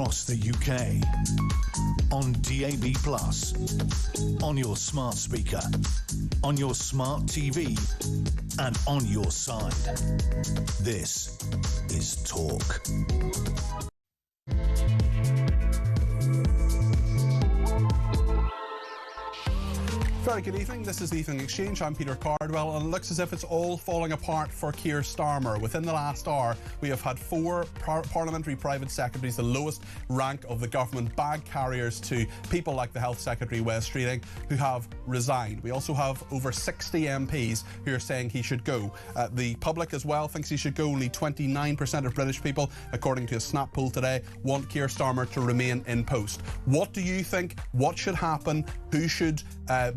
across the UK, on DAB+, on your smart speaker, on your smart TV, and on your side. This is Talk. Very good evening. This is the Evening Exchange. I'm Peter Cardwell, and it looks as if it's all falling apart for Keir Starmer. Within the last hour, we have had 4 parliamentary private secretaries, the lowest rank of the government, bag carriers to people like the Health Secretary, Wes Streeting, who have resigned. We also have over 60 MPs who are saying he should go. The public as well thinks he should go. Only 29% of British people, according to a Snap poll today, want Keir Starmer to remain in post. What do you think? What should happen? Who should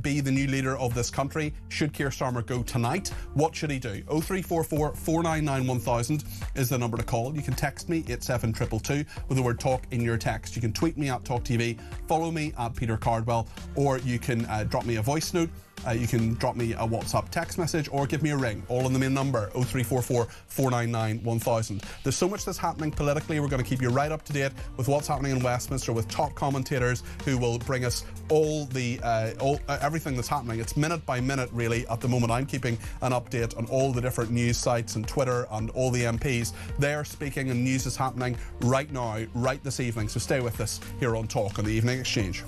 be the new leader of this country? Should Keir Starmer go tonight? What should he do? 0344 499 1000 is the number to call. You can text me 87222 with the word talk in your text. You can tweet me at talkTV, follow me at Peter Cardwell, or you can drop me a voice note. You can drop me a WhatsApp text message or give me a ring, all on the main number, 0344 499 1000. There's so much that's happening politically. We're going to keep you right up to date with what's happening in Westminster with top commentators who will bring us all the everything that's happening. It's minute by minute, really, at the moment. I'm keeping an update on all the different news sites and Twitter and all the MPs. They're speaking and news is happening right now, right this evening. So stay with us here on Talk on the Evening Exchange.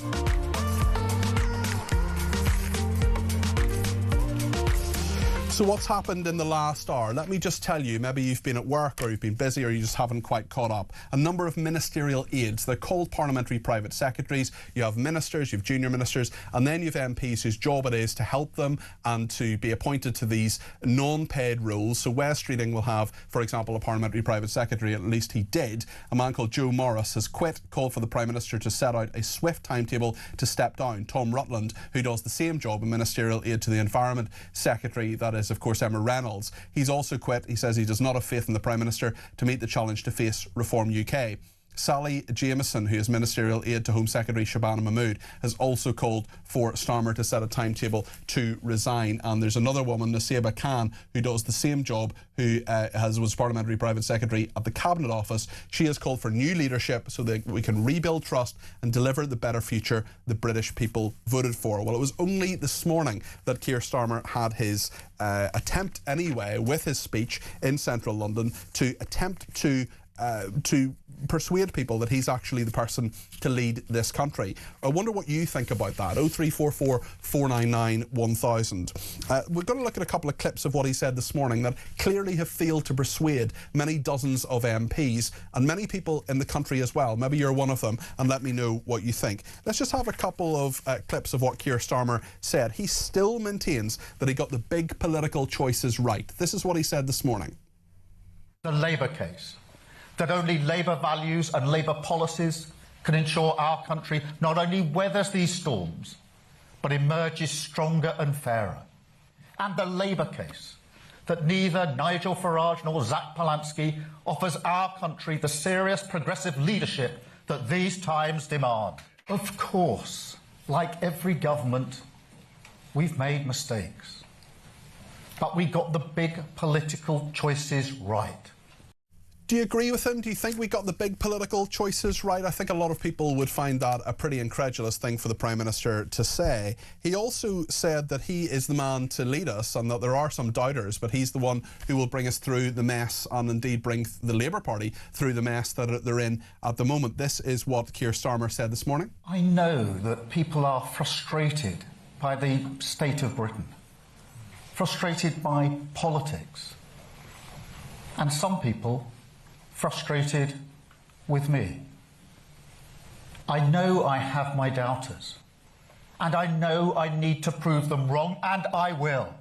So what's happened in the last hour? Let me just tell you, maybe you've been at work or you've been busy or you just haven't quite caught up. A number of ministerial aides, they're called parliamentary private secretaries. You have ministers, you have junior ministers, and then you have MPs whose job it is to help them and to be appointed to these non-paid roles. So Wes Streeting will have, for example, a parliamentary private secretary, at least he did. A man called Joe Morris has quit, called for the Prime Minister to set out a swift timetable to step down. Tom Rutland, who does the same job, a ministerial aide to the Environment Secretary, that is, of course, Emma Reynolds. He's also quit. He says he does not have faith in the Prime Minister to meet the challenge to face Reform UK. Sally Jameson, who is ministerial aide to Home Secretary Shabana Mahmood, has also called for Starmer to set a timetable to resign. And there's another woman, Naseba Khan, who does the same job, who was parliamentary private secretary at the Cabinet Office. She has called for new leadership so that we can rebuild trust and deliver the better future the British people voted for. Well, it was only this morning that Keir Starmer had his attempt anyway, with his speech in central London, to attempt to persuade people that he's actually the person to lead this country. I wonder what you think about that. 0344 499 1000. We're going to look at a couple of clips of what he said this morning that clearly have failed to persuade many dozens of MPs and many people in the country as well. Maybe you're one of them, and let me know what you think. Let's just have a couple of clips of what Keir Starmer said. He still maintains that he got the big political choices right. This is what he said this morning. The Labour case, that only Labour values and Labour policies can ensure our country not only weathers these storms, but emerges stronger and fairer. And the Labour case, that neither Nigel Farage nor Zach Polansky offers our country the serious progressive leadership that these times demand. Of course, like every government, we've made mistakes. But we got the big political choices right. Do you agree with him? Do you think we got the big political choices right? I think a lot of people would find that a pretty incredulous thing for the Prime Minister to say. He also said that he is the man to lead us and that there are some doubters, but he's the one who will bring us through the mess and indeed bring the Labour Party through the mess that they're in at the moment. This is what Keir Starmer said this morning. I know that people are frustrated by the state of Britain, frustrated by politics, and some people frustrated with me. I know I have my doubters, and I know I need to prove them wrong, and I will.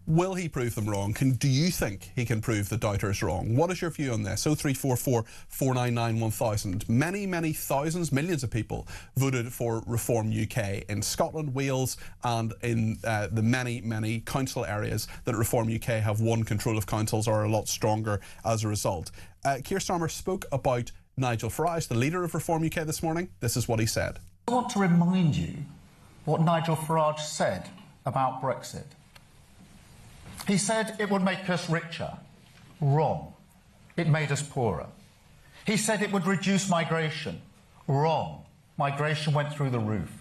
Will he prove them wrong? Do you think he can prove the doubters wrong? What is your view on this? 0344 499 1000. Many thousands, millions of people voted for Reform UK in Scotland, Wales, and in the many council areas that Reform UK have won control of councils or are a lot stronger as a result. Keir Starmer spoke about Nigel Farage, the leader of Reform UK, this morning. This is what he said. I want to remind you what Nigel Farage said about Brexit. He said it would make us richer. Wrong. It made us poorer. He said it would reduce migration. Wrong. Migration went through the roof.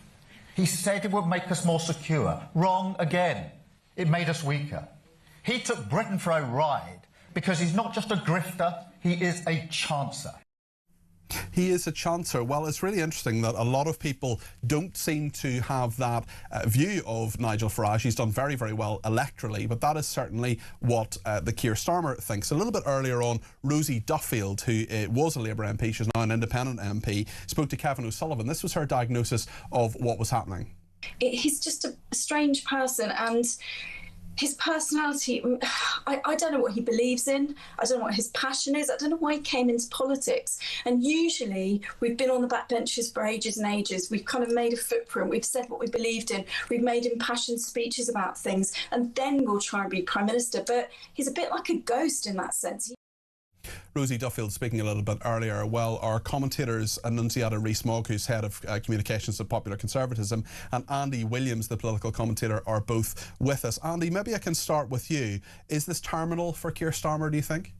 He said it would make us more secure. Wrong again. It made us weaker. He took Britain for a ride because he's not just a grifter, he is a chancer. He is a chancer. Well, it's really interesting that a lot of people don't seem to have that view of Nigel Farage. He's done very, very well electorally, but that is certainly what the Keir Starmer thinks. A little bit earlier on, Rosie Duffield, who was a Labour MP, she's now an independent MP, spoke to Kevin O'Sullivan. This was her diagnosis of what was happening. He's just a strange person, and his personality, I don't know what he believes in. I don't know what his passion is. I don't know why he came into politics. And usually we've been on the backbenches for ages and ages. We've kind of made a footprint. We've said what we believed in. We've made impassioned speeches about things, and then we'll try and be Prime Minister. But he's a bit like a ghost in that sense. Rosie Duffield speaking a little bit earlier. Well, our commentators, Annunziata Rees-Mogg, who's head of communications of Popular Conservatism, and Andy Williams, the political commentator, are both with us. Andy, maybe I can start with you. Is this terminal for Keir Starmer, do you think?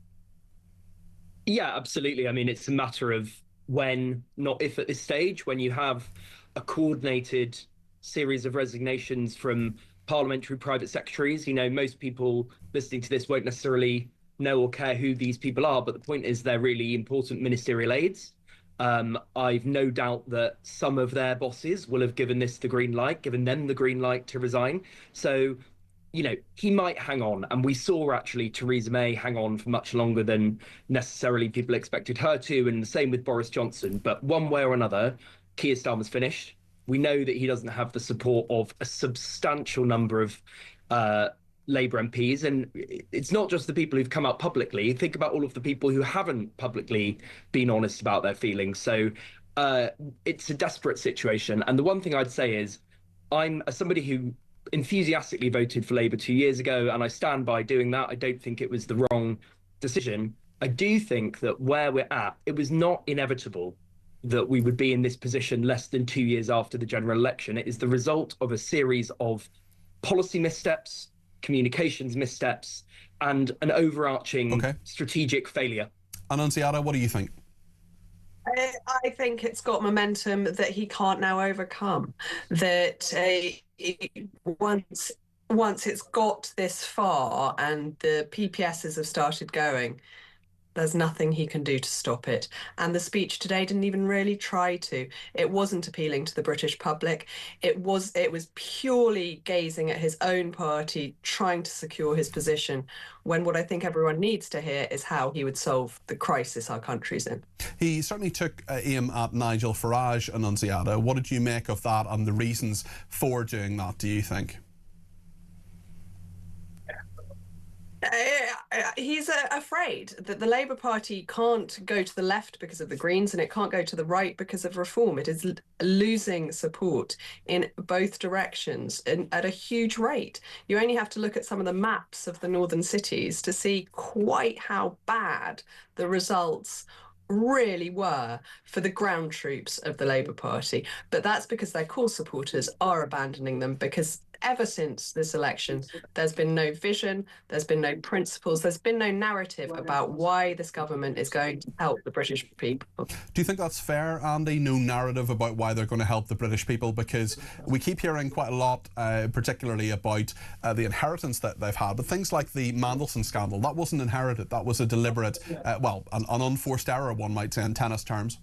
Yeah, absolutely. I mean, it's a matter of when, not if at this stage, when you have a coordinated series of resignations from parliamentary private secretaries. You know, most people listening to this won't necessarily know or care who these people are, but the point is they're really important ministerial aides. I've no doubt that some of their bosses will have given them the green light to resign. So, you know, he might hang on. And we saw actually Theresa May hang on for much longer than necessarily people expected her to, and the same with Boris Johnson. But one way or another, Keir Starmer's finished. We know that he doesn't have the support of a substantial number of Labour MPs, and it's not just the people who've come out publicly. Think about all of the people who haven't publicly been honest about their feelings. So it's a desperate situation. And the one thing I'd say is, I'm somebody who enthusiastically voted for Labour 2 years ago, and I stand by doing that. I don't think it was the wrong decision. I do think that where we're at, it was not inevitable that we would be in this position less than 2 years after the general election. It is the result of a series of policy missteps, communications missteps, and an overarching strategic failure. Annunziata, what do you think? I think it's got momentum that he can't now overcome. That once it's got this far and the PPSs have started going, there's nothing he can do to stop it. And the speech today didn't even really try to. It wasn't appealing to the British public. It was purely gazing at his own party, trying to secure his position, when what I think everyone needs to hear is how he would solve the crisis our country's in. He certainly took aim at Nigel Farage, Annunziata. What did you make of that and the reasons for doing that, do you think? He's afraid that the Labour Party can't go to the left because of the Greens, and it can't go to the right because of Reform. It is losing support in both directions at a huge rate. You only have to look at some of the maps of the northern cities to see quite how bad the results really were for the ground troops of the Labour Party. But that's because their core supporters are abandoning them, because ever since this election, there's been no vision, there's been no principles, there's been no narrative about why this government is going to help the British people. Do you think that's fair, Andy? No narrative about why they're going to help the British people? Because we keep hearing quite a lot, particularly about the inheritance that they've had. But things like the Mandelson scandal, that wasn't inherited. That was a deliberate, well, an unforced error, one might say, in tennis terms.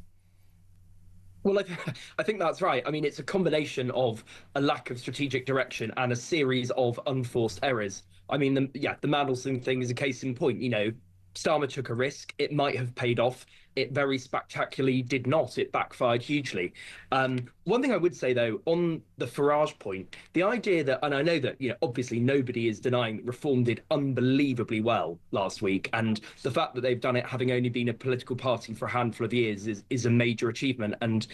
Well, I think that's right. I mean, it's a combination of a lack of strategic direction and a series of unforced errors. I mean, the Mandelson thing is a case in point. You know, Starmer took a risk. It might have paid off. It very spectacularly did not. It backfired hugely. One thing I would say, though, on the Farage point, the idea that, and I know that, you know, obviously nobody is denying that Reform did unbelievably well last week, and the fact that they've done it having only been a political party for a handful of years is a major achievement and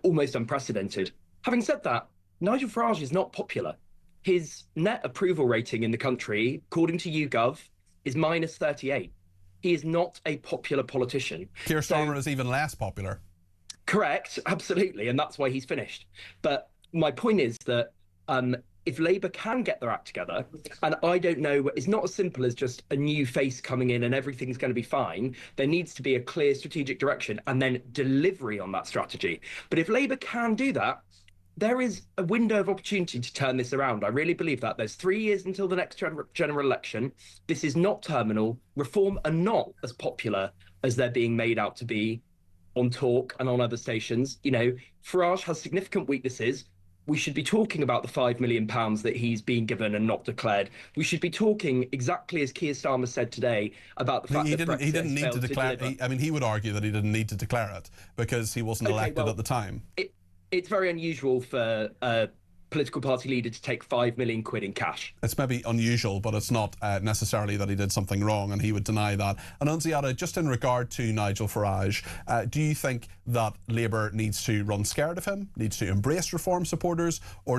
almost unprecedented. Having said that, Nigel Farage is not popular. His net approval rating in the country, according to YouGov, is minus 38. He is not a popular politician. Keir Starmer is even less popular. Correct, absolutely, and that's why he's finished. But my point is that if Labour can get their act together, and I don't know, it's not as simple as just a new face coming in and everything's going to be fine. There needs to be a clear strategic direction and then delivery on that strategy. But if Labour can do that, there is a window of opportunity to turn this around. I really believe that. There's 3 years until the next general election. This is not terminal. Reform are not as popular as they're being made out to be on Talk and on other stations. You know, Farage has significant weaknesses. We should be talking about the £5 million that he's been given and not declared. We should be talking exactly as Keir Starmer said today about the fact that he didn't need to declare. He would argue that he didn't need to declare it because he wasn't elected at the time. It's very unusual for a political party leader to take £5 million in cash. It's maybe unusual, but it's not necessarily that he did something wrong, and he would deny that. And Annunziata, just in regard to Nigel Farage, do you think that Labour needs to run scared of him, needs to embrace reform supporters, or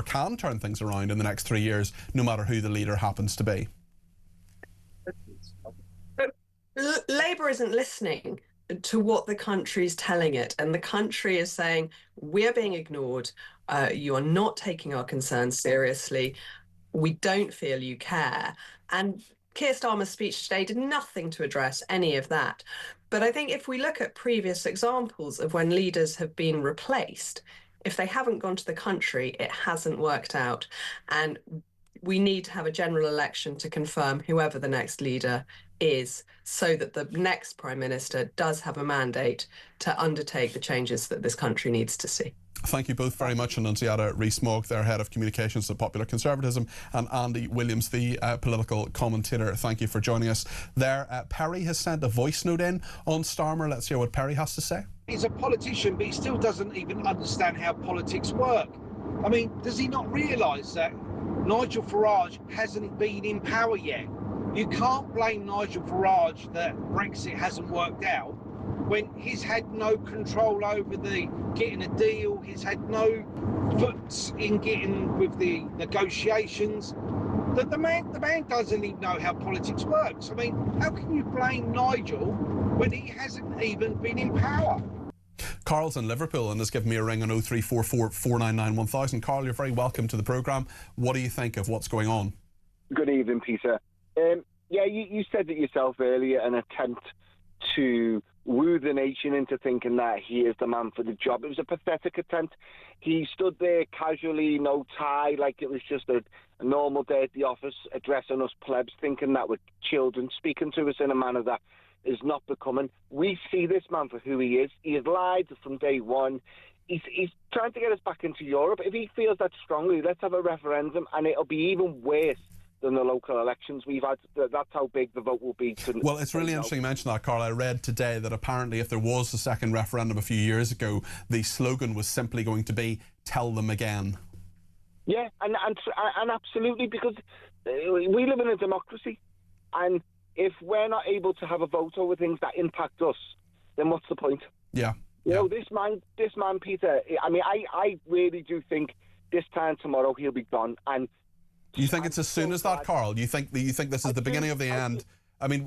can turn things around in the next 3 years, no matter who the leader happens to be? Labour isn't listening to what the country is telling it, and the country is saying, we're being ignored, you are not taking our concerns seriously, we don't feel you care. And Keir Starmer's speech today did nothing to address any of that. But I think if we look at previous examples of when leaders have been replaced, if they haven't gone to the country, it hasn't worked out. And we need to have a general election to confirm whoever the next leader is, so that the next Prime Minister does have a mandate to undertake the changes that this country needs to see. Thank you both very much. Annunziata Rees-Mogg, their Head of Communications at Popular Conservatism, and Andy Williams, the political commentator. Thank you for joining us there. Perry has sent a voice note in on Starmer. Let's hear what Perry has to say. He's a politician, but he still doesn't even understand how politics work. I mean, does he not realise that Nigel Farage hasn't been in power yet? You can't blame Nigel Farage that Brexit hasn't worked out when he's had no control over getting a deal. He's had no foot in getting with the negotiations. The man doesn't even know how politics works. I mean, how can you blame Nigel when he hasn't even been in power? Carl's in Liverpool and has given me a ring on 0344 499 1000. Carl, you're very welcome to the programme. What do you think of what's going on? Good evening, Peter. Yeah, you said it yourself earlier, an attempt to woo the nation into thinking that he is the man for the job. It was a pathetic attempt. He stood there casually, no tie, like it was just a normal day at the office, addressing us plebs, thinking that we're children, speaking to us in a manner that is not becoming. We see this man for who he is. He has lied from day one. He's trying to get us back into Europe. If he feels that strongly, let's have a referendum, and it'll be even worse than the local elections we've had. That's how big the vote will be. Well, it's really interesting you mention that, Carl. I read today that apparently if there was a second referendum a few years ago, the slogan was simply going to be, tell them again. Yeah, and absolutely, because we live in a democracy, and if we're not able to have a vote over things that impact us, then what's the point? Yeah. You know, this man, Peter, I mean, I really do think this time tomorrow he'll be gone. And do you think it's as soon as that, Carl? You think this is the beginning of the end? I mean,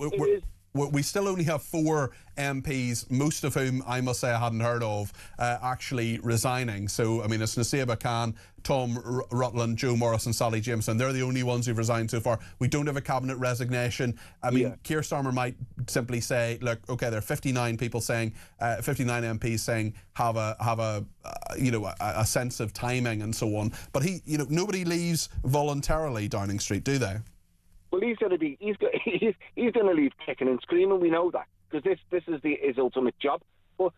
we still only have 4 MPs, most of whom I must say I hadn't heard of, actually resigning. So, I mean, it's Nasseba Khan, Tom Rutland, Joe Morris and Sally Jameson. They're the only ones who've resigned so far. We don't have a cabinet resignation. I mean, Keir Starmer might simply say, look, okay, there are 59 people saying, 59 MPs saying have a sense of timing and so on. But nobody leaves voluntarily Downing Street, do they? Well, he's going to leave kicking and screaming. We know that, because this is his ultimate job. But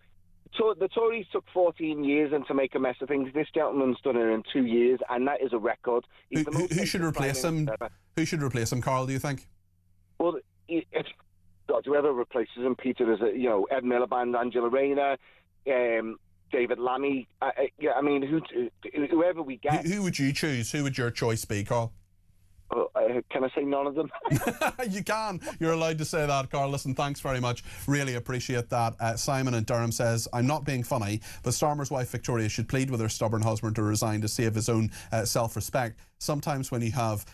the Tories took 14 years and to make a mess of things. This gentleman's done it in 2 years, and that is a record. Who should replace him? Who should replace him, Carl? Do you think? Well, whoever replaces him, Peter, is Ed Miliband, Angela Rayner, David Lammy. I mean, whoever we get. Who would you choose? Who would your choice be, Carl? Can I say none of them? You can. You're allowed to say that, Carl. Listen, thanks very much. Really appreciate that. Simon in Durham says, I'm not being funny, but Starmer's wife Victoria should plead with her stubborn husband to resign to save his own self-respect. Sometimes when you have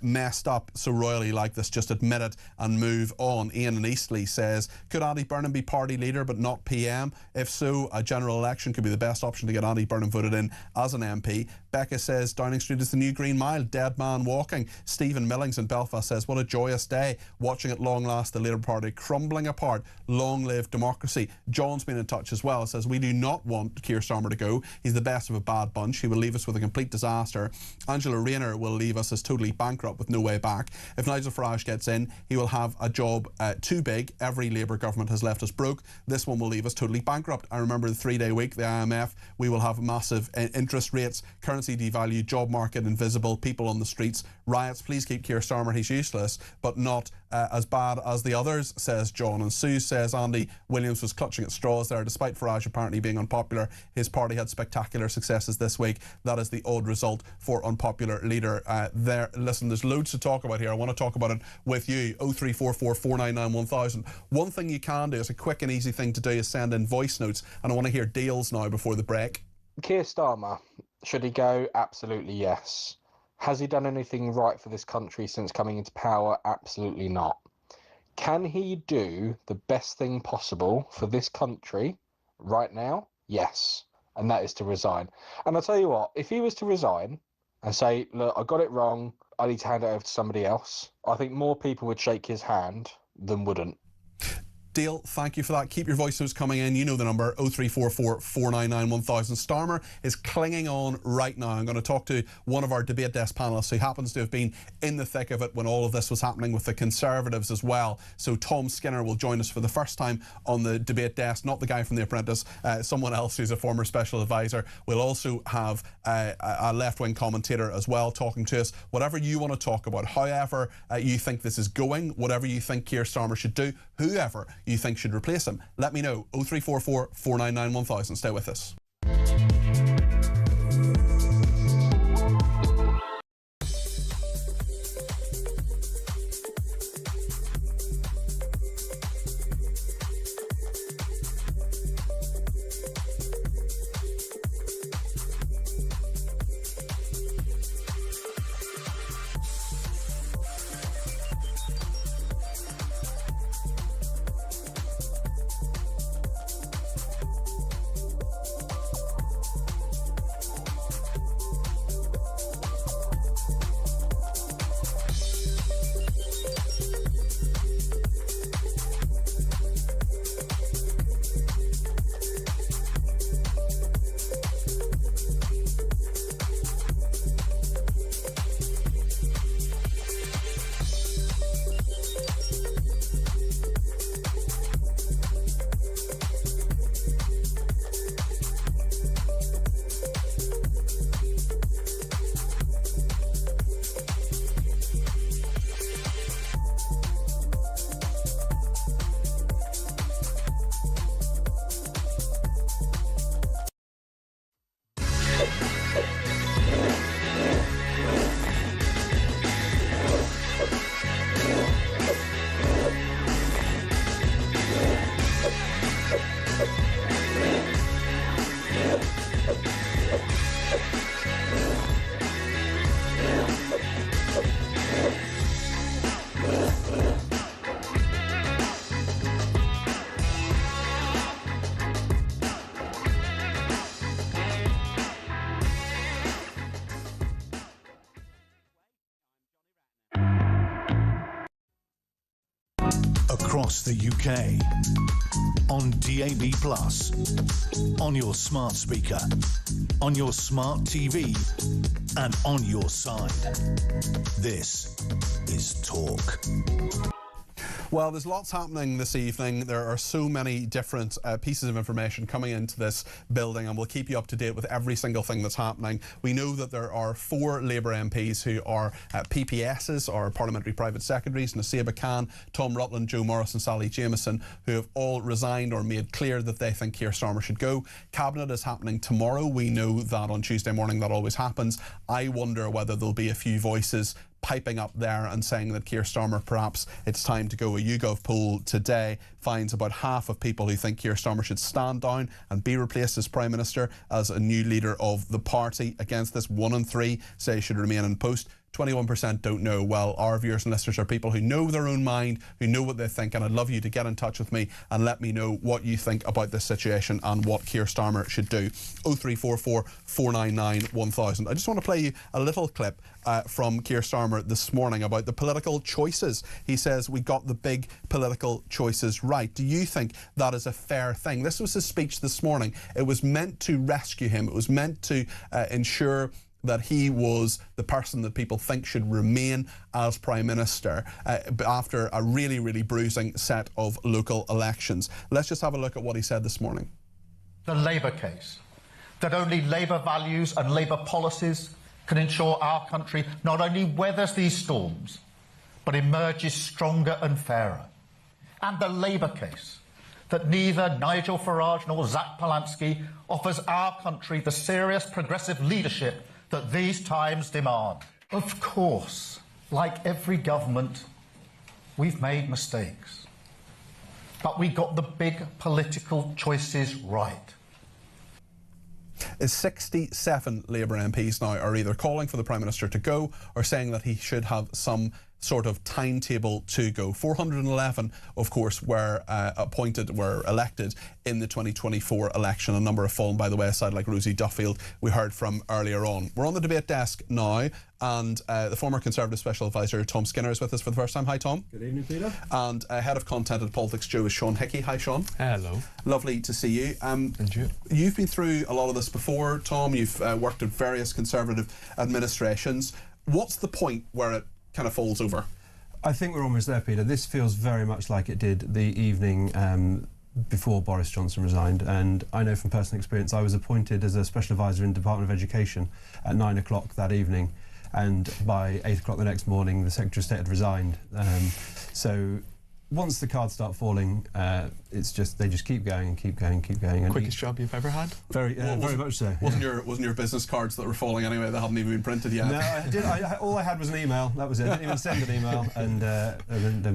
messed up so royally like this, just admit it and move on. Ian in Eastleigh says, could Andy Burnham be party leader but not PM? If so, a general election could be the best option to get Andy Burnham voted in as an MP. Becca says, Downing Street is the new Green Mile, dead man walking. Stephen Millings in Belfast says, what a joyous day, watching at long last the Labour Party crumbling apart. Long live democracy. John's been in touch as well, says, we do not want Keir Starmer to go. He's the best of a bad bunch. He will leave us with a complete disaster. Angela Rayner will leave us as totally bankrupt with no way back. If Nigel Farage gets in, he will have a job too big. Every Labour government has left us broke. This one will leave us totally bankrupt. I remember the 3-day week, the IMF, we will have massive interest rates, currency devalued, job market invisible, people on the streets, riots. Please keep Keir Starmer, he's useless, but not as bad as the others, says John. And Sue says, Andy Williams was clutching at straws there. Despite Farage apparently being unpopular, his party had spectacular successes this week. That is the odd result for unpopular leader there. Listen, there's loads to talk about here. I want to talk about it with you. 0344 499 1000. One thing you can do, is a quick and easy thing to do, is send in voice notes, and I want to hear deals now before the break. Keir Starmer, should he go? Absolutely yes. Has he done anything right for this country since coming into power? Absolutely not. Can he do the best thing possible for this country right now? Yes. And that is to resign. And I'll tell you what, if he was to resign and say, look, I got it wrong, I need to hand it over to somebody else, I think more people would shake his hand than wouldn't. Deal, thank you for that. Keep your voice notes coming in. You know the number, 0344 499 1000. Starmer is clinging on right now. I'm going to talk to one of our debate desk panellists who happens to have been in the thick of it when all of this was happening with the Conservatives as well. So Tom Skinner will join us for the first time on the debate desk, not the guy from The Apprentice, someone else who's a former special advisor. We'll also have a left-wing commentator as well talking to us. Whatever you want to talk about, however you think this is going, whatever you think Keir Starmer should do, whoever you think should replace him, let me know. 0344 499 1000. Stay with us. Across the UK, on DAB+, on your smart speaker, on your smart TV, and on your side. This is Talk. Well, there's lots happening this evening. There are so many different pieces of information coming into this building, and we'll keep you up to date with every single thing that's happening. We know that there are 4 Labour MPs who are PPSs, or Parliamentary Private Secretaries, Naseba Khan, Tom Rutland, Joe Morris and Sally Jameson, who have all resigned or made clear that they think Keir Starmer should go. Cabinet is happening tomorrow. We know that on Tuesday morning that always happens. I wonder whether there'll be a few voices piping up there and saying that Keir Starmer, perhaps it's time to go. A YouGov poll today finds about half of people who think Keir Starmer should stand down and be replaced as Prime Minister as a new leader of the party. Against this, 1 in 3 say he should remain in post. 21% don't know. Well, our viewers and listeners are people who know their own mind, who know what they think, and I'd love you to get in touch with me and let me know what you think about this situation and what Keir Starmer should do. 0344 499 1000. I just want to play you a little clip from Keir Starmer this morning about the political choices. He says we got the big political choices right. Do you think that is a fair thing? This was his speech this morning. It was meant to rescue him. It was meant to ensure that he was the person that people think should remain as Prime Minister after a really, really bruising set of local elections. Let's just have a look at what he said this morning. The Labour case, that only Labour values and Labour policies can ensure our country not only weathers these storms, but emerges stronger and fairer. And the Labour case, that neither Nigel Farage nor Zach Polansky offers our country the serious progressive leadership that these times demand. Of course, like every government, we've made mistakes. But we got the big political choices right. 67 Labour MPs now are either calling for the Prime Minister to go or saying that he should have some sort of timetable to go. 411, of course, were elected in the 2024 election. A number have fallen by the wayside, like Rosie Duffield, we heard from earlier on. We're on the debate desk now, and the former Conservative Special Advisor Tom Skinner is with us for the first time. Hi, Tom. Good evening, Peter. And Head of Content at Politics Joe is Sean Hickey. Hi, Sean. Hello. Lovely to see you. And you. You've been through a lot of this before, Tom. You've worked at various Conservative administrations. What's the point where it kind of falls over? I think we're almost there, Peter. This feels very much like it did the evening before Boris Johnson resigned, and I know from personal experience I was appointed as a special advisor in the Department of Education at 9 o'clock that evening, and by 8 o'clock the next morning the Secretary of State had resigned. So once the cards start falling, it's just they just keep going and keep going and keep going. And quickest job you've ever had? Very much so. Wasn't your business cards that were falling anyway? They hadn't even been printed yet. No, all I had was an email. That was it. I didn't even send an email, and then that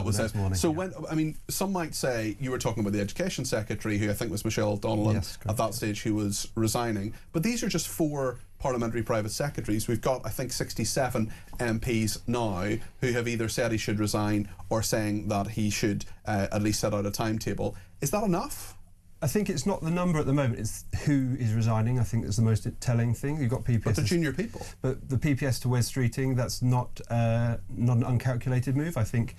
was it. Morning. So when some might say you were talking about the Education Secretary, who I think was Michelle O'Donnell, yes, at that stage who was resigning. But these are just 4 parliamentary private secretaries. We've got, I think, 67 MPs now who have either said he should resign or saying that he should at least set out a timetable. Is that enough? I think it's not the number at the moment, it's who is resigning. I think that's the most telling thing. You've got PPS. But they're junior people. But the PPS to Wes Streeting, that's not an uncalculated move. I think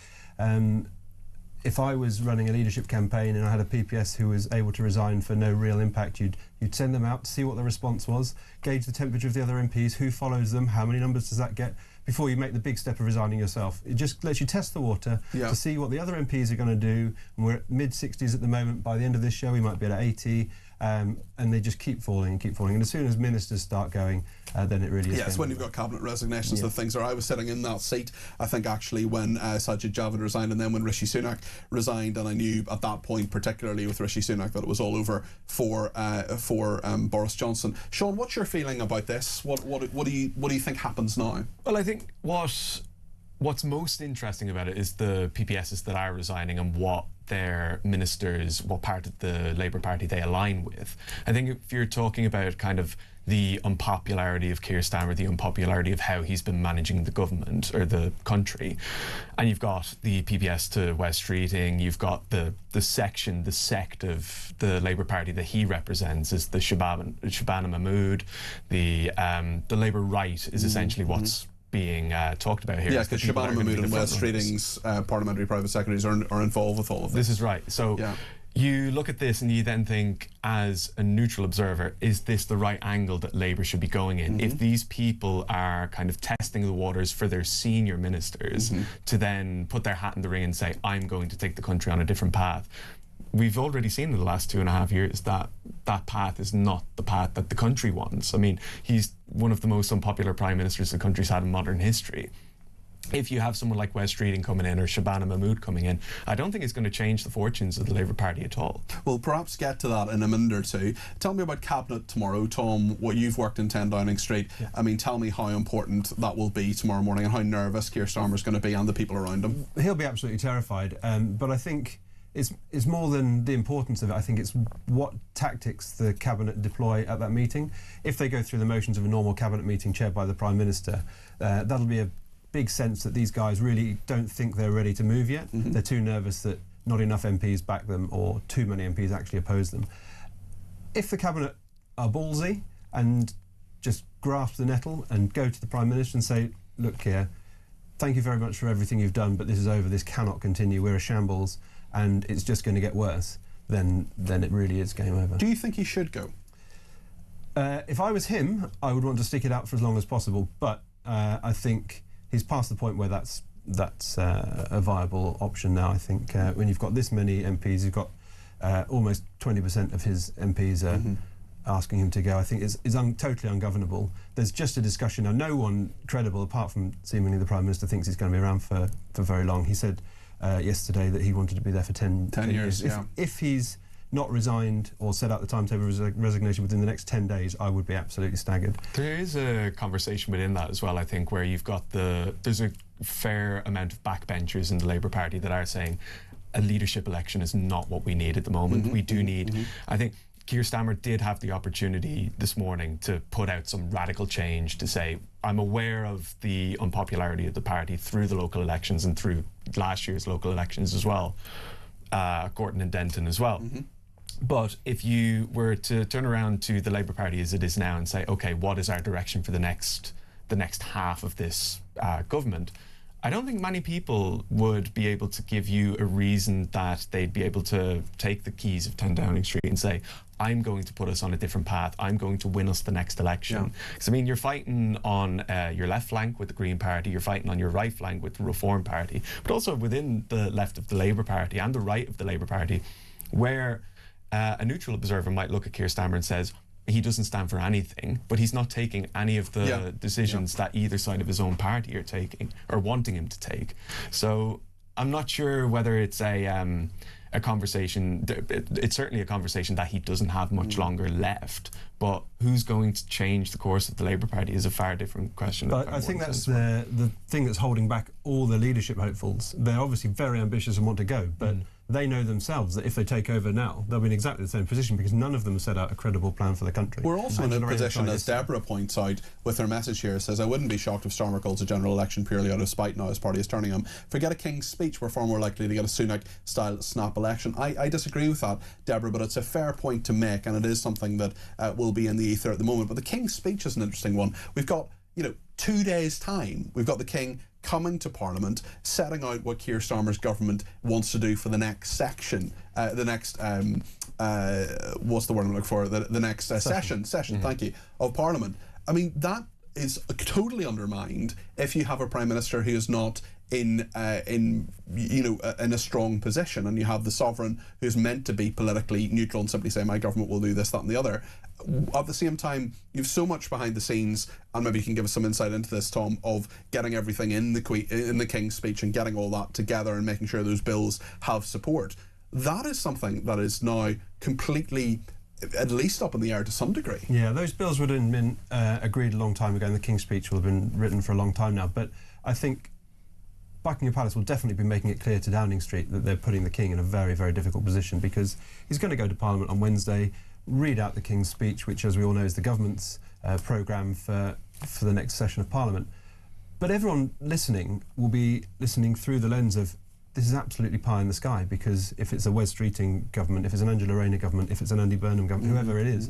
if I was running a leadership campaign and I had a PPS who was able to resign for no real impact, you'd send them out to see what the response was, gauge the temperature of the other MPs, who follows them, how many numbers does that get, before you make the big step of resigning yourself. It just lets you test the water to see what the other MPs are going to do. And we're at mid-60s at the moment. By the end of this show, we might be at 80. And they just keep falling and keep falling. And as soon as ministers start going, then it really is. Yeah, it's when you've got cabinet resignations that things are. I was sitting in that seat, I think, actually, when Sajid Javid resigned and then when Rishi Sunak resigned, and I knew at that point, particularly with Rishi Sunak, that it was all over for Boris Johnson. Sean, what's your feeling about this? What do you think happens now? Well, I think what's most interesting about it is the PPSs that are resigning and what their ministers, what part of the Labour Party they align with. I think if you're talking about kind of the unpopularity of Keir Starmer, the unpopularity of how he's been managing the government or the country, and you've got the PPS to Wes Streeting, you've got the sect of the Labour Party that he represents is the Shabana Mahmood, the Labour right is essentially what's being talked about here. Yeah, because Shabana Mahmood and Wes Streeting's parliamentary private secretaries are involved with all of this. This is right. So you look at this and you then think, as a neutral observer, is this the right angle that Labour should be going in? If these people are kind of testing the waters for their senior ministers to then put their hat in the ring and say, I'm going to take the country on a different path. We've already seen in the last 2.5 years that that path is not the path that the country wants. I mean, he's one of the most unpopular prime ministers the country's had in modern history. if you have someone like Wes Streeting coming in or Shabana Mahmood coming in, I don't think it's going to change the fortunes of the Labour Party at all. We'll perhaps get to that in a minute or two. Tell me about Cabinet tomorrow, Tom. What you've worked in 10 Downing Street. Yeah. I mean, tell me how important that will be tomorrow morning and how nervous Keir Starmer's going to be and the people around him. He'll be absolutely terrified, but I think it's more than the importance of it. I think it's what tactics the Cabinet deploy at that meeting. If they go through the motions of a normal Cabinet meeting chaired by the Prime Minister, that'll be a big sense that these guys really don't think they're ready to move yet. Mm-hmm. They're too nervous that not enough MPs back them or too many MPs actually oppose them. If the Cabinet are ballsy and just grasp the nettle and go to the Prime Minister and say, look, Keir, thank you very much for everything you've done, but this is over, this cannot continue, we're a shambles and it's just going to get worse, then it really is game over. Do you think he should go? If I was him, I would want to stick it out for as long as possible, but I think he's past the point where that's a viable option now. I think when you've got this many MPs, you've got almost 20% of his MPs asking him to go. I think it's totally ungovernable. There's just a discussion now. No one credible, apart from seemingly the Prime Minister, thinks he's going to be around for very long. He said yesterday that he wanted to be there for 10 years. Yeah. If he's not resigned or set out the timetable of resignation within the next 10 days, I would be absolutely staggered. There is a conversation within that as well, I think, where you've got there's a fair amount of backbenchers in the Labour Party that are saying a leadership election is not what we need at the moment. We do need, I think Keir Starmer did have the opportunity this morning to put out some radical change to say, I'm aware of the unpopularity of the party through the local elections and through last year's local elections as well, Gorton and Denton as well. But if you were to turn around to the Labour Party as it is now and say, OK, what is our direction for the next half of this government, I don't think many people would be able to give you a reason that they'd be able to take the keys of 10 Downing Street and say, I'm going to put us on a different path. I'm going to win us the next election. Because, I mean, you're fighting on your left flank with the Green Party, you're fighting on your right flank with the Reform Party, but also within the left of the Labour Party and the right of the Labour Party, where a neutral observer might look at Keir Starmer and says, he doesn't stand for anything, but he's not taking any of the decisions that either side of his own party are taking or wanting him to take. So I'm not sure whether it's a conversation. It's certainly a conversation that he doesn't have much longer left, but who's going to change the course of the Labour Party is a far different question. But I think that's the thing that's holding back all the leadership hopefuls. They're obviously very ambitious and want to go, but they know themselves that if they take over now, they'll be in exactly the same position because none of them set out a credible plan for the country. We're also in a position, as Deborah points out, with her message here, says, I wouldn't be shocked if Starmer calls a general election purely out of spite now his party is turning him. Forget a King's Speech, we're far more likely to get a Sunak-style snap election. I disagree with that, Deborah, but it's a fair point to make, and it is something that will be in the ether at the moment. But the King's Speech is an interesting one. We've got, 2 days' time. We've got the King coming to Parliament, setting out what Keir Starmer's government wants to do for the next section, the next, what's the word I'm looking for? The next session, thank you, of Parliament. I mean, that is totally undermined if you have a Prime Minister who is not in a strong position, and you have the sovereign who's meant to be politically neutral and simply say my government will do this, that and the other. At the same time, you've so much behind the scenes, and maybe you can give us some insight into this, Tom, of getting everything in the King's Speech and getting all that together and making sure those bills have support. That is something that is now completely, at least up in the air to some degree. Yeah, those bills would have been agreed a long time ago, and the King's Speech will have been written for a long time now. But I think Buckingham Palace will definitely be making it clear to Downing Street that they're putting the King in a very, very difficult position, because he's going to go to Parliament on Wednesday, read out the King's Speech, which, as we all know, is the government's programme for the next session of Parliament. But everyone listening will be listening through the lens of, this is absolutely pie in the sky, because if it's a Wes Streeting government, if it's an Angela Rayner government, if it's an Andy Burnham government, whoever it is,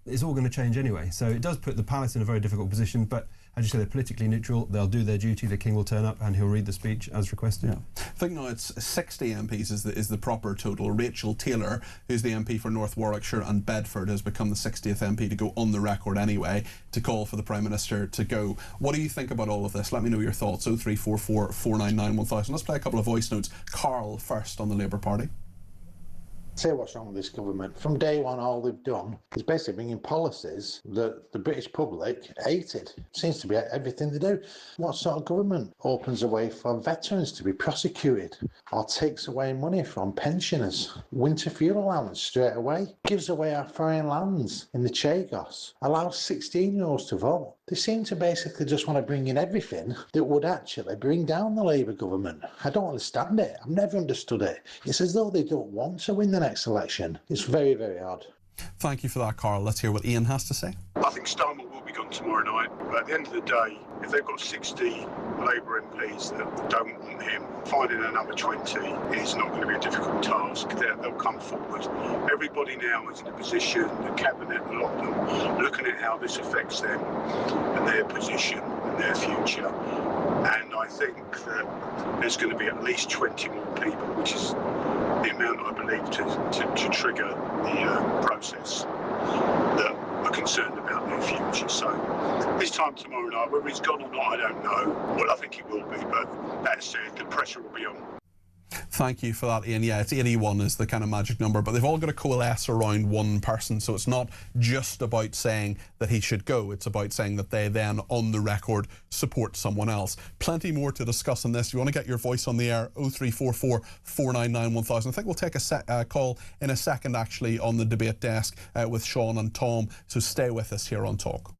it's all going to change anyway. So it does put the Palace in a very difficult position, but as you say, they're politically neutral, they'll do their duty, the King will turn up and he'll read the speech as requested. I think now it's 60 MPs is the proper total. Rachel Taylor, who's the MP for North Warwickshire and Bedford, has become the 60th MP to go on the record anyway, to call for the Prime Minister to go. What do you think about all of this? Let me know your thoughts. 0344 499 1000. Let's play a couple of voice notes. Carl first on the Labour Party. Say what's wrong with this government. From day one, all they've done is basically bringing policies that the British public hated. Seems to be everything they do. What sort of government opens a way for veterans to be prosecuted or takes away money from pensioners? Winter fuel allowance straight away. Gives away our foreign lands in the Chagos. Allows 16-year-olds to vote. They seem to basically just want to bring in everything that would actually bring down the Labour government. I don't understand it. I've never understood it. It's as though they don't want to win the next election. It's very, very odd. Thank you for that, Carl. Let's hear what Ian has to say. I think Starmer will be gone tomorrow night, but at the end of the day, if they've got 60 Labour MPs that don't want him, finding another 20 is not going to be a difficult task. They'll come forward. Everybody now is in a position, the cabinet, a lot of them, looking at how this affects them and their position and their future. And I think that there's going to be at least 20 more people, which is the amount I believe to trigger the process that are concerned about their future. So this time tomorrow night, whether he's gone or not, I don't know. Well, I think he will be, but that said, the pressure will be on. Thank you for that, Ian. Yeah, it's 81 is the kind of magic number, but they've all got to coalesce around one person, so it's not just about saying that he should go, it's about saying that they then, on the record, support someone else. Plenty more to discuss on this. If you want to get your voice on the air, 0344 499 1000. I think we'll take a call in a second, actually, on the debate desk with Sean and Tom, so stay with us here on Talk.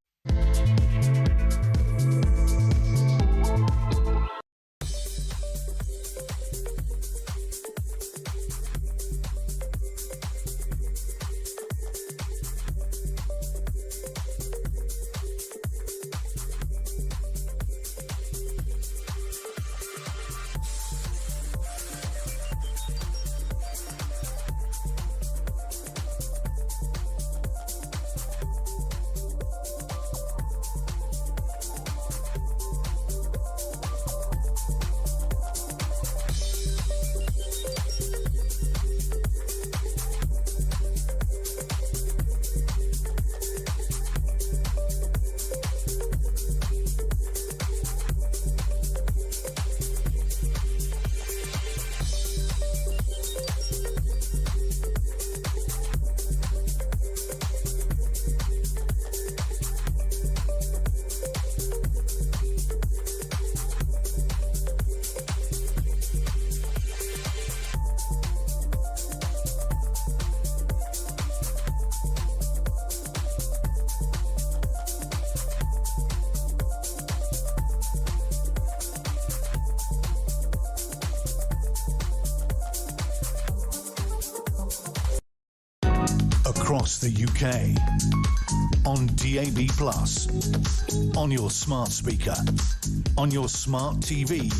Across the UK, on DAB+, on your smart speaker, on your smart TV,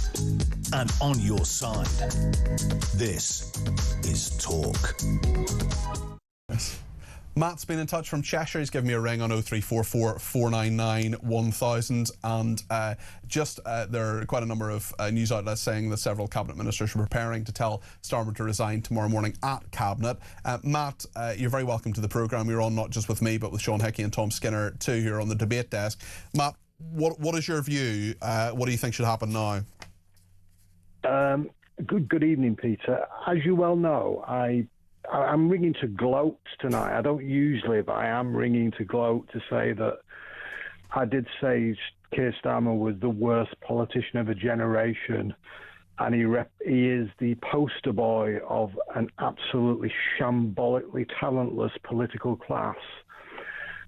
and on your side. This is Talk. Yes. Matt's been in touch from Cheshire. He's given me a ring on 0344 499 1000, and there are quite a number of news outlets saying that several cabinet ministers are preparing to tell Starmer to resign tomorrow morning at cabinet. Matt, you're very welcome to the programme. You're on not just with me but with Sean Hickey and Tom Skinner too here on the debate desk. Matt, what is your view? What do you think should happen now? Good evening, Peter. As you well know, I'm ringing to gloat tonight. I don't usually, but I am ringing to gloat to say that I did say Keir Starmer was the worst politician of a generation, and he is the poster boy of an absolutely shambolically talentless political class.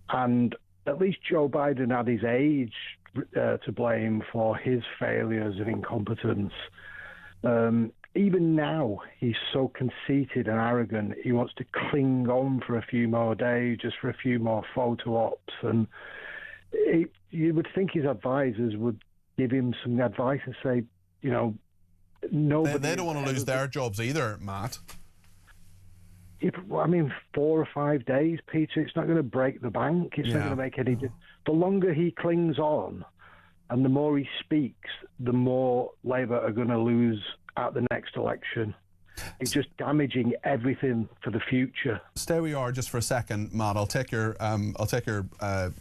And at least Joe Biden had his age to blame for his failures and incompetence. Even now, he's so conceited and arrogant, he wants to cling on for a few more days, just for a few more photo ops. And you would think his advisors would give him some advice and say, nobody... They don't want to lose their jobs either, Matt. Yeah, but, 4 or 5 days, Peter, it's not going to break the bank. It's not going to make any... The longer he clings on and the more he speaks, the more Labour are going to lose at the next election. It's just damaging everything for the future. Stay where you are just for a second, Matt. I'll take your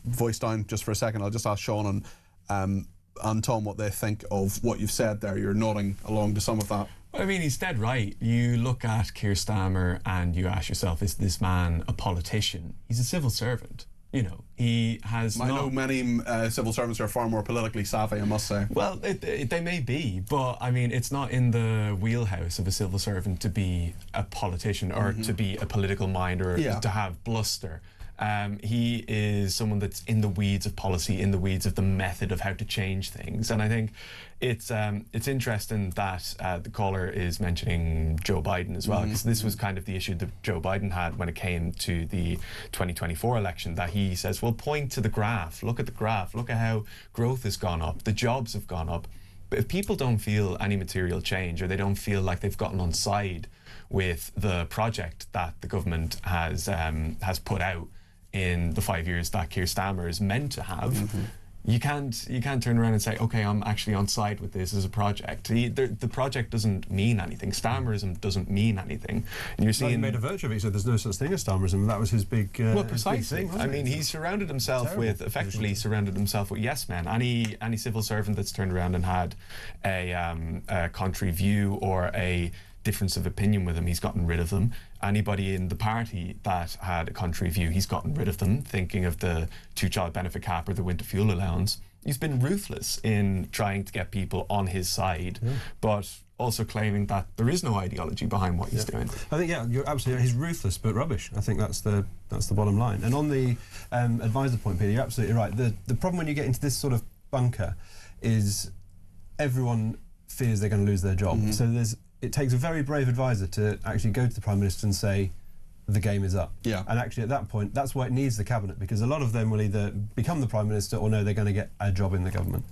voice down just for a second. I'll just ask Sean and Tom what they think of what you've said there. You're nodding along to some of that. I mean, he's dead right. You look at Keir Starmer and you ask yourself, is this man a politician? He's a civil servant. You know, he has. I know many civil servants are far more politically savvy, I must say. Well, they may be, but I mean, it's not in the wheelhouse of a civil servant to be a politician or to be a political mind or to have bluster. He is someone that's in the weeds of policy, in the weeds of the method of how to change things, and I think it's interesting that the caller is mentioning Joe Biden as well, because this was kind of the issue that Joe Biden had when it came to the 2024 election, that he says, well, point to the graph, look at the graph, look at how growth has gone up, the jobs have gone up. But if people don't feel any material change, or they don't feel like they've gotten on side with the project that the government has put out in the 5 years that Keir Starmer is meant to have, you can't turn around and say, okay, I'm actually on side with this as a project. The project doesn't mean anything. Starmerism doesn't mean anything. And you're seeing, he made a virtue of it. He said there's no such thing as Starmerism. That was his big. Well, precisely. I mean, he surrounded himself with surrounded himself with yes men. Any civil servant that's turned around and had a contrary view or a difference of opinion with him, he's gotten rid of them. Anybody in the party that had a contrary view, he's gotten rid of them, thinking of the two-child benefit cap or the winter fuel allowance. He's been ruthless in trying to get people on his side, but also claiming that there is no ideology behind what he's doing. I think, you're absolutely right. He's ruthless but rubbish. I think that's the bottom line. And on the advisor point, Peter, you're absolutely right. The problem when you get into this sort of bunker is everyone fears they're going to lose their job. So it takes a very brave advisor to actually go to the Prime Minister and say, the game is up. And actually at that point, that's why it needs the Cabinet, because a lot of them will either become the Prime Minister or know they're going to get a job in the government.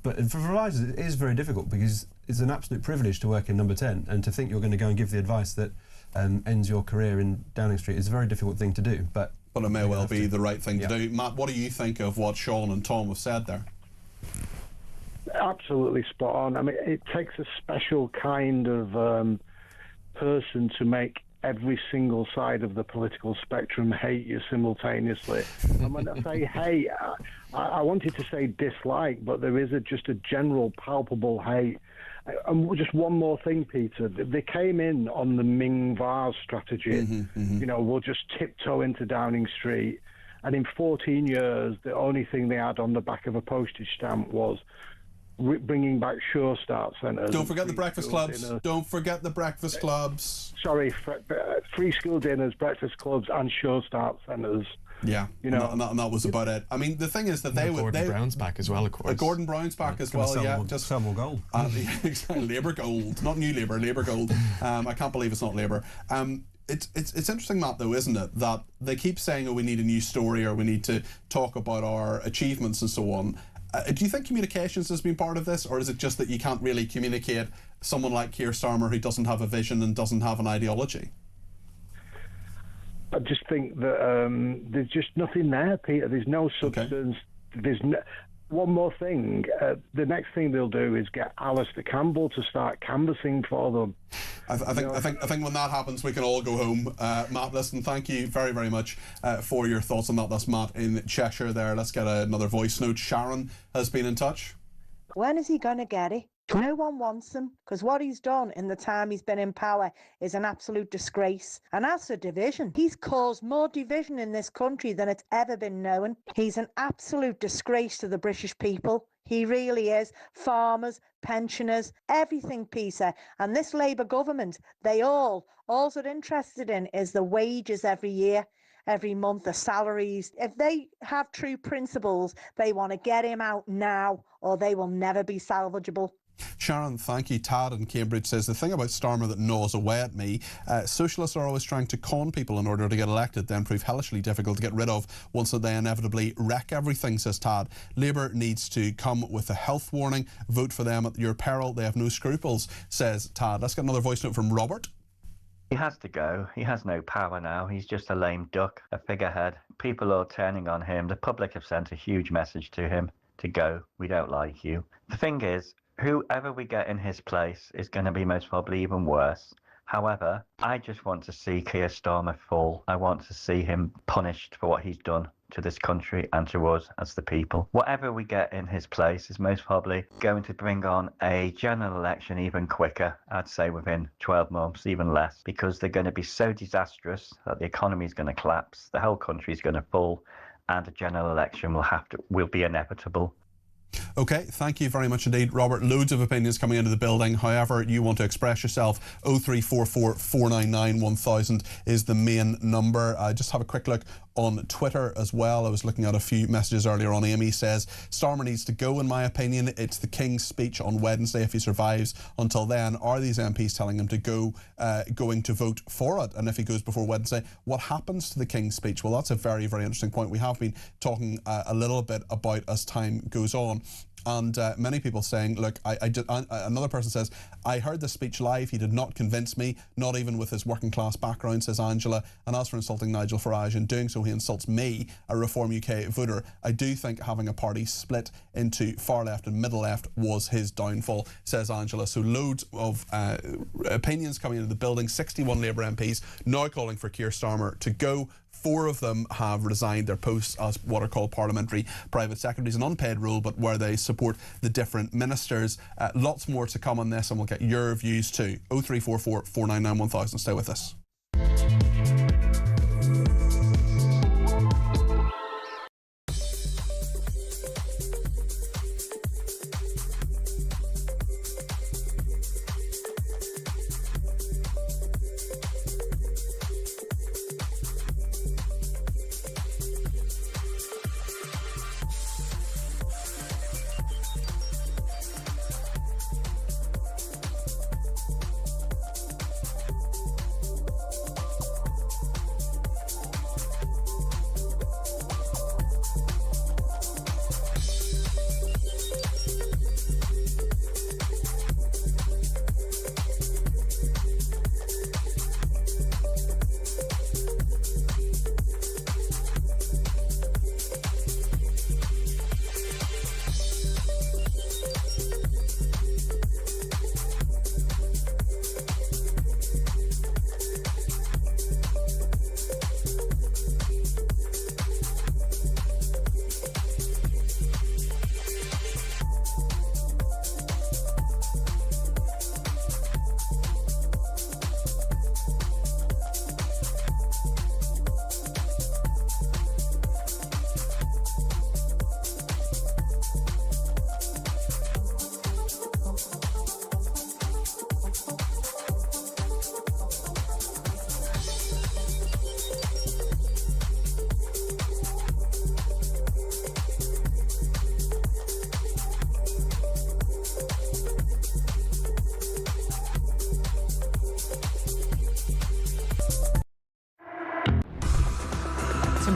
But for advisors, it is very difficult, because it's an absolute privilege to work in Number 10, and to think you're going to go and give the advice that ends your career in Downing Street is a very difficult thing to do. But it may well be the right thing to do. Matt, what do you think of what Sean and Tom have said there? Absolutely spot on. I mean, it takes a special kind of person to make every single side of the political spectrum hate you simultaneously. And when I say hate, I wanted to say dislike, but there is just a general palpable hate. And just one more thing, Peter. They came in on the Ming Vase strategy. You know, we'll just tiptoe into Downing Street. And in 14 years, the only thing they had on the back of a postage stamp was bringing back Sure Start centres. Don't forget the breakfast clubs. Don't forget the breakfast clubs. Sorry, free school dinners, breakfast clubs, and Sure Start centres. Yeah, you know, and that was about it. I mean, the thing is that Gordon Brown's back as well, of course. Gordon Brown's back as well. Just sell more gold. Labour gold, not New Labour, Labour gold. I can't believe it's not Labour. It's interesting, Matt, though, isn't it, that they keep saying, oh, we need a new story, or we need to talk about our achievements and so on. Do you think communications has been part of this, or is it just that you can't really communicate someone like Keir Starmer who doesn't have a vision and doesn't have an ideology? I just think that there's just nothing there, Peter. There's no substance. There's one more thing. The next thing they'll do is get Alistair Campbell to start canvassing for them. I think when that happens, we can all go home. Matt, listen, thank you very, very much for your thoughts on that. That's Matt in Cheshire there. Let's get another voice note. Sharon has been in touch. When is he going to get it? No one wants him, because what he's done in the time he's been in power is an absolute disgrace. And as for division, he's caused more division in this country than it's ever been known. He's an absolute disgrace to the British people. He really is. Farmers, pensioners, everything, Peter. And this Labour government, all they're interested in is the wages every year, every month, the salaries. If they have true principles, they want to get him out now, or they will never be salvageable. Sharon, thank you. Tad in Cambridge says, the thing about Starmer that gnaws away at me, socialists are always trying to con people in order to get elected, then prove hellishly difficult to get rid of once they inevitably wreck everything, says Tad. Labour needs to come with a health warning. Vote for them at your peril. They have no scruples, says Tad. Let's get another voice note from Robert. He has to go. He has no power now. He's just a lame duck, a figurehead. People are turning on him. The public have sent a huge message to him to go. We don't like you. The thing is, whoever we get in his place is going to be most probably even worse. However, I just want to see Keir Starmer fall. I want to see him punished for what he's done to this country and to us as the people. Whatever we get in his place is most probably going to bring on a general election even quicker, I'd say within 12 months, even less, because they're going to be so disastrous that the economy is going to collapse, the whole country is going to fall, and a general election will be inevitable. Okay, thank you very much indeed, Robert. Loads of opinions coming into the building. However you want to express yourself, 0344 499 1000 is the main number. I just have a quick look on Twitter as well. I was looking at a few messages earlier on. Amy says, Starmer needs to go, in my opinion. It's the King's speech on Wednesday if he survives. Until then, are these MPs telling him to go, going to vote for it? And if he goes before Wednesday, what happens to the King's speech? Well, that's a very, very interesting point. We have been talking a little bit about as time goes on. And many people saying, look, another person says, I heard the speech live. He did not convince me, not even with his working class background, says Angela. And as for insulting Nigel Farage, in doing so, he insults me, a Reform UK voter. I do think having a party split into far left and middle left was his downfall, says Angela. So loads of opinions coming into the building. 61 Labour MPs now calling for Keir Starmer to go. 4 of them have resigned their posts as what are called parliamentary private secretaries, an unpaid role, but where they support the different ministers. Lots more to come on this, and we'll get your views too. 0344 499 1000. Stay with us.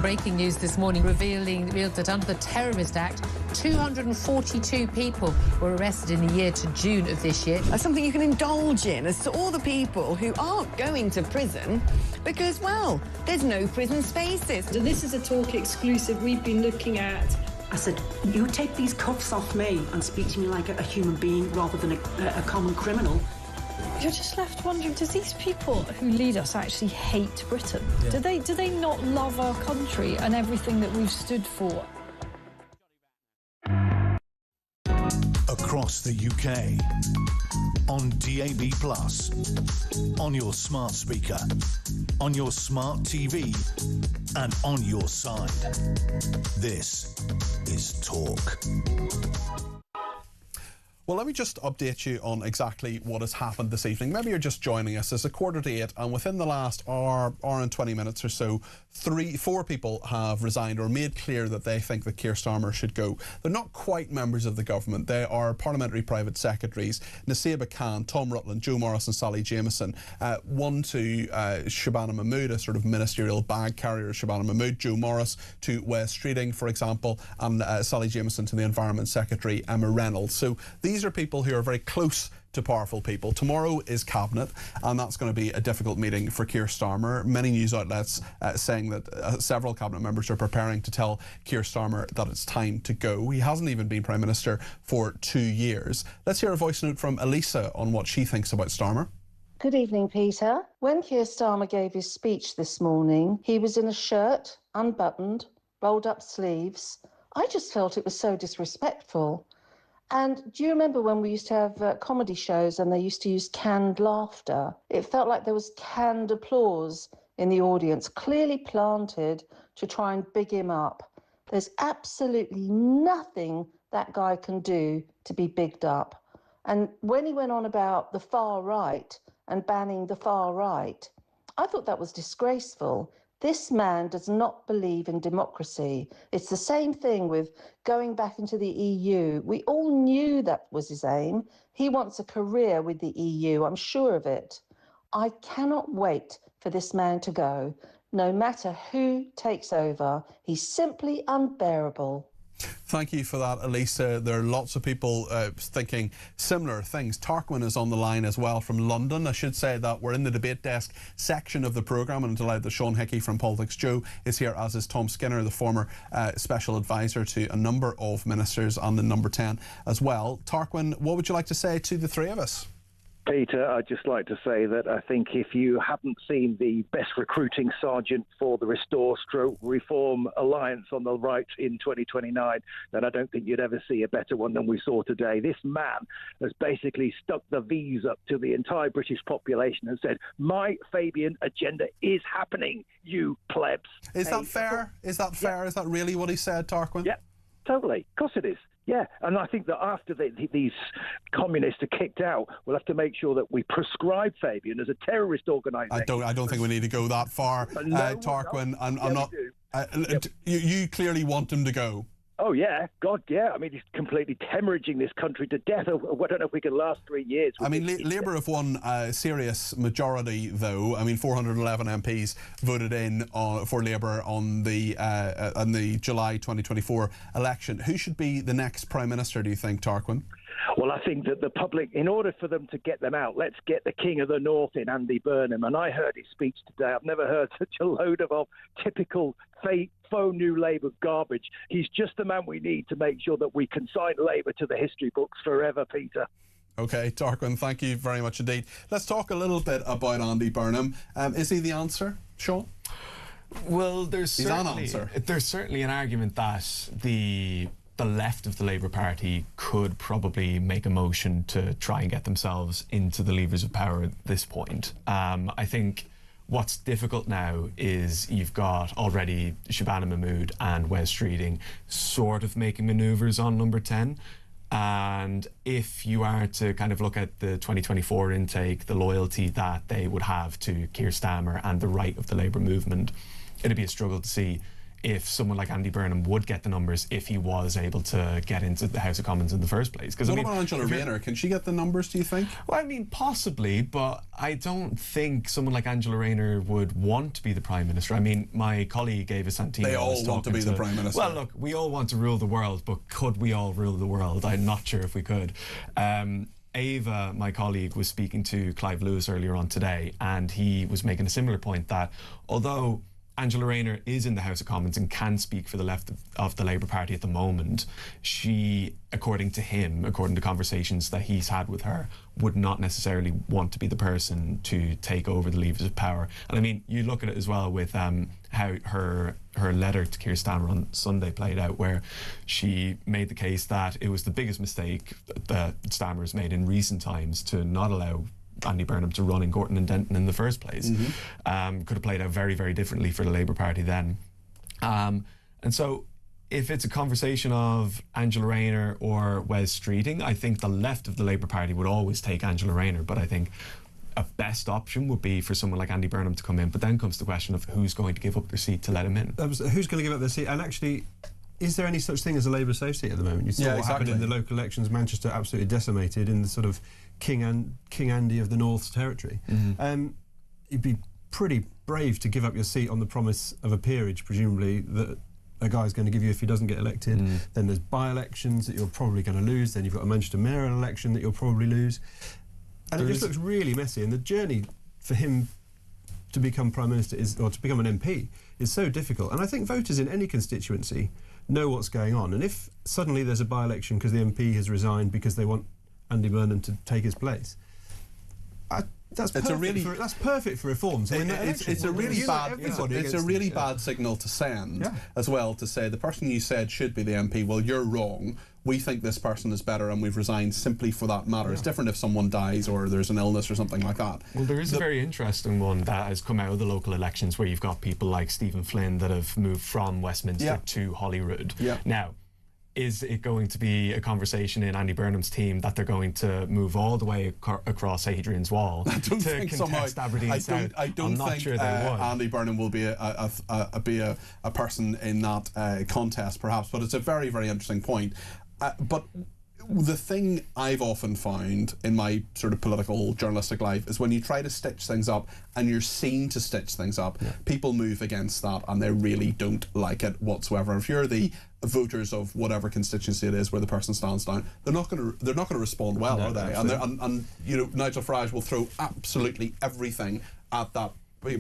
Breaking news this morning revealed that under the Terrorist Act, 242 people were arrested in the year to June of this year. That's something you can indulge in as to all the people who aren't going to prison because, well, there's no prison spaces. So this is a talk exclusive we've been looking at. I said, you take these cuffs off me and speak to me like a human being rather than a common criminal. You're just left wondering, does these people who lead us actually hate Britain? Yeah. Do they not love our country and everything that we've stood for? Across the UK, on DAB+, on your smart speaker, on your smart TV, and on your side. This is Talk. Well, let me just update you on exactly what has happened this evening. Maybe you're just joining us. It's 7:45, and within the last hour and 20 minutes or so, 4 people have resigned or made clear that they think that Keir Starmer should go. They're not quite members of the government. They are parliamentary private secretaries. Naseba Khan, Tom Rutland, Joe Morris and Sally Jameson. One to Shabana Mahmood, a sort of ministerial bag carrier of Shabana Mahmood. Joe Morris to Wes Streeting, for example, and Sally Jameson to the Environment Secretary, Emma Reynolds. So these are people who are very close to powerful people. Tomorrow is Cabinet, and that's going to be a difficult meeting for Keir Starmer. Many news outlets saying that several Cabinet members are preparing to tell Keir Starmer that it's time to go. He hasn't even been Prime Minister for 2 years. Let's hear a voice note from Elisa on what she thinks about Starmer. Good evening, Peter. When Keir Starmer gave his speech this morning, he was in a shirt, unbuttoned, rolled up sleeves. I just felt it was so disrespectful. And do you remember when we used to have comedy shows and they used to use canned laughter? It felt like there was canned applause in the audience, clearly planted to try and big him up. There's absolutely nothing that guy can do to be bigged up. And when he went on about the far right and banning the far right, I thought that was disgraceful. This man does not believe in democracy. It's the same thing with going back into the EU. We all knew that was his aim. He wants a career with the EU, I'm sure of it. I cannot wait for this man to go. No matter who takes over, he's simply unbearable. Thank you for that, Elisa. There are lots of people thinking similar things. Tarquin is on the line as well from London. I should say that we're in the debate desk section of the programme, and I'm delighted that Sean Hickey from Politics Joe is here, as is Tom Skinner, the former special advisor to a number of ministers, and the number 10 as well. Tarquin, what would you like to say to the three of us? Peter, I'd just like to say that I think if you haven't seen the best recruiting sergeant for the Restore/Reform Alliance on the right in 2029, then I don't think you'd ever see a better one than we saw today. This man has basically stuck the V's up to the entire British population and said, my Fabian agenda is happening, you plebs. Is that fair? Is that fair? Yeah. Is that really what he said, Tarquin? Yeah, totally. Of course it is. Yeah, and I think that after these communists are kicked out, we'll have to make sure that we prescribe Fabian as a terrorist organisation. I don't think we need to go that far, Tarquin. No, I'm not. You clearly want him to go. Oh, yeah. God, yeah. I mean, he's completely hemorrhaging this country to death. I don't know if we can last 3 years. I mean, Labour have won a serious majority, though. I mean, 411 MPs voted in for Labour on the July 2024 election. Who should be the next Prime Minister, do you think, Tarquin? Well, I think that the public, in order for them to get them out, let's get the King of the North in, Andy Burnham. And I heard his speech today. I've never heard such a load of typical faux new Labour garbage. He's just the man we need to make sure that we consign Labour to the history books forever, Peter. OK, Tarquin, thank you very much indeed. Let's talk a little bit about Andy Burnham. Is he the answer, Sean? Well, there's certainly an argument that the left of the Labour Party could probably make a motion to try and get themselves into the levers of power at this point. I think what's difficult now is you've got already Shabana Mahmood and Wes Streeting sort of making manoeuvres on number 10. And if you are to kind of look at the 2024 intake, the loyalty that they would have to Keir Starmer and the right of the Labour movement, it'd be a struggle to see if someone like Andy Burnham would get the numbers if he was able to get into the House of Commons in the first place. What about Angela Rayner? Can she get the numbers, do you think? Well, I mean, possibly, but I don't think someone like Angela Rayner would want to be the Prime Minister. I mean, my colleague Ava Santino... They all want to be the Prime Minister. Well, look, we all want to rule the world, but could we all rule the world? I'm not sure if we could. Ava, my colleague, was speaking to Clive Lewis earlier on today, and he was making a similar point that although Angela Rayner is in the House of Commons and can speak for the left of the Labour Party at the moment, she, according to him, according to conversations that he's had with her, would not necessarily want to be the person to take over the levers of power. And I mean, you look at it as well with how her letter to Keir Starmer on Sunday played out, where she made the case that it was the biggest mistake that Starmer's made in recent times to not allow Andy Burnham to run in Gorton and Denton in the first place. Could have played out very, very differently for the Labour Party then. And so if it's a conversation of Angela Rayner or Wes Streeting, I think the left of the Labour Party would always take Angela Rayner, but I think a best option would be for someone like Andy Burnham to come in. But then comes the question of who's going to give up their seat to let him in. Who's going to give up their seat? And actually, is there any such thing as a Labour safe seat at the moment? You saw what happened in the local elections. Manchester absolutely decimated in the sort of King Andy of the North's territory. You'd be pretty brave to give up your seat on the promise of a peerage, presumably, that a guy's going to give you if he doesn't get elected. Then there's by-elections that you're probably going to lose. Then you've got a Manchester mayoral election that you'll probably lose. And it just looks really messy. And the journey for him to become Prime Minister or to become an MP is so difficult. And I think voters in any constituency know what's going on. And if suddenly there's a by-election because the MP has resigned because they want Andy Burnham to take his place, That's perfect for reforms. I mean, it's a really bad signal to send as well, to say the person you said should be the MP, well, you're wrong. We think this person is better and we've resigned simply for that matter. It's different if someone dies or there's an illness or something like that. Well, there is a very interesting one that has come out of the local elections where you've got people like Stephen Flynn that have moved from Westminster to Holyrood. Now, is it going to be a conversation in Andy Burnham's team that they're going to move all the way across Hadrian's Wall to contest Aberdeen South? I'm not sure they would. Andy Burnham will be a person in that contest, perhaps, but it's a very, very interesting point. But the thing I've often found in my sort of political journalistic life is when you try to stitch things up and you're seen to stitch things up, people move against that and they really don't like it whatsoever. If you're the voters of whatever constituency it is where the person stands down, they're not going to respond well, are they? And you know, Nigel Farage will throw absolutely everything at that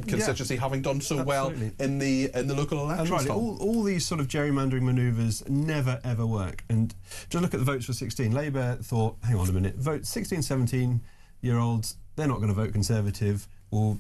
constituency, having done so well in the local elections. Right, all these sort of gerrymandering manoeuvres never ever work. And just look at the votes for 16. Labour thought, hang on a minute, vote 16, 17-year-olds, they're not going to vote Conservative. We'll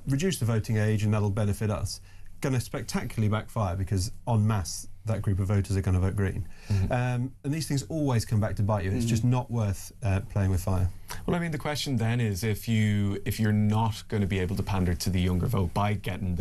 reduce the voting age and that'll benefit us. Going to spectacularly backfire because en masse that group of voters are going to vote Green. And these things always come back to bite you. It's just not worth playing with fire. Well, I mean, the question then is if you're not going to be able to pander to the younger vote by getting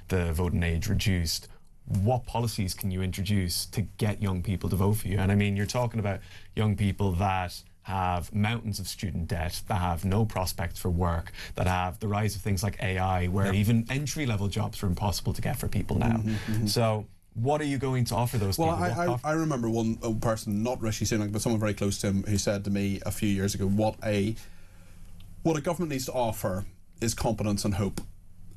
the voting age reduced, what policies can you introduce to get young people to vote for you? And I mean, you're talking about young people that have mountains of student debt, that have no prospects for work, that have the rise of things like AI, where even entry-level jobs are impossible to get for people now. So what are you going to offer those people? Well, I remember one person, not Rishi Sunak, but someone very close to him, who said to me a few years ago, what a government needs to offer is competence and hope.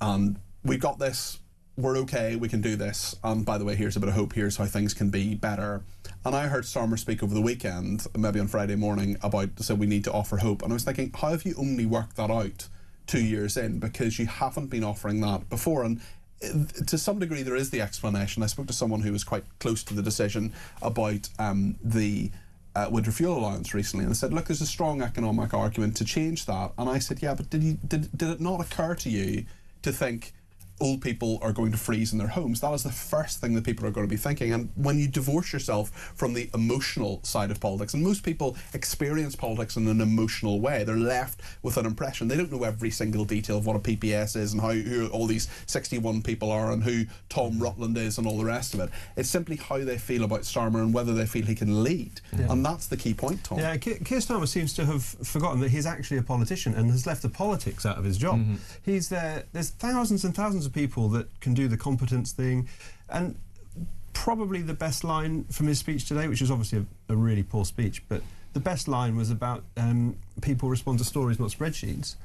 And we've got this, we're okay, we can do this. And by the way, here's a bit of hope, here's how things can be better. And I heard Starmer speak over the weekend, maybe on Friday morning, about, so we need to offer hope. And I was thinking, how have you only worked that out 2 years in? Because you haven't been offering that before. And to some degree there is the explanation. I spoke to someone who was quite close to the decision about the winter fuel allowance recently, and they said, look, there's a strong economic argument to change that. And I said, yeah, but did it not occur to you to think old people are going to freeze in their homes? That is the first thing that people are going to be thinking. And when you divorce yourself from the emotional side of politics, and most people experience politics in an emotional way, they're left with an impression. They don't know every single detail of what a PPS is and who all these 61 people are and who Tom Rutland is and all the rest of it. It's simply how they feel about Starmer and whether they feel he can lead. And that's the key point, Tom. Yeah, Keir Starmer seems to have forgotten that he's actually a politician and has left the politics out of his job. He's there. There's thousands and thousands of people that can do the competence thing, and probably the best line from his speech today, which is obviously a really poor speech, but the best line was about people respond to stories, not spreadsheets.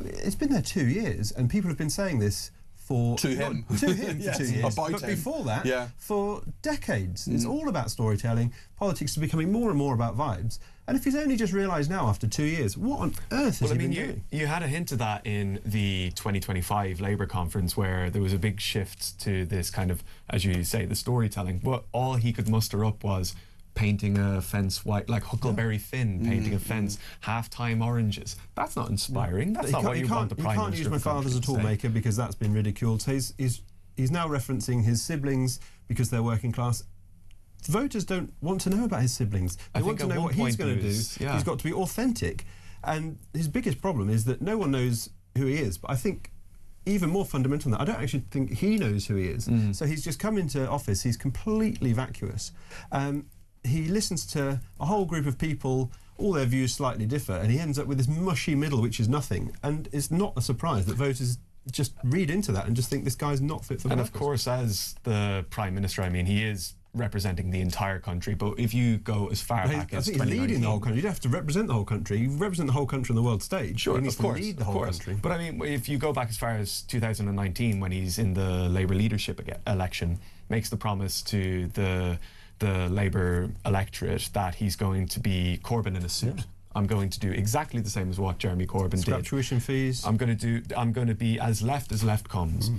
It's been there 2 years, and people have been saying this to him for 2 years, but before that, for decades. It's all about storytelling. Politics is becoming more and more about vibes. And if he's only just realised now after 2 years, what on earth has he been doing? You had a hint of that in the 2025 Labour conference, where there was a big shift to this kind of, as you say, the storytelling. But all he could muster up was painting a fence white, like Huckleberry Finn painting a fence, half-time oranges. That's not inspiring. That's not what you want the Prime Minister. You can't use my father as a toolmaker because that's been ridiculed. So he's now referencing his siblings because they're working class. Voters don't want to know about his siblings. They want to know what he's going to do. He's got to be authentic. And his biggest problem is that no one knows who he is. But I think even more fundamental than that, I don't actually think he knows who he is. So he's just come into office, he's completely vacuous. He listens to a whole group of people, all their views slightly differ, and he ends up with this mushy middle which is nothing. And it's not a surprise that voters just read into that and just think this guy's not fit for purpose. And of course, as the Prime Minister, I mean, he is representing the entire country, but if you go as far back as 2019... he's leading the whole country. You don't have to represent the whole country. You represent the whole country on the world stage. Sure, he needs to lead the whole country. But I mean, if you go back as far as 2019, when he's in the Labour leadership election, makes the promise to the Labour electorate that he's going to be Corbyn in a suit. I'm going to do exactly the same as what Jeremy Corbyn Scrap did. Tuition fees. I'm going to be as left comes.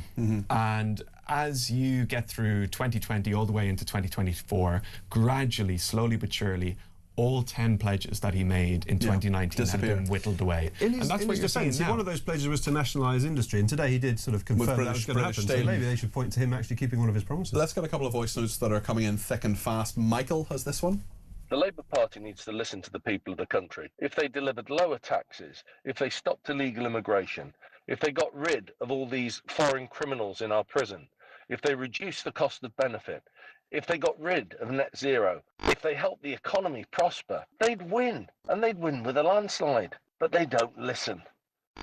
And as you get through 2020 all the way into 2024, gradually, slowly but surely, all 10 pledges that he made in 2019 had been whittled away. In his defence, one of those pledges was to nationalise industry, and today he did sort of confirm that was going to happen. So maybe they should point to him actually keeping one of his promises. Let's get a couple of voice notes that are coming in thick and fast. Michael has this one. The Labour Party needs to listen to the people of the country. If they delivered lower taxes, if they stopped illegal immigration, if they got rid of all these foreign criminals in our prison, if they reduced the cost of benefit, if they got rid of net zero, if they helped the economy prosper, they'd win, and they'd win with a landslide. But they don't listen.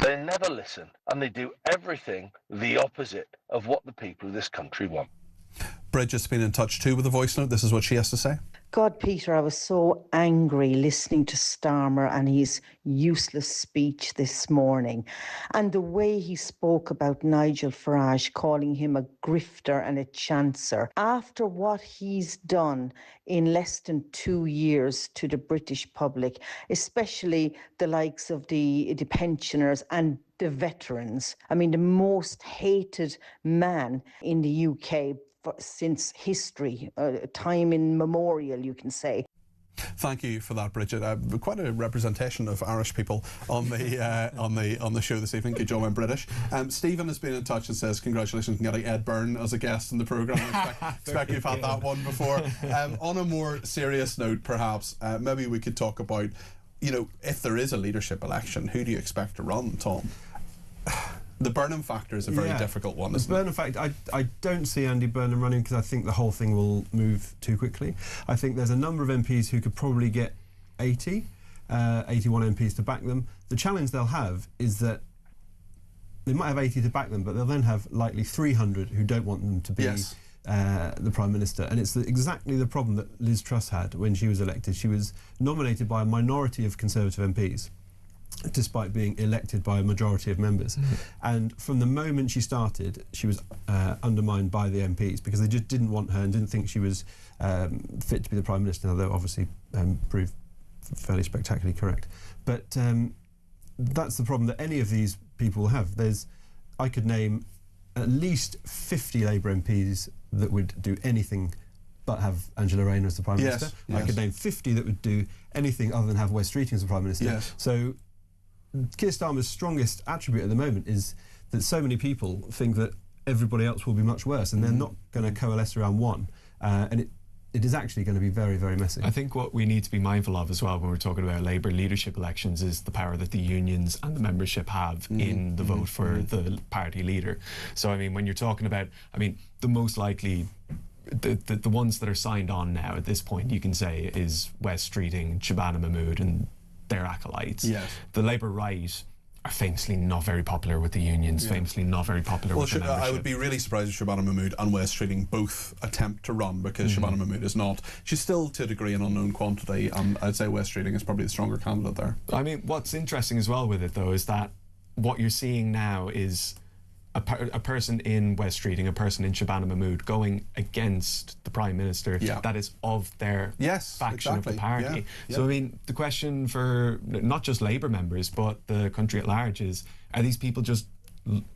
They never listen, and they do everything the opposite of what the people of this country want. Bridget's been in touch too with a voice note. This is what she has to say. God, Peter, I was so angry listening to Starmer and his useless speech this morning, and the way he spoke about Nigel Farage, calling him a grifter and a chancer. After what he's done in less than 2 years to the British public, especially the likes of the pensioners and the veterans. I mean, the most hated man in the UK since history, time immemorial, you can say. Thank you for that, Bridget. Quite a representation of Irish people on the show this evening. Good job, I'm British. Stephen has been in touch and says congratulations on getting Ed Byrne as a guest in the programme. I expect you've had that one before. On a more serious note, perhaps, maybe we could talk about, you know, if there is a leadership election, who do you expect to run, Tom? The Burnham factor is a very difficult one, isn't it? The Burnham factor, I don't see Andy Burnham running because I think the whole thing will move too quickly. I think there's a number of MPs who could probably get 81 MPs to back them. The challenge they'll have is that they might have 80 to back them, but they'll then have likely 300 who don't want them to be the Prime Minister. And it's exactly the problem that Liz Truss had when she was elected. She was nominated by a minority of Conservative MPs, despite being elected by a majority of members. And from the moment she started, she was undermined by the MPs because they just didn't want her and didn't think she was fit to be the Prime Minister, although obviously proved fairly spectacularly correct. But that's the problem that any of these people have. I could name at least 50 Labour MPs that would do anything but have Angela Rayner as the Prime Minister. I could name 50 that would do anything other than have Wes Streeting as the Prime Minister. So Keir Starmer's strongest attribute at the moment is that so many people think that everybody else will be much worse, and they're not going to coalesce around one. And it is actually going to be very, very messy. I think what we need to be mindful of as well when we're talking about Labour leadership elections is the power that the unions and the membership have in the vote for the party leader. So, I mean, when you're talking about, I mean, the most likely, the ones that are signed on now at this point, you can say, is Wes Streeting, Shabana Mahmood and their acolytes. The Labour right are famously not very popular with the unions, famously not very popular with the membership. I would be really surprised if Shabana Mahmood and Wes Streeting both attempt to run, because Shabana Mahmood is not. She's still, to a degree, an unknown quantity, and I'd say Wes Streeting is probably the stronger candidate there. I mean, what's interesting as well with it, though, is that what you're seeing now is a person in Wes Streeting, a person in Shabana Mahmood going against the Prime Minister that is of their faction of the party. So, I mean, the question for not just Labour members, but the country at large is, are these people just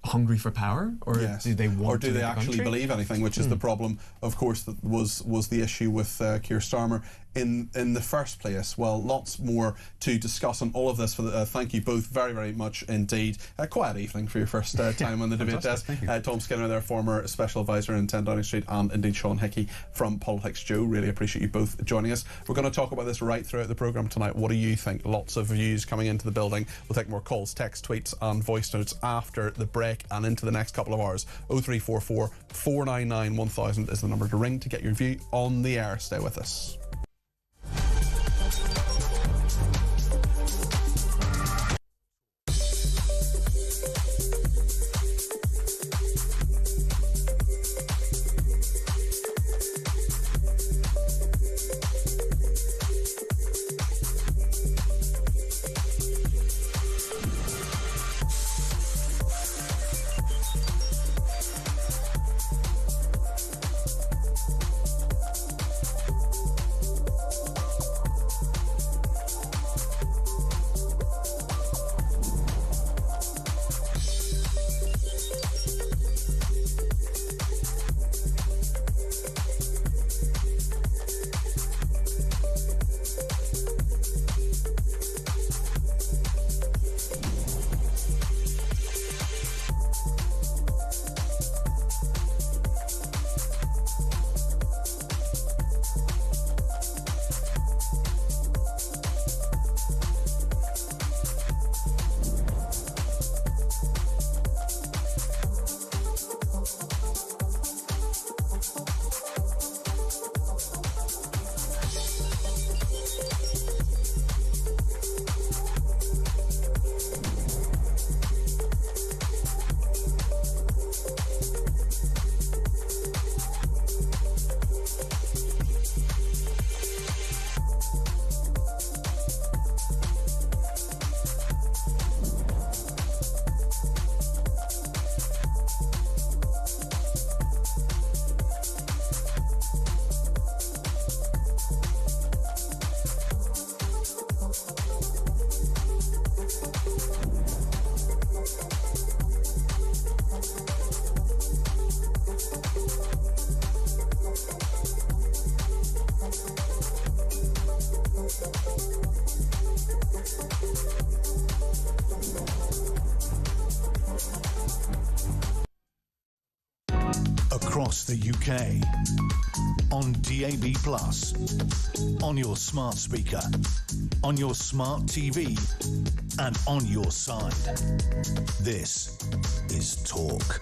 hungry for power, or do they want, or do they actually believe anything, which is the problem, of course, that was the issue with Keir Starmer in the first place. Well, lots more to discuss on all of this. Thank you both very, very much indeed. A quiet evening for your first time on the debate desk. Tom Skinner there, former special advisor in 10 Downing Street, and indeed Sean Hickey from Politics Joe. Really appreciate you both joining us. We're going to talk about this right throughout the programme tonight. What do you think? Lots of views coming into the building. We'll take more calls, texts, tweets and voice notes after the break and into the next couple of hours. 0344 499 1000 is the number to ring to get your view on the air. Stay with us. across the UK, on DAB+, on your smart speaker, on your smart TV, and on your side. This is Talk.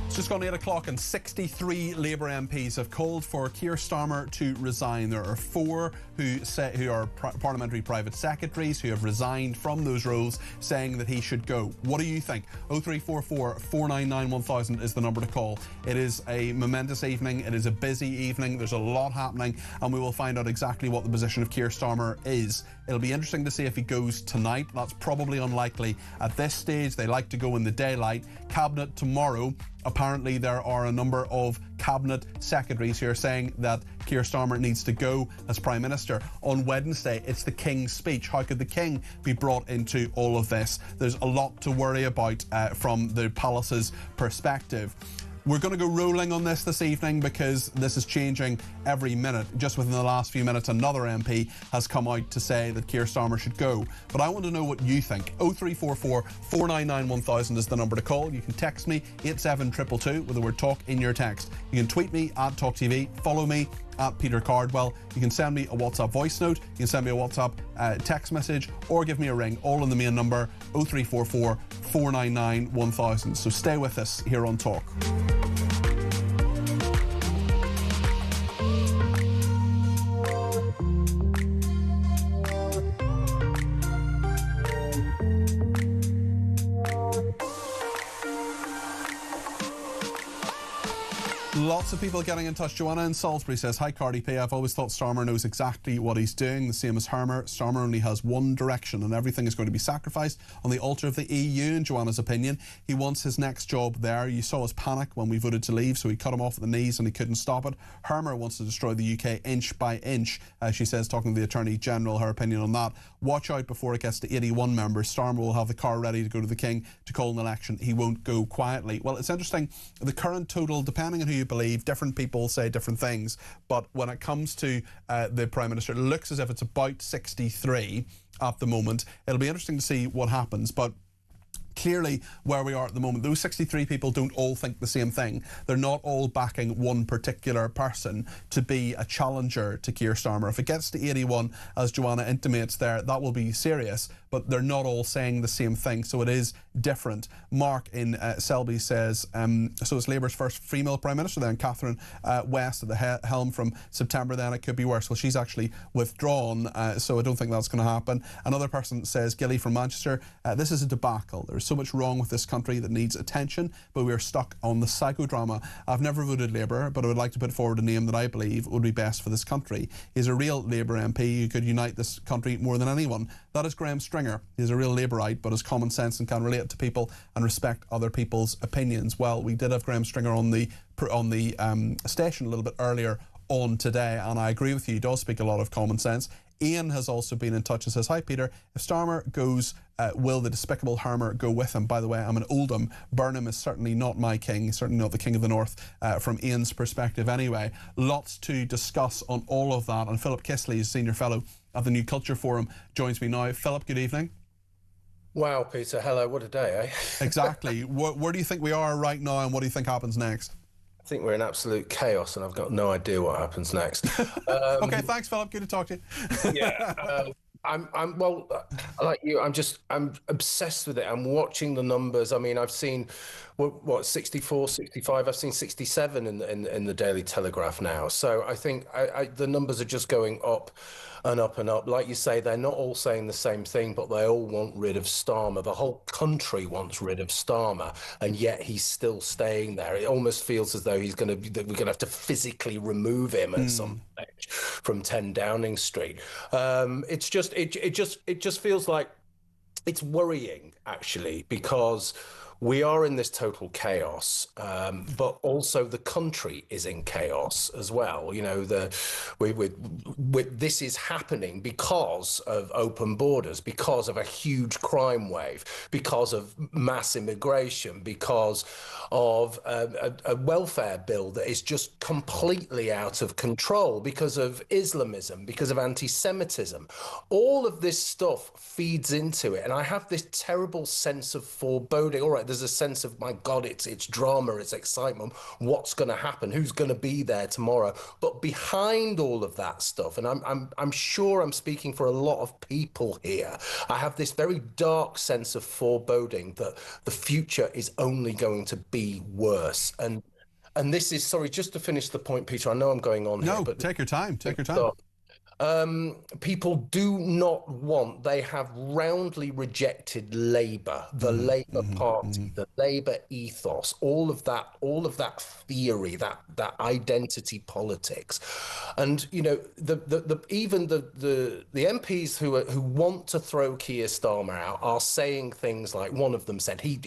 It's just gone 8 o'clock and 63 Labour MPs have called for Keir Starmer to resign. There are 4 who are parliamentary private secretaries who have resigned from those roles, saying that he should go. What do you think? 0344 499 1000 is the number to call. It is a momentous evening. It is a busy evening. There's a lot happening, and we will find out exactly what the position of Keir Starmer is. It'll be interesting to see if he goes tonight. That's probably unlikely at this stage. They like to go in the daylight. Cabinet tomorrow. Apparently there are a number of cabinet secretaries who are saying that Keir Starmer needs to go as Prime Minister. On Wednesday, it's the King's speech. How could the King be brought into all of this? There's a lot to worry about from the Palace's perspective. We're going to go rolling on this evening because this is changing every minute. Just within the last few minutes, another MP has come out to say that Keir Starmer should go. But I want to know what you think. 0344 499 1000 is the number to call. You can text me 87222 with the word talk in your text. You can tweet me at talkTV, follow me at Peter Cardwell. You can send me a WhatsApp voice note, you can send me a WhatsApp text message, or give me a ring, all on the main number 0344 499 1000. So stay with us here on Talk. Lots of people getting in touch. Joanna in Salisbury says, hi Cardi P, I've always thought Starmer knows exactly what he's doing, the same as Hermer. Starmer only has one direction and everything is going to be sacrificed on the altar of the EU, in Joanna's opinion. He wants his next job there. You saw his panic when we voted to leave, so he cut him off at the knees and he couldn't stop it. Hermer wants to destroy the UK inch by inch, she says, talking to the Attorney General, her opinion on that. Watch out before it gets to 81 members. Starmer will have the car ready to go to the King to call an election. He won't go quietly. Well, it's interesting, the current total, depending on who you believe, different people say different things, but when it comes to the Prime Minister, it looks as if it's about 63 at the moment. It'll be interesting to see what happens, but clearly where we are at the moment, those 63 people don't all think the same thing. They're not all backing one particular person to be a challenger to Keir Starmer. If it gets to 81, as Joanna intimates there, that will be serious, but they're not all saying the same thing, so it is different. Mark in Selby says, so it's Labour's first female Prime Minister then, Catherine West at the helm from September, then it could be worse. Well, she's actually withdrawn, so I don't think that's going to happen. Another person says, Gilly from Manchester, this is a debacle. There's so much wrong with this country that needs attention, but we are stuck on the psychodrama. I've never voted Labour, but I would like to put forward a name that I believe would be best for this country. He's a real Labour MP who could unite this country more than anyone. That is Graham Stringer. He's a real Labourite, but has common sense and can relate to people and respect other people's opinions. Well, we did have Graham Stringer on the station a little bit earlier on today, and I agree with you, he does speak a lot of common sense. Ian has also been in touch and says, hi Peter, if Starmer goes, will the despicable Hermer go with him? By the way, I'm an Oldham. Burnham is certainly not my king, certainly not the King of the North, from Ian's perspective anyway. Lots to discuss on all of that, and Philip Kisley, Senior Fellow at the New Culture Forum, joins me now. Philip, good evening. Wow, Peter, hello, what a day, eh? Exactly. Where do you think we are right now, and what do you think happens next? I think we're in absolute chaos, and I've got no idea what happens next. Okay, thanks, Philip. Good to talk to you. Yeah, I'm well, like you. I'm obsessed with it. I'm watching the numbers. I mean, I've seen what 64, 65. I've seen 67 in the Daily Telegraph now. So I think the numbers are just going up and up and up. Like you say, they're not all saying the same thing, but they all want rid of Starmer. The whole country wants rid of Starmer, and yet he's still staying there. It almost feels as though we're going to have to physically remove him at some stage from 10 Downing Street. It just feels like it's worrying, actually, because we are in this total chaos, but also the country is in chaos as well. You know, this is happening because of open borders, because of a huge crime wave, because of mass immigration, because of a welfare bill that is just completely out of control, because of Islamism, because of anti-Semitism. All of this stuff feeds into it, and I have this terrible sense of foreboding. All right, there's a sense of, my God, it's drama, it's excitement. What's going to happen? Who's going to be there tomorrow? But behind all of that stuff, and I'm sure I'm speaking for a lot of people here, I have this very dark sense of foreboding that the future is only going to be worse. And this is, sorry, just to finish the point, Peter, I know I'm going on here, but take your time. Take your time. People do not want, they have roundly rejected Labour, the Labour Party, the Labour ethos, all of that theory, that identity politics. And, you know, even the MPs who want to throw Keir Starmer out are saying things like, one of them said, he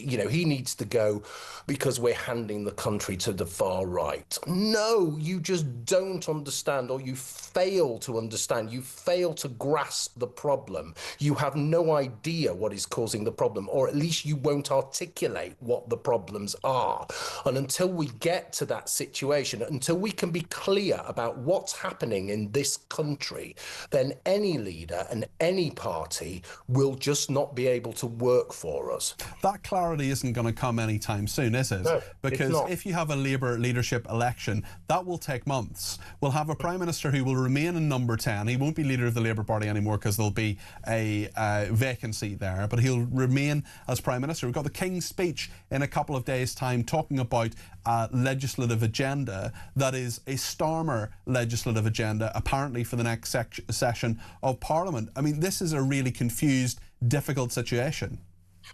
needs to go because we're handing the country to the far right. No, you just don't understand, or you fail to understand. You fail to grasp the problem. You have no idea what is causing the problem, or at least you won't articulate what the problems are. And until we get to that situation, until we can be clear about what's happening in this country, then any leader and any party will just not be able to work for us. That clarity isn't going to come anytime soon, is it? No, because if you have a Labour leadership election, that will take months. We'll have a Prime Minister who will remain in number 10. He won't be leader of the Labour Party anymore because there'll be a vacancy there, but he'll remain as Prime Minister. We've got the King's Speech in a couple of days' time talking about a legislative agenda that is a Starmer legislative agenda, apparently for the next session of Parliament. I mean, this is a really confused, difficult situation.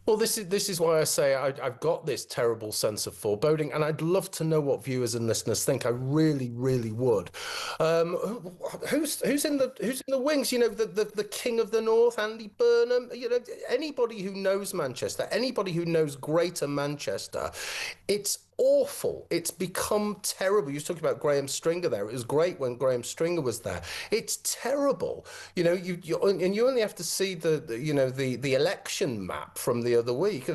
Well, this is why I say I've got this terrible sense of foreboding, and I'd love to know what viewers and listeners think. I really, really would. Who's in the wings? You know, the King of the North, Andy Burnham. You know, anybody who knows Manchester, anybody who knows Greater Manchester, it's awful. It's become terrible. You were talking about Graham Stringer there. It was great when Graham Stringer was there. It's terrible. You know, you only have to see the election map from the other week.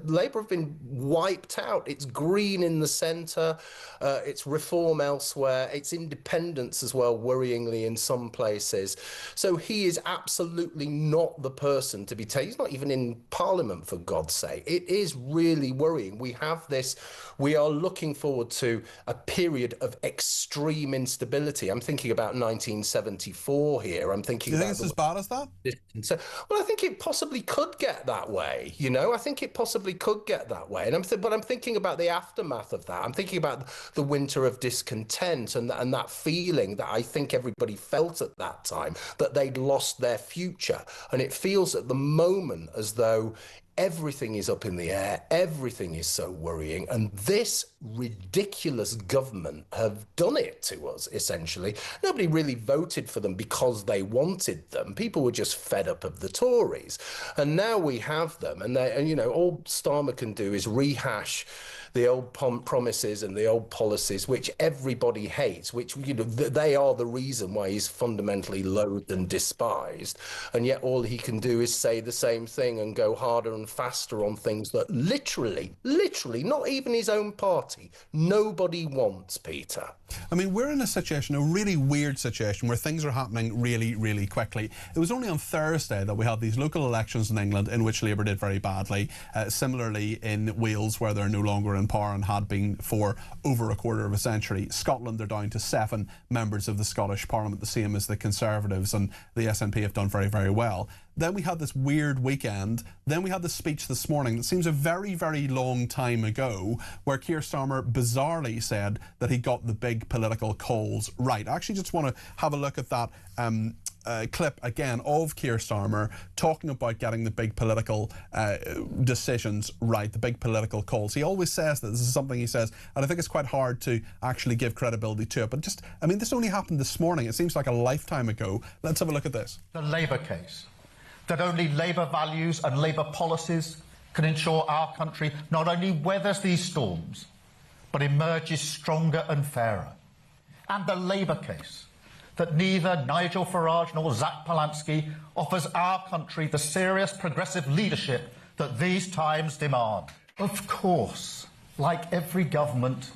Labour have been wiped out. It's Green in the centre. It's Reform elsewhere. It's Independence as well, worryingly in some places. So he is absolutely not the person to be taken. He's not even in Parliament, for God's sake. It is really worrying. We are looking forward to a period of extreme instability. I'm thinking about 1974 here. I'm thinking about... You think it's as bad as that? Well, I think it possibly could get that way, you know? I think it possibly could get that way. But I'm thinking about the aftermath of that. I'm thinking about the winter of discontent and that feeling that I think everybody felt at that time, that they'd lost their future. And it feels at the moment as though everything is up in the air, everything is so worrying, and this ridiculous government have done it to us, essentially. Nobody really voted for them because they wanted them. People were just fed up of the Tories. And now we have them, and you know, all Starmer can do is rehash the old promises and the old policies, which everybody hates, which, you know, they are the reason why he's fundamentally loathed and despised. And yet all he can do is say the same thing and go harder and faster on things that literally, not even his own party, nobody wants, Peter. I mean, we're in a situation, a really weird situation, where things are happening really, really quickly. It was only on Thursday that we had these local elections in England in which Labour did very badly. Similarly in Wales, where they're no longer in power and had been for over a quarter of a century. Scotland, they're down to 7 members of the Scottish Parliament, the same as the Conservatives, and the SNP have done very, very well. Then we had this weird weekend. Then we had the speech this morning that seems a very, very long time ago, where Keir Starmer bizarrely said that he got the big political calls right. I actually just want to have a look at that clip again of Keir Starmer talking about getting the big political decisions right, the big political calls. He always says that. This is something he says, and I think it's quite hard to actually give credibility to it. But just, I mean, this only happened this morning. It seems like a lifetime ago. Let's have a look at this. The Labour case, that only Labour values and Labour policies can ensure our country not only weathers these storms, but emerges stronger and fairer. And the Labour case, that neither Nigel Farage nor Zach Polansky offers our country the serious progressive leadership that these times demand. Of course, like every government,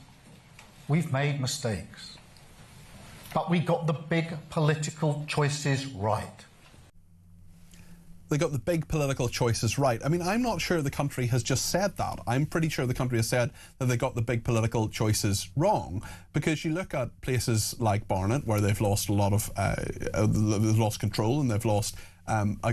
we've made mistakes. But we got the big political choices right. They got the big political choices right. I mean, I'm not sure the country has just said that. I'm pretty sure the country has said that they got the big political choices wrong, because you look at places like Barnet, where they've lost a lot of, they've lost control and they've lost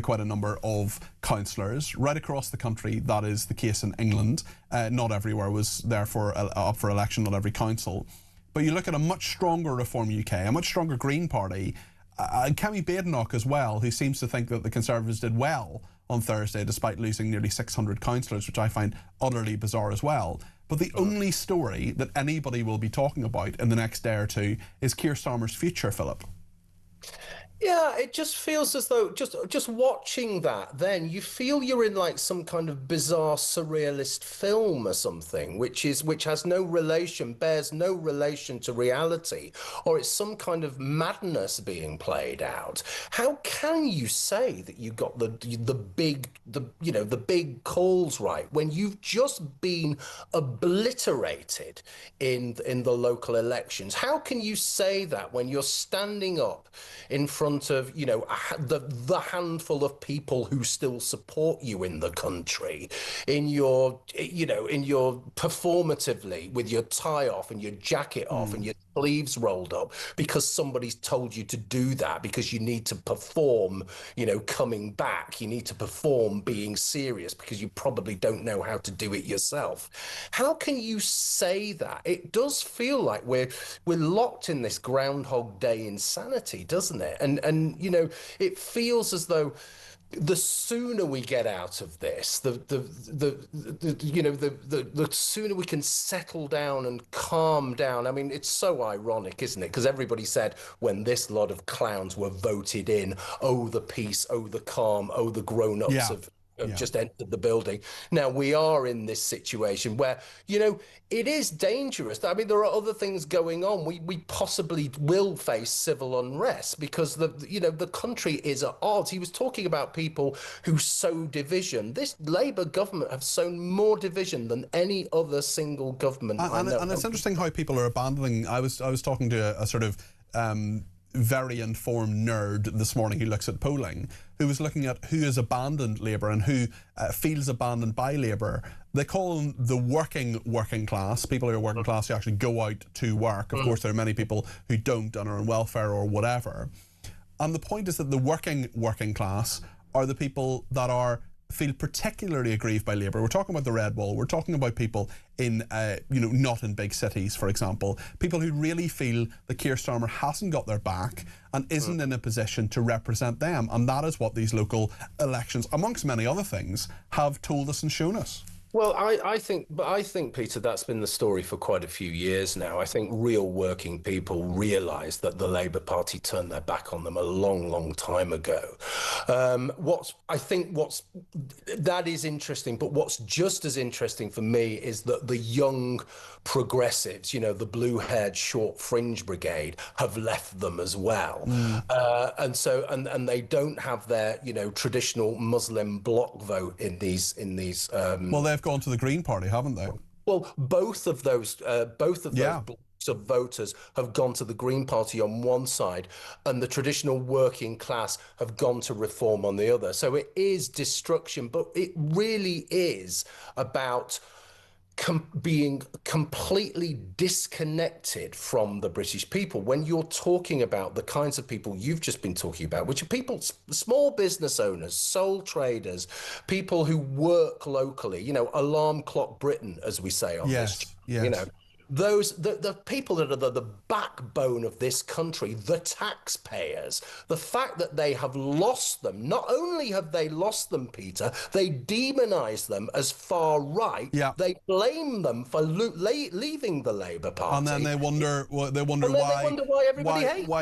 quite a number of councillors. Right across the country, that is the case in England. Not everywhere was therefore up for election, not every council. But you look at a much stronger Reform UK, a much stronger Green Party, Kemi Badenoch as well, who seems to think that the Conservatives did well on Thursday despite losing nearly 600 councillors, which I find utterly bizarre as well. But the only story that anybody will be talking about in the next day or two is Keir Starmer's future, Philip. Yeah, it just feels as though just watching that, then you feel you're in like some kind of bizarre surrealist film or something, which has no relation, bears no relation to reality, or it's some kind of madness being played out. How can you say that you got the big calls right when you've just been obliterated in the local elections? How can you say that when you're standing up in front of, you know, the handful of people who still support you in the country, in your, you know, in your performatively with your tie off and your jacket off and your sleeves rolled up because somebody's told you to do that, because you need to perform, you know, coming back, you need to perform being serious because you probably don't know how to do it yourself. How can you say that? It does feel like we're locked in this Groundhog Day insanity, doesn't it? And you know, it feels as though the sooner we get out of this, the sooner we can settle down and calm down. I mean, it's so ironic, isn't it? Because everybody said when this lot of clowns were voted in, oh, the peace, oh, the calm, oh, the grown-ups have just entered the building. Now we are in this situation where, you know, it is dangerous. I mean, there are other things going on. We possibly will face civil unrest because the country is at odds. He was talking about people who sow division. This Labour government have sown more division than any other single government I know. And it's interesting how people are abandoning. I was talking to a sort of very informed nerd this morning who looks at polling, who was looking at who has abandoned Labour and who feels abandoned by Labour. They call them the working class, people who are working class who actually go out to work. Of course, there are many people who don't and are on welfare or whatever. And the point is that the working class are the people that feel particularly aggrieved by Labour. We're talking about the Red Wall. We're talking about people in, not in big cities, for example. People who really feel that Keir Starmer hasn't got their back and isn't in a position to represent them. And that is what these local elections, amongst many other things, have told us and shown us. Well, I think, Peter, that's been the story for quite a few years now. I think real working people realise that the Labour Party turned their back on them a long, long time ago. That is interesting, but what's just as interesting for me is that the young progressives, you know, the blue-haired short fringe brigade, have left them as well. And so they don't have their, you know, traditional Muslim bloc vote in these well, they've gone to the Green Party, haven't they? Well, both of those blocks of voters have gone to the Green Party on one side, and the traditional working class have gone to Reform on the other. So it is destruction, but it really is about being completely disconnected from the British people. When you're talking about the kinds of people you've just been talking about, which are people, small business owners, sole traders, people who work locally, you know, alarm clock Britain, as we say on this, you know, the people that are the backbone of this country, the taxpayers, the fact that they have lost them. Not only have they lost them, Peter, they demonise them as far right. Yeah. They blame them for leaving the Labour Party. And then they wonder why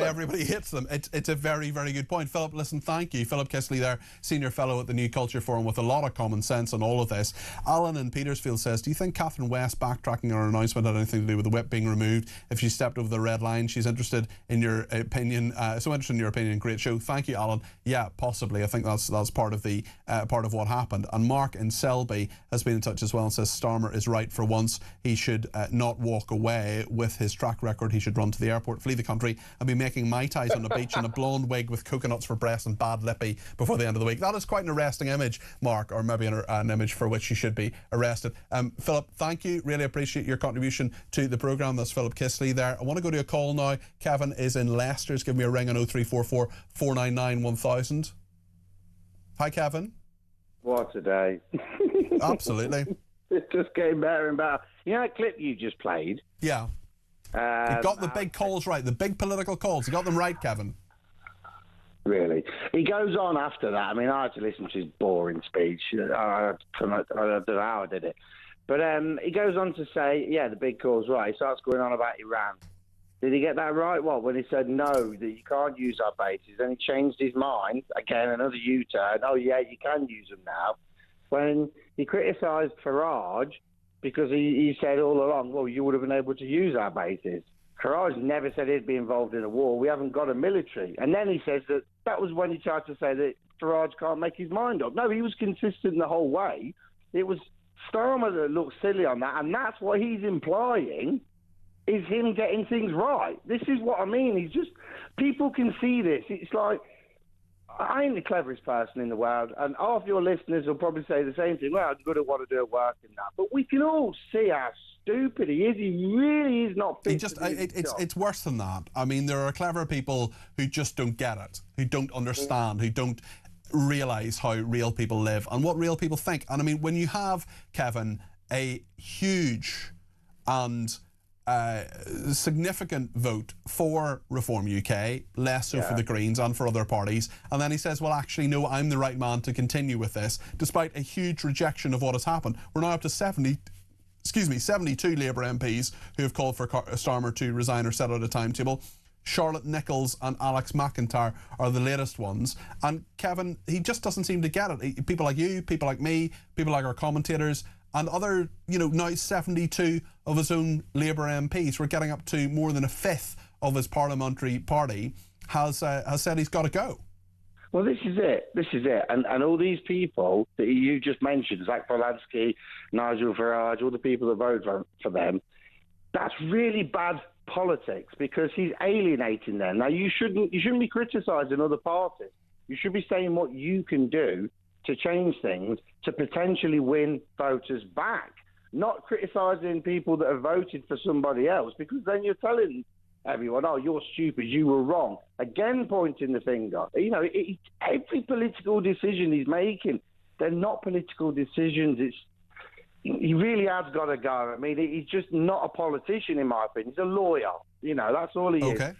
everybody hates them. It's a very, very good point. Philip, listen, thank you. Philip Kisley there, Senior Fellow at the New Culture Forum, with a lot of common sense on all of this. Alan in Petersfield says, do you think Catherine West backtracking on her announcement had anything to do with the whip being removed if she stepped over the red line? She's interested in your opinion. So interested in your opinion. Great show. Thank you, Alan. Yeah, possibly. I think that's part of the part of what happened. And Mark in Selby has been in touch as well and says Starmer is right for once. He should not walk away with his track record. He should run to the airport, flee the country, and be making Mai Tais on the beach in a blonde wig with coconuts for breasts and bad lippy before the end of the week. That is quite an arresting image, Mark, or maybe an image for which he should be arrested. Philip, thank you. Really appreciate your contribution to the programme. That's Philip Kisley there. I want to go to a call now. Kevin is in Leicester's. Give me a ring on 0344 499 1000. Hi, Kevin. What a day. Absolutely. It just getting better and better. You know that clip you just played? Yeah. You got the big calls right, the big political calls. You got them right, Kevin. Really? He goes on after that. I mean, I had to listen to his boring speech. I don't know how I did it. But he goes on to say, yeah, the big call's right. He starts going on about Iran. Did he get that right? What, when he said no, that you can't use our bases, then he changed his mind, again, another U-turn, oh yeah, you can use them now. When he criticised Farage because he said all along, well, you would have been able to use our bases. Farage never said he'd be involved in a war. We haven't got a military. And then he says that was when he tried to say that Farage can't make his mind up. No, he was consistent the whole way. It was Starmer that looked silly on that, and that's what he's implying is him getting things right. This is what I mean. He's just, people can see this. It's like, I ain't the cleverest person in the world, and half your listeners will probably say the same thing. Well, I'm good at what I do at work and that. But we can all see how stupid he is. He really is not fit. It's worse than that. I mean, there are clever people who just don't get it, who don't understand, who don't realise how real people live and what real people think. And I mean, when you have, Kevin, a huge and significant vote for Reform UK, less so for the Greens and for other parties, and then he says, well, actually, no, I'm the right man to continue with this, despite a huge rejection of what has happened. We're now up to 72 Labour MPs who have called for Starmer to resign or set out a timetable. Charlotte Nichols and Alex McIntyre are the latest ones. And Kevin, he just doesn't seem to get it. People like you, people like me, people like our commentators, and other, now 72 of his own Labour MPs, we're getting up to more than a fifth of his parliamentary party, has said he's got to go. Well, this is it. And all these people that you just mentioned, Zach Polanski, Nigel Farage, all the people that vote for them, that's really bad politics because he's alienating them. Now, you shouldn't be criticising other parties. You should be saying what you can do to change things, to potentially win voters back, not criticising people that have voted for somebody else, because then you're telling everyone, oh, you're stupid, you were wrong. Again, pointing the finger. Every political decision he's making, they're not political decisions. He really has got to go. I mean, he's just not a politician, in my opinion. He's a lawyer. That's all he is.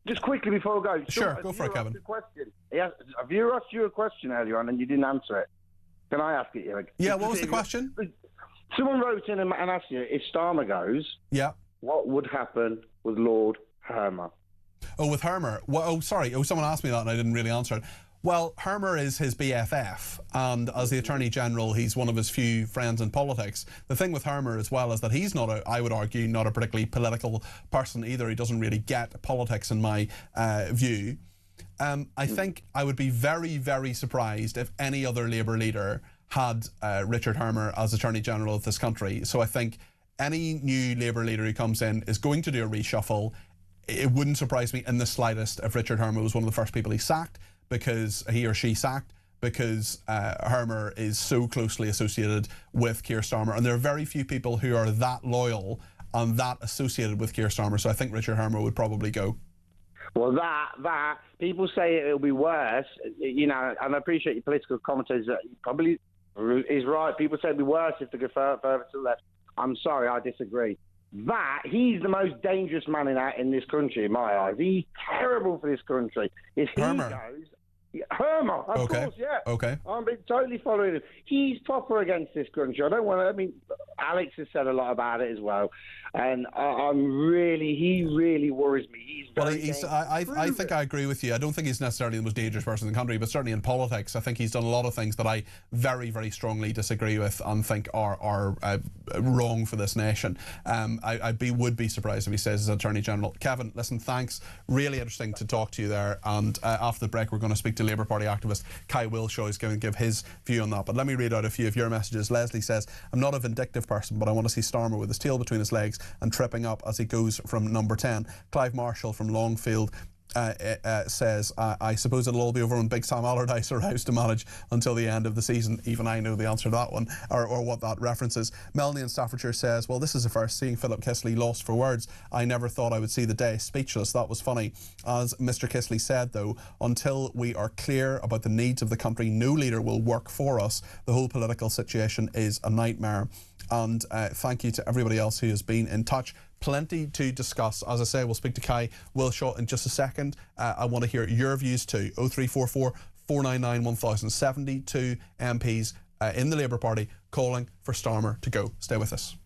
Just quickly before I go. Sure, go for it, Kevin. A viewer asked you a question earlier on and you didn't answer it. Can I ask it? Yeah, what was the question? Someone wrote in and asked you, if Starmer goes, what would happen with Lord Hermer? Oh, with Hermer? Well, sorry. Someone asked me that and I didn't really answer it. Well, Hermer is his BFF, and as the Attorney General, he's one of his few friends in politics. The thing with Hermer as well is that he's not I would argue, not a particularly political person either. He doesn't really get politics in my view. I think I would be very, very surprised if any other Labour leader had Richard Hermer as Attorney General of this country. So I think any new Labour leader who comes in is going to do a reshuffle. It wouldn't surprise me in the slightest if Richard Hermer was one of the first people he sacked, because he or she sacked, because Hermer is so closely associated with Keir Starmer, and there are very few people who are that loyal and that associated with Keir Starmer. So I think Richard Hermer would probably go. Well, that people say it'll be worse, and I appreciate your political commentators. Probably is right. People say it'll be worse if they go further to the left. I'm sorry, I disagree. he's the most dangerous man in this country, in my eyes. He's terrible for this country. If he goes... Hermer, of course, yeah. Okay. I'm totally following him. He's proper against this country. I mean, Alex has said a lot about it as well. And he really worries me. I think I agree with you. I don't think he's necessarily the most dangerous person in the country, but certainly in politics, I think he's done a lot of things that I very, very strongly disagree with and think are wrong for this nation. I would be surprised if he says as Attorney General. Kevin, listen, thanks. Really interesting to talk to you there. And after the break, we're going to speak to Labour Party activist Kai Wilshaw. He's going to give his view on that. But let me read out a few of your messages. Leslie says, I'm not a vindictive person, but I want to see Starmer with his tail between his legs and tripping up as he goes from number 10. Clive Marshall from Longfield says, I suppose it'll all be over when Big Sam Allardyce arrives to manage until the end of the season. Even I know the answer to that one, or what that references. Melanie in Staffordshire says, well, this is the first seeing Philip Kisely lost for words. I never thought I would see the day. Speechless. That was funny. As Mr. Kisely said, though, until we are clear about the needs of the country, no leader will work for us. The whole political situation is a nightmare. And thank you to everybody else who has been in touch. Plenty to discuss. As I say, we'll speak to Kai Wilshaw in just a second. I want to hear your views too. 0344 499 1000. 72 MPs in the Labour Party calling for Starmer to go. Stay with us.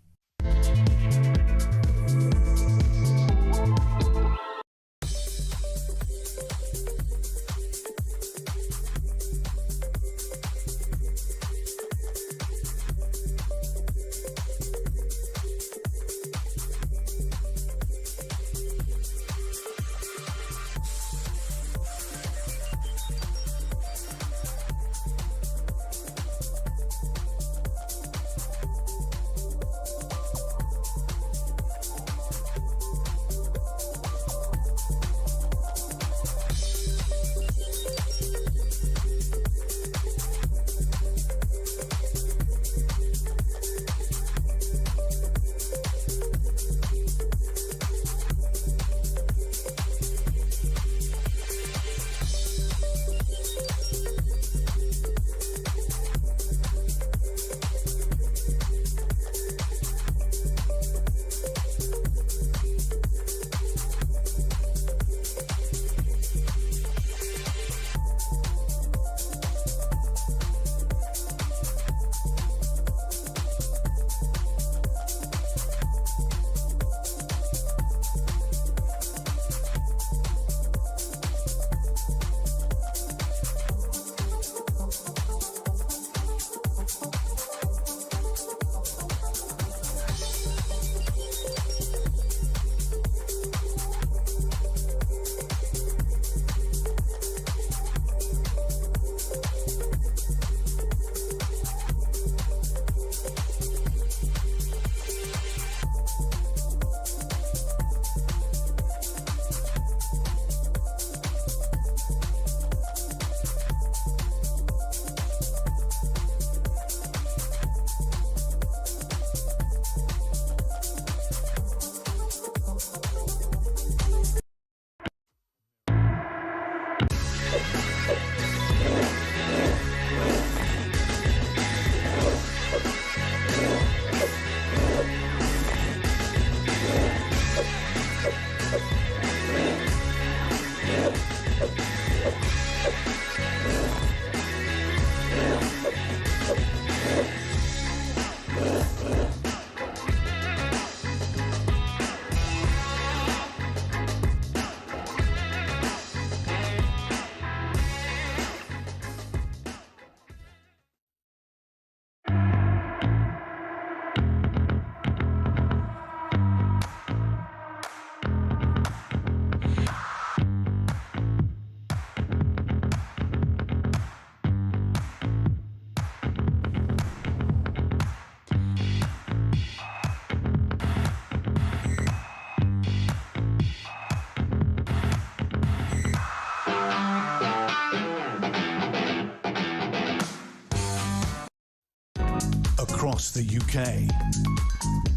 across the UK,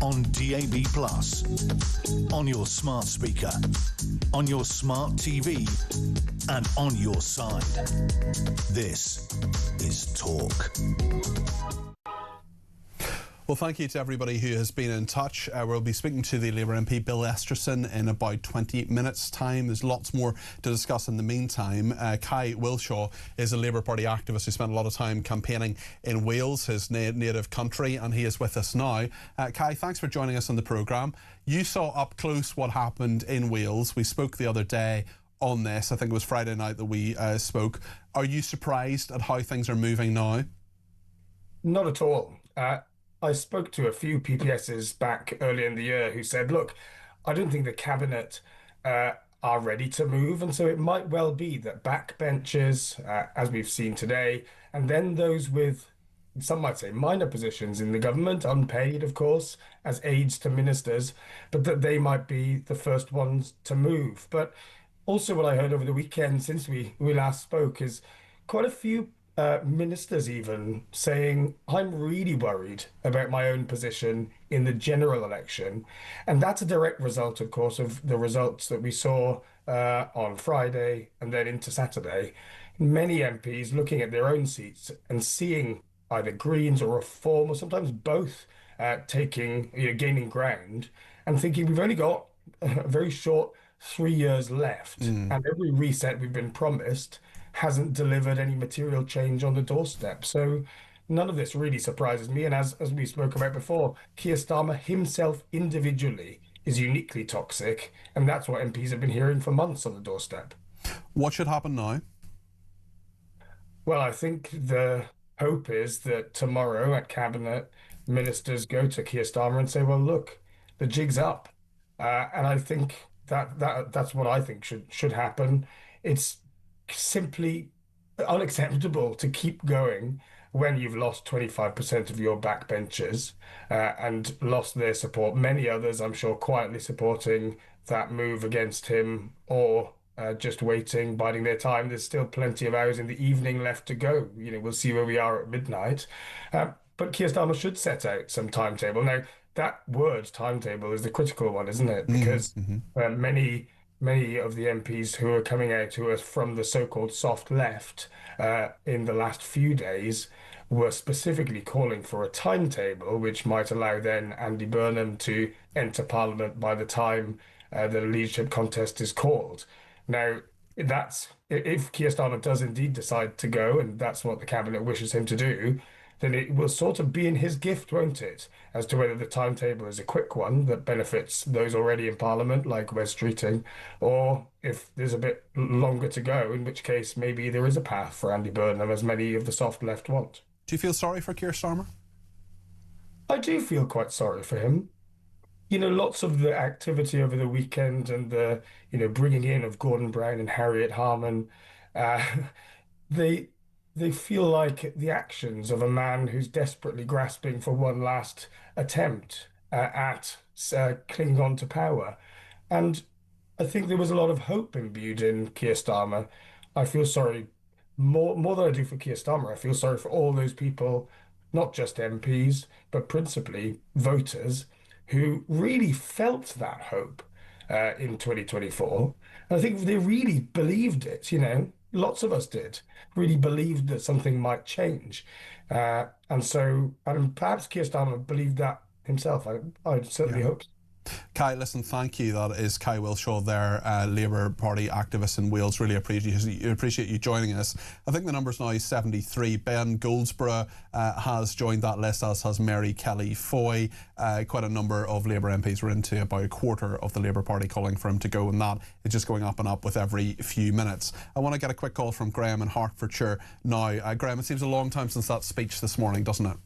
on DAB+, on your smart speaker, on your smart TV, and on your side. This is Talk. Well, thank you to everybody who has been in touch. We'll be speaking to the Labour MP Bill Esterson in about 20 minutes' time. There's lots more to discuss in the meantime. Kai Wilshaw is a Labour Party activist who spent a lot of time campaigning in Wales, his native country, and he is with us now. Kai, thanks for joining us on the programme. You saw up close what happened in Wales. We spoke the other day on this. I think it was Friday night that we spoke. Are you surprised at how things are moving now? Not at all. I spoke to a few PPSs back earlier in the year who said, look, I don't think the cabinet are ready to move. And so it might well be that backbenchers, as we've seen today, and then those with, some might say, minor positions in the government, unpaid, of course, as aides to ministers, but that they might be the first ones to move. But also what I heard over the weekend since we last spoke is quite a few ministers even saying, I'm really worried about my own position in the general election. And that's a direct result, of course, of the results that we saw on Friday and then into Saturday. Many MPs looking at their own seats and seeing either Greens or Reform, or sometimes both, gaining ground, and thinking we've only got a very short 3 years left, and every reset we've been promised hasn't delivered any material change on the doorstep. So none of this really surprises me. And as we spoke about before, Keir Starmer himself individually is uniquely toxic, and that's what MPs have been hearing for months on the doorstep. What should happen now? Well, I think the hope is that tomorrow at Cabinet, ministers go to Keir Starmer and say, well, look, the jig's up. And I think that's what I think should happen. It's simply unacceptable to keep going when you've lost 25% of your backbenchers and lost their support. Many others, I'm sure, quietly supporting that move against him or just waiting, biding their time. There's still plenty of hours in the evening left to go. We'll see where we are at midnight. But Keir Starmer should set out some timetable. Now, that word timetable is the critical one, isn't it? Because many of the MPs who are coming out, who are from the so-called soft left in the last few days, were specifically calling for a timetable which might allow then Andy Burnham to enter Parliament by the time the leadership contest is called. Now, that's if Keir Starmer does indeed decide to go, and that's what the Cabinet wishes him to do, then it will sort of be in his gift, won't it, as to whether the timetable is a quick one that benefits those already in Parliament, like Wes Streeting, or if there's a bit longer to go, in which case maybe there is a path for Andy Burnham, as many of the soft left want. Do you feel sorry for Keir Starmer? I do feel quite sorry for him. Lots of the activity over the weekend and the, bringing in of Gordon Brown and Harriet Harman, they feel like the actions of a man who's desperately grasping for one last attempt at clinging on to power. And I think there was a lot of hope imbued in Keir Starmer. I feel sorry, more than I do for Keir Starmer, I feel sorry for all those people, not just MPs, but principally voters, who really felt that hope in 2024. And I think they really believed it, lots of us did, really believed that something might change. And perhaps Keir Starmer believed that himself. I certainly hope so. Kai, listen, thank you. That is Kai Wilshaw there, Labour Party activist in Wales. Really appreciate you joining us. I think the number's now 73. Ben Goldsborough has joined that list, as has Mary Kelly Foy. Quite a number of Labour MPs were into about a quarter of the Labour Party calling for him to go, and that is just going up and up with every few minutes. I want to get a quick call from Graham in Hertfordshire now. Graham, it seems a long time since that speech this morning, doesn't it?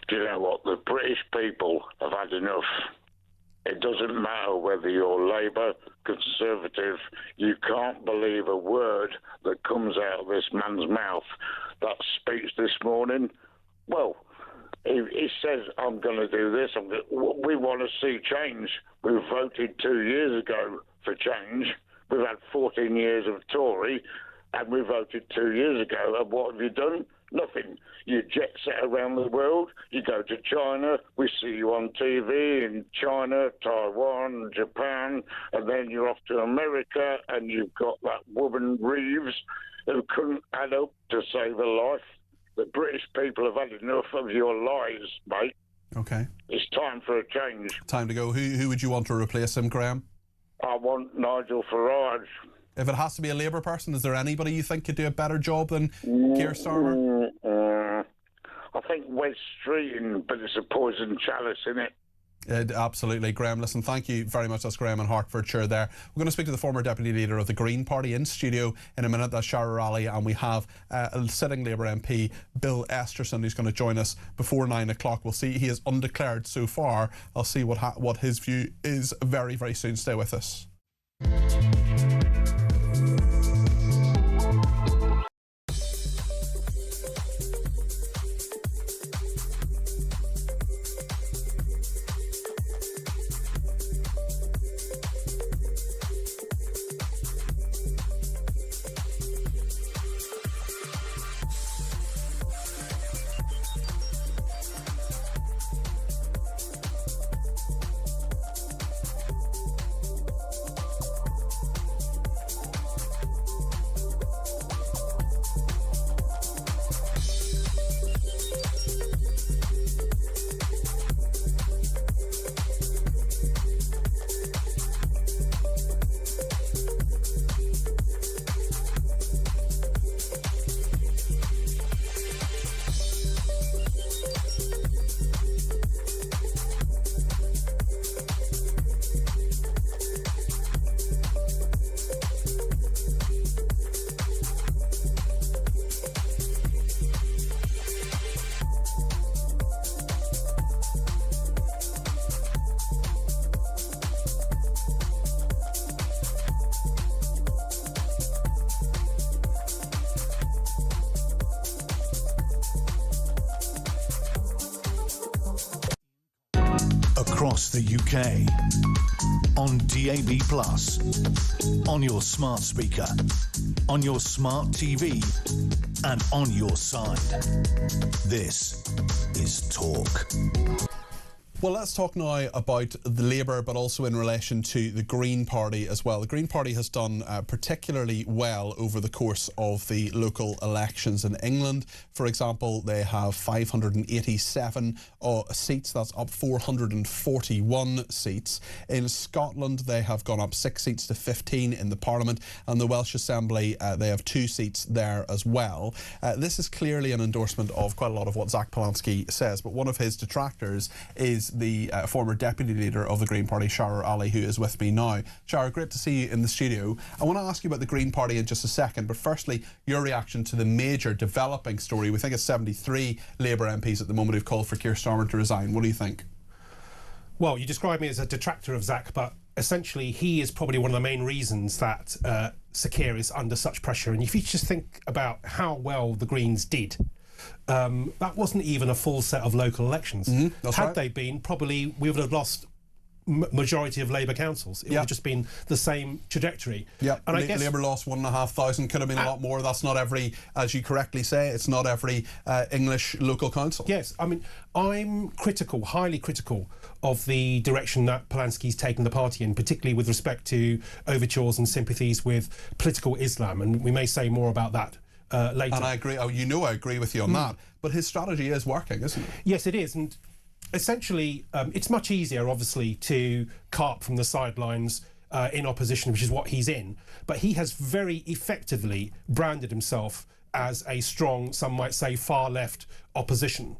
Do you know what? The British people have had enough. It doesn't matter whether you're Labour, Conservative, you can't believe a word that comes out of this man's mouth. That speech this morning, well, he says, I'm going to do this. We want to see change. We voted 2 years ago for change. We've had 14 years of Tory, and we voted 2 years ago. And what have you done? Nothing. You jet set around the world. You go to China. We see you on TV in China, Taiwan, Japan, and then you're off to America, and you've got that woman Reeves who couldn't add up to save her life. The British people have had enough of your lies, mate. Okay. It's time for a change. Time to go. Who would you want to replace him, Graham? I want Nigel Farage. If it has to be a Labour person, is there anybody you think could do a better job than Keir Starmer? I think Wes Streeting, but it's a poison chalice, isn't it? Absolutely, Graham. Listen, thank you very much. That's Graham in Hertfordshire there. We're going to speak to the former Deputy Leader of the Green Party in studio in a minute. That's Shara Ali, and we have a sitting Labour MP, Bill Esterson, who's going to join us before 9 o'clock. We'll see. He is undeclared so far. I'll see what his view is very, very soon. Stay with us. Across the UK, on DAB+, on your smart speaker, on your smart TV, and on your side. This is Talk. Well, let's talk now about the Labour, but also in relation to the Green Party as well. The Green Party has done particularly well over the course of the local elections in England. For example, they have 587 seats. That's up 441 seats. In Scotland, they have gone up 6 seats to 15 in the Parliament, and the Welsh Assembly, they have 2 seats there as well. This is clearly an endorsement of quite a lot of what Zach Polanski says, but one of his detractors is the former Deputy Leader of the Green Party, Shara Ali, who is with me now. Shara, great to see you in the studio. I want to ask you about the Green Party in just a second, but firstly, your reaction to the major developing story. We think it's 73 Labour MPs at the moment who've called for Keir Starmer to resign. What do you think? Well, you describe me as a detractor of Zach, but essentially he is probably one of the main reasons that Sir Keir is under such pressure. And if you just think about how well the Greens did, that wasn't even a full set of local elections. Had they been, probably we would have lost majority of Labour councils. It would have just been the same trajectory. Yeah, and I guess Labour lost 1,500, could have been a lot more. That's not every, as you correctly say, it's not every English local council. Yes, I mean, I'm critical, highly critical of the direction that Polanski's taken the party in, particularly with respect to overtures and sympathies with political Islam, and we may say more about that later. And I agree, I agree with you on that, but his strategy is working, isn't it? Yes, it is, and essentially it's much easier, obviously, to carp from the sidelines in opposition, which is what he's in, but he has very effectively branded himself as a strong, some might say, far-left opposition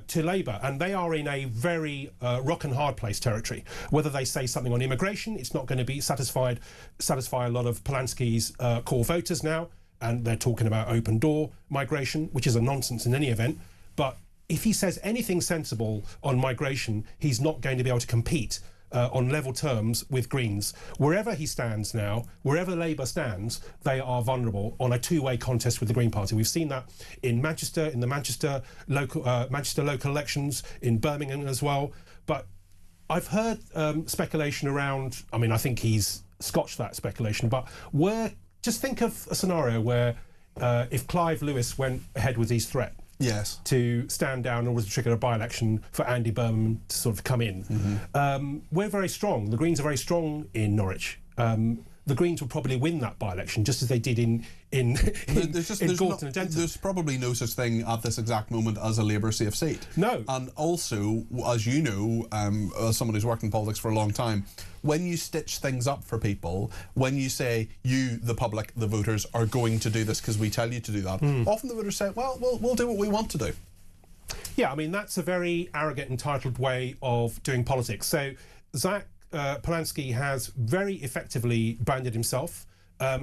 to Labour, and they are in a very rock and hard place territory. Whether they say something on immigration, it's not going to be satisfy a lot of Polanski's core voters now, and they're talking about open door migration, which is a nonsense in any event. But if he says anything sensible on migration, he's not going to be able to compete on level terms with Greens. Wherever he stands now, wherever Labour stands, they are vulnerable on a two-way contest with the Green Party. We've seen that in Manchester, in the Manchester local elections, in Birmingham as well. But I've heard speculation around, I mean, I think he's scotched that speculation, but just think of a scenario where if Clive Lewis went ahead with his threat, yes, to stand down or was to trigger a by-election for Andy Birmingham to sort of come in. We're very strong. The Greens are very strong in Norwich. the Greens would probably win that by-election, just as they did in Gorton and Denton. There's probably no such thing at this exact moment as a Labour safe seat. No. And also, as you know, as someone who's worked in politics for a long time, when you stitch things up for people, when you say you, the public, the voters, are going to do this because we tell you to do that, often the voters say, well, we'll do what we want to do. Yeah, I mean, that's a very arrogant, entitled way of doing politics. So Zach Polanski has very effectively branded himself.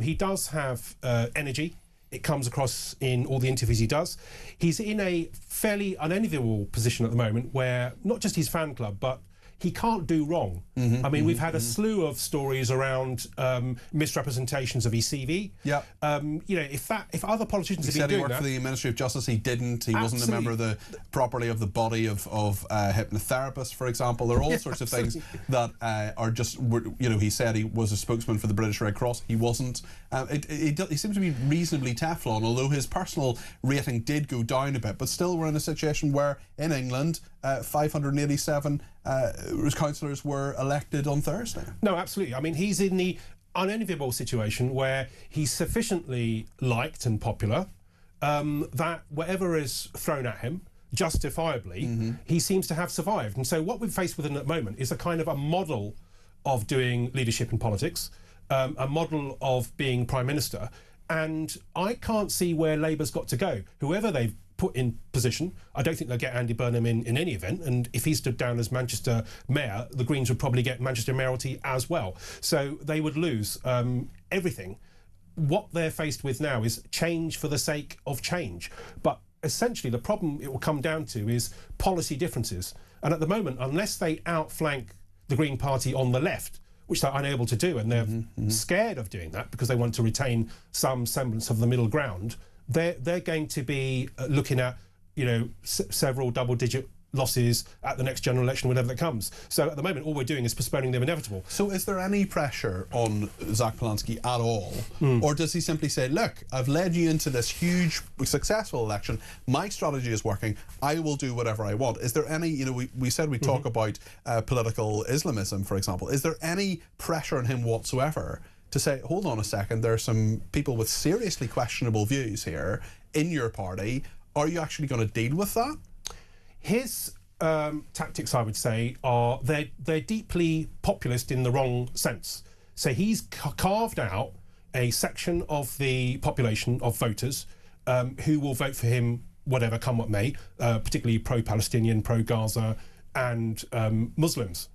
He does have energy. It comes across in all the interviews he does. He's in a fairly unenviable position at the moment where not just his fan club, but he can't do wrong. I mean, we've had a slew of stories around misrepresentations of his CV. Yeah. You know, if other politicians have been doing that... He said he worked for the Ministry of Justice. He didn't. He wasn't a member of the properly of the body of hypnotherapists, for example. There are all sorts of things that are just, you know, he said he was a spokesman for the British Red Cross. He wasn't. He seems to be reasonably Teflon, although his personal rating did go down a bit. But still, we're in a situation where in England, 587 councillors were elected on Thursday. No, absolutely. I mean, he's in the unenviable situation where he's sufficiently liked and popular that whatever is thrown at him, justifiably, he seems to have survived. And so what we're faced with at the moment is a kind of a model of doing leadership in politics, a model of being Prime Minister. And I can't see where Labour's got to go. Whoever they've put in position, I don't think they'll get Andy Burnham in any event, and if he stood down as Manchester Mayor, the Greens would probably get Manchester Mayoralty as well. So they would lose everything. What they're faced with now is change for the sake of change. But essentially the problem it will come down to is policy differences. And at the moment, unless they outflank the Green Party on the left, which they're unable to do, and they're scared of doing that because they want to retain some semblance of the middle ground, they're going to be looking at, you know, several double-digit losses at the next general election, whenever that comes. So at the moment, all we're doing is postponing the inevitable. So is there any pressure on Zach Polanski at all? Or does he simply say, look, I've led you into this huge, successful election. My strategy is working. I will do whatever I want. Is there any, you know, we said we talk about political Islamism, for example. Is there any pressure on him whatsoever to say, hold on a second, there are some people with seriously questionable views here in your party. Are you actually going to deal with that? His tactics, I would say, are they're deeply populist in the wrong sense. So he's carved out a section of the population of voters who will vote for him, whatever come what may, particularly pro-Palestinian, pro-Gaza, and Muslims.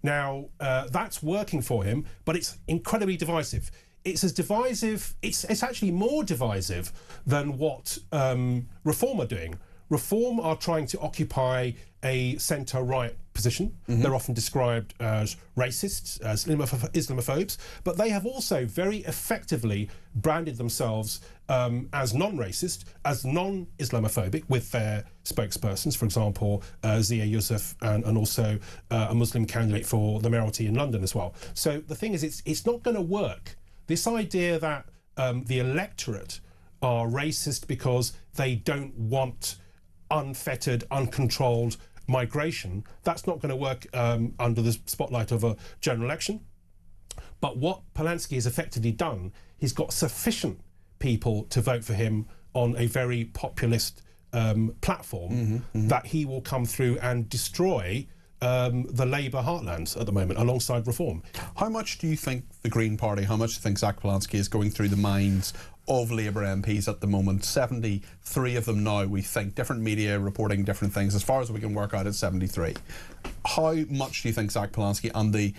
Now, that's working for him, but it's incredibly divisive. It's as divisive, it's actually more divisive than what Reform are doing. Reform are trying to occupy a centre-right position. They're often described as racists, as Islamophobes, but they have also very effectively branded themselves as non-racist, as non-Islamophobic with their spokespersons, for example, Zia Yusuf and also a Muslim candidate for the mayoralty in London as well. So the thing is, it's not going to work. This idea that the electorate are racist because they don't want unfettered, uncontrolled migration, that's not going to work under the spotlight of a general election. But what Polanski has effectively done, he's got sufficient people to vote for him on a very populist platform that he will come through and destroy the Labour heartlands at the moment, alongside Reform. How much do you think the Green Party, how much do you think Zach Polanski is going through the minds of Labour MPs at the moment? 73 of them now, we think. Different media reporting different things. As far as we can work out, it's 73. How much do you think Zach Polanski and the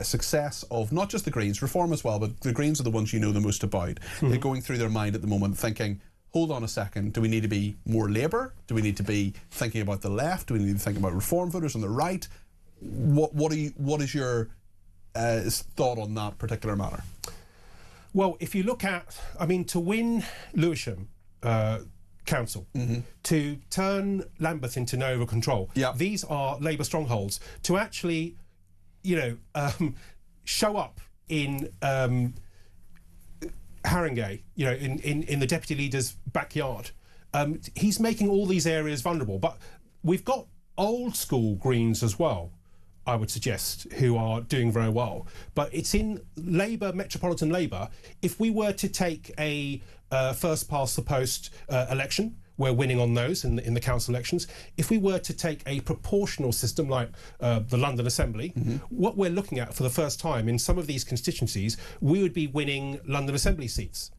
success of not just the Greens, Reform as well, but the Greens are the ones you know the most about, they're going through their mind at the moment thinking, hold on a second, do we need to be more Labour? Do we need to be thinking about the left? Do we need to be thinking about Reform voters on the right? What is your thought on that particular matter? Well, if you look at, I mean, to win Lewisham Council, to turn Lambeth into Nova Control, these are Labour strongholds. To actually, you know, show up in Haringey, you know, in the deputy leader's backyard, he's making all these areas vulnerable. But we've got old school Greens as well, I would suggest, who are doing very well. But it's in Labour, Metropolitan Labour. If we were to take a first past the post election, we're winning on those in the council elections. If we were to take a proportional system like the London Assembly, what we're looking at for the first time in some of these constituencies, we would be winning London Assembly seats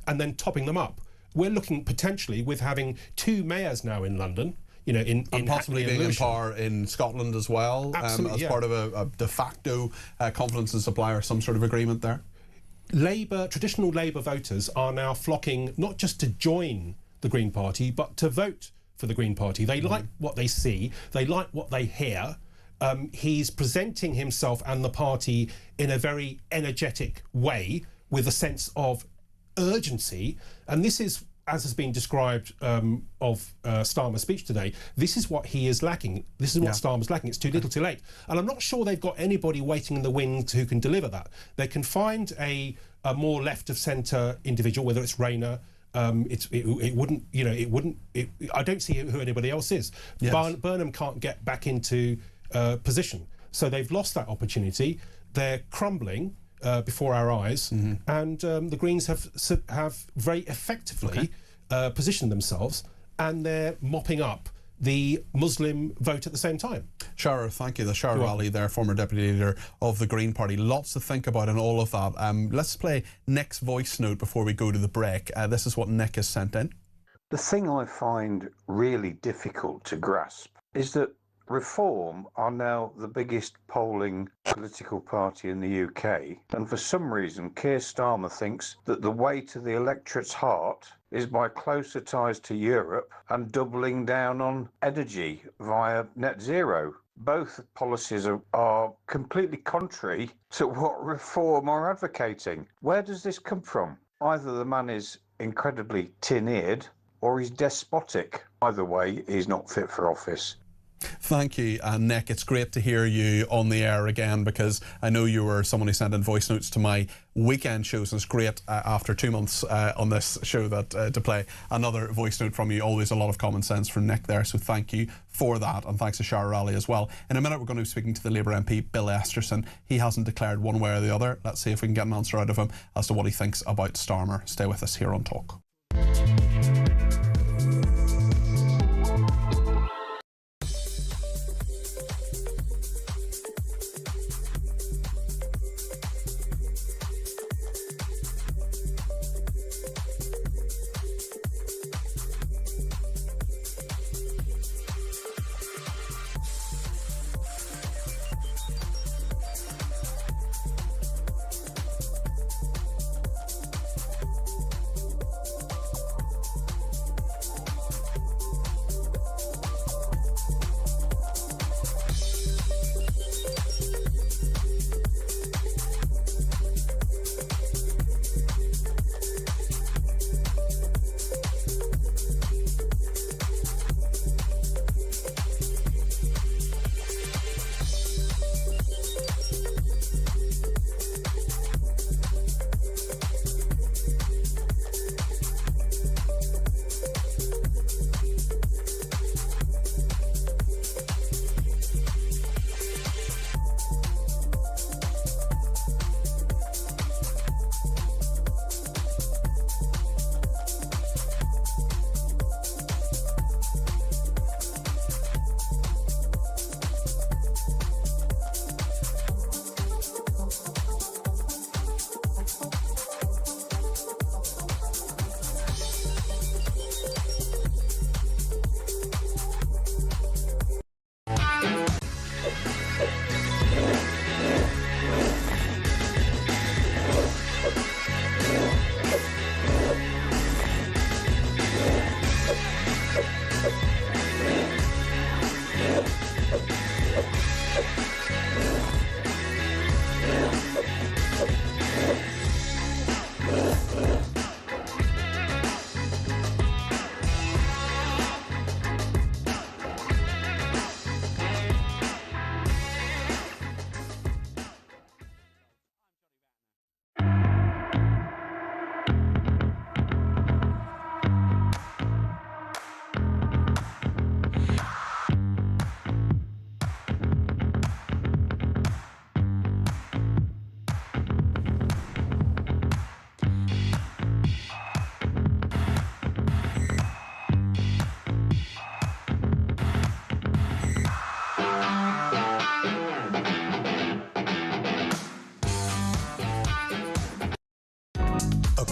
and then topping them up. We're looking potentially with having 2 mayors now in London, you know, in possibly being in power in Scotland as well, as part of a de facto confidence and supply or some sort of agreement there. Traditional Labour voters are now flocking not just to join the Green Party, but to vote for the Green Party. They like what they see, they like what they hear. He's presenting himself and the party in a very energetic way with a sense of urgency, and this is, as has been described of Starmer's speech today, this is what he is lacking. This is what Starmer's lacking. It's too little too late. And I'm not sure they've got anybody waiting in the wings who can deliver that. They can find a more left of centre individual, whether it's Rayner. It wouldn't, you know, I don't see who anybody else is. Yes. Burnham can't get back into position. So they've lost that opportunity. They're crumbling before our eyes, and the Greens have very effectively positioned themselves, and they're mopping up the Muslim vote at the same time. Shara, thank you. The Shara Raleigh there, former deputy leader of the Green Party. Lots to think about in all of that. Let's play Nick's voice note before we go to the break. This is what Nick has sent in. The thing I find really difficult to grasp is that Reform are now the biggest polling political party in the UK, and for some reason Keir Starmer thinks that the way to the electorate's heart is by closer ties to Europe and doubling down on energy via net zero. Both policies are completely contrary to what Reform are advocating. Where does this come from? Either the man is incredibly tin-eared or he's despotic. Either way, he's not fit for office. Thank you, Nick. It's great to hear you on the air again, because I know you were someone who sent in voice notes to my weekend shows, and it's great after 2 months on this show that to play another voice note from you. Always a lot of common sense from Nick there, so thank you for that, and thanks to Shara Raleigh as well. In a minute we're going to be speaking to the Labour MP Bill Esterson. He hasn't declared one way or the other. Let's see if we can get an answer out of him as to what he thinks about Starmer. Stay with us here on Talk.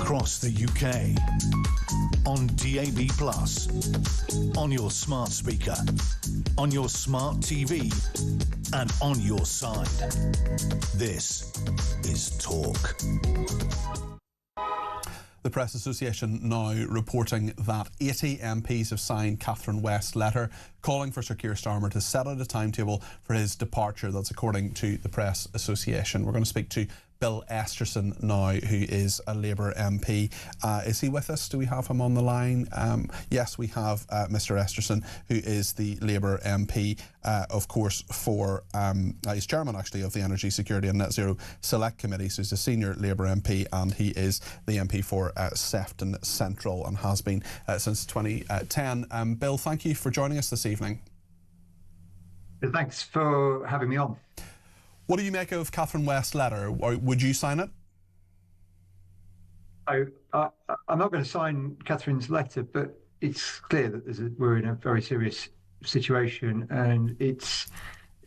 across the UK. On DAB+, on your smart speaker, on your smart TV, and on your side. This is Talk. The Press Association now reporting that 80 MPs have signed Catherine West's letter calling for Sir Keir Starmer to set out a timetable for his departure. That's according to the Press Association. We're going to speak to Bill Esterson now, who is a Labour MP. Is he with us? Do we have him on the line? Yes, we have Mr Esterson, who is the Labour MP, of course, for he's chairman actually of the Energy Security and Net Zero Select Committee, so he's a senior Labour MP, and he is the MP for Sefton Central and has been since 2010. Bill, thank you for joining us this evening. Thanks for having me on. What do you make of Catherine West's letter? Or would you sign it? I'm not going to sign Catherine's letter, but it's clear that we're in a very serious situation, and it's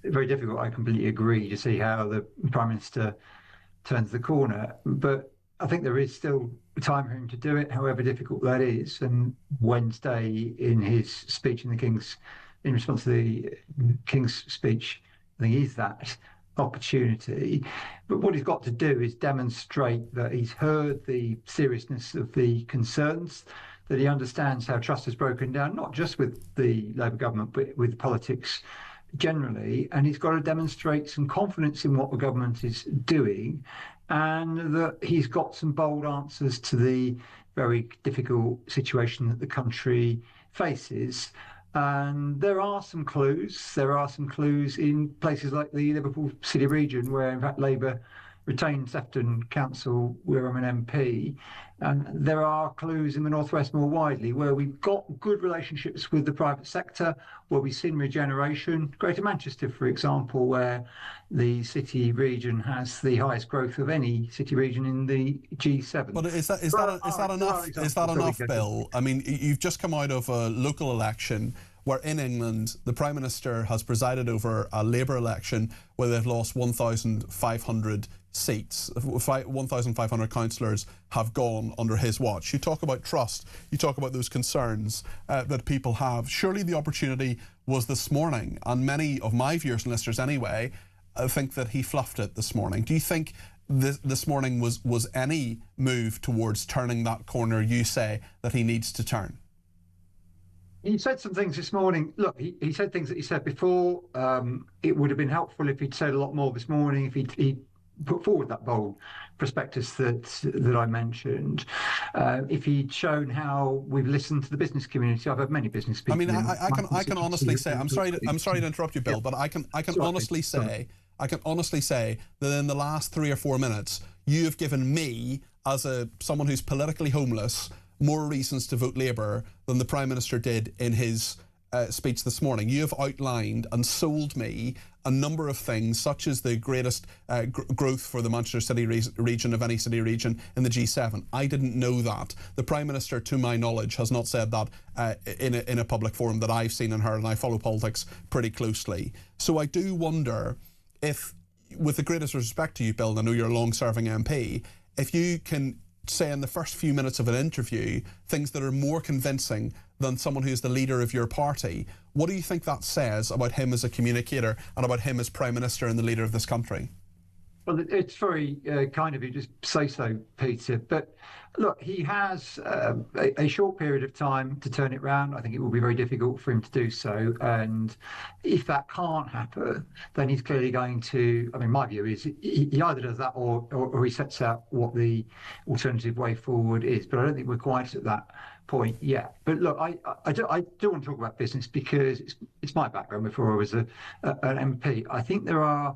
very difficult. I completely agree to see how the Prime Minister turns the corner, but I think there is still time for him to do it, however difficult that is. And Wednesday, in his speech in response to the King's speech, I think he's that opportunity. But what he's got to do is demonstrate that he's heard the seriousness of the concerns, that he understands how trust has broken down, not just with the Labour government, but with politics generally. And he's got to demonstrate some confidence in what the government is doing, and that he's got some bold answers to the very difficult situation that the country faces. And there are some clues. There are some clues in places like the Liverpool City region, where in fact Labour retained Sefton Council, where I'm an MP. And there are clues in the Northwest more widely, where we've got good relationships with the private sector, where we've seen regeneration. Greater Manchester, for example, where the city region has the highest growth of any city region in the G7. But is that enough? Is that enough, Bill? I mean, you've just come out of a local election where in England the Prime Minister has presided over a Labour election where they've lost 1,500 seats. 1,500 councillors have gone under his watch. You talk about trust, you talk about those concerns that people have. Surely the opportunity was this morning, and many of my viewers and listeners anyway think that he fluffed it this morning. Do you think this morning was any move towards turning that corner you say that he needs to turn? He said some things this morning. Look, he said things that he said before. It would have been helpful if he'd said a lot more this morning, if he put forward that bold prospectus that I mentioned. If he'd shown how we've listened to the business community. I've had many business people. I mean, I can honestly say, I'm sorry to interrupt you, Bill, but I can honestly say that in the last 3 or 4 minutes, you have given me, as someone who's politically homeless, more reasons to vote Labour than the Prime Minister did in his speech this morning. You have outlined and sold me a number of things, such as the greatest growth for the Manchester City region of any city region in the G7. I didn't know that. The Prime Minister, to my knowledge, has not said that in a public forum that I've seen and heard, and I follow politics pretty closely. So I do wonder if, with the greatest respect to you, Bill, and I know you're a long-serving MP, if you can say in the first few minutes of an interview things that are more convincing than someone who's the leader of your party. What do you think that says about him as a communicator and about him as Prime Minister and the leader of this country? Well, it's very kind of you to say so, Peter. But look, he has a short period of time to turn it round. I think it will be very difficult for him to do so. And if that can't happen, then he's clearly going to, I mean, my view is he either does that or he sets out what the alternative way forward is. But I don't think we're quite at that point yet. But look, I do want to talk about business because it's my background before I was an MP. I think there are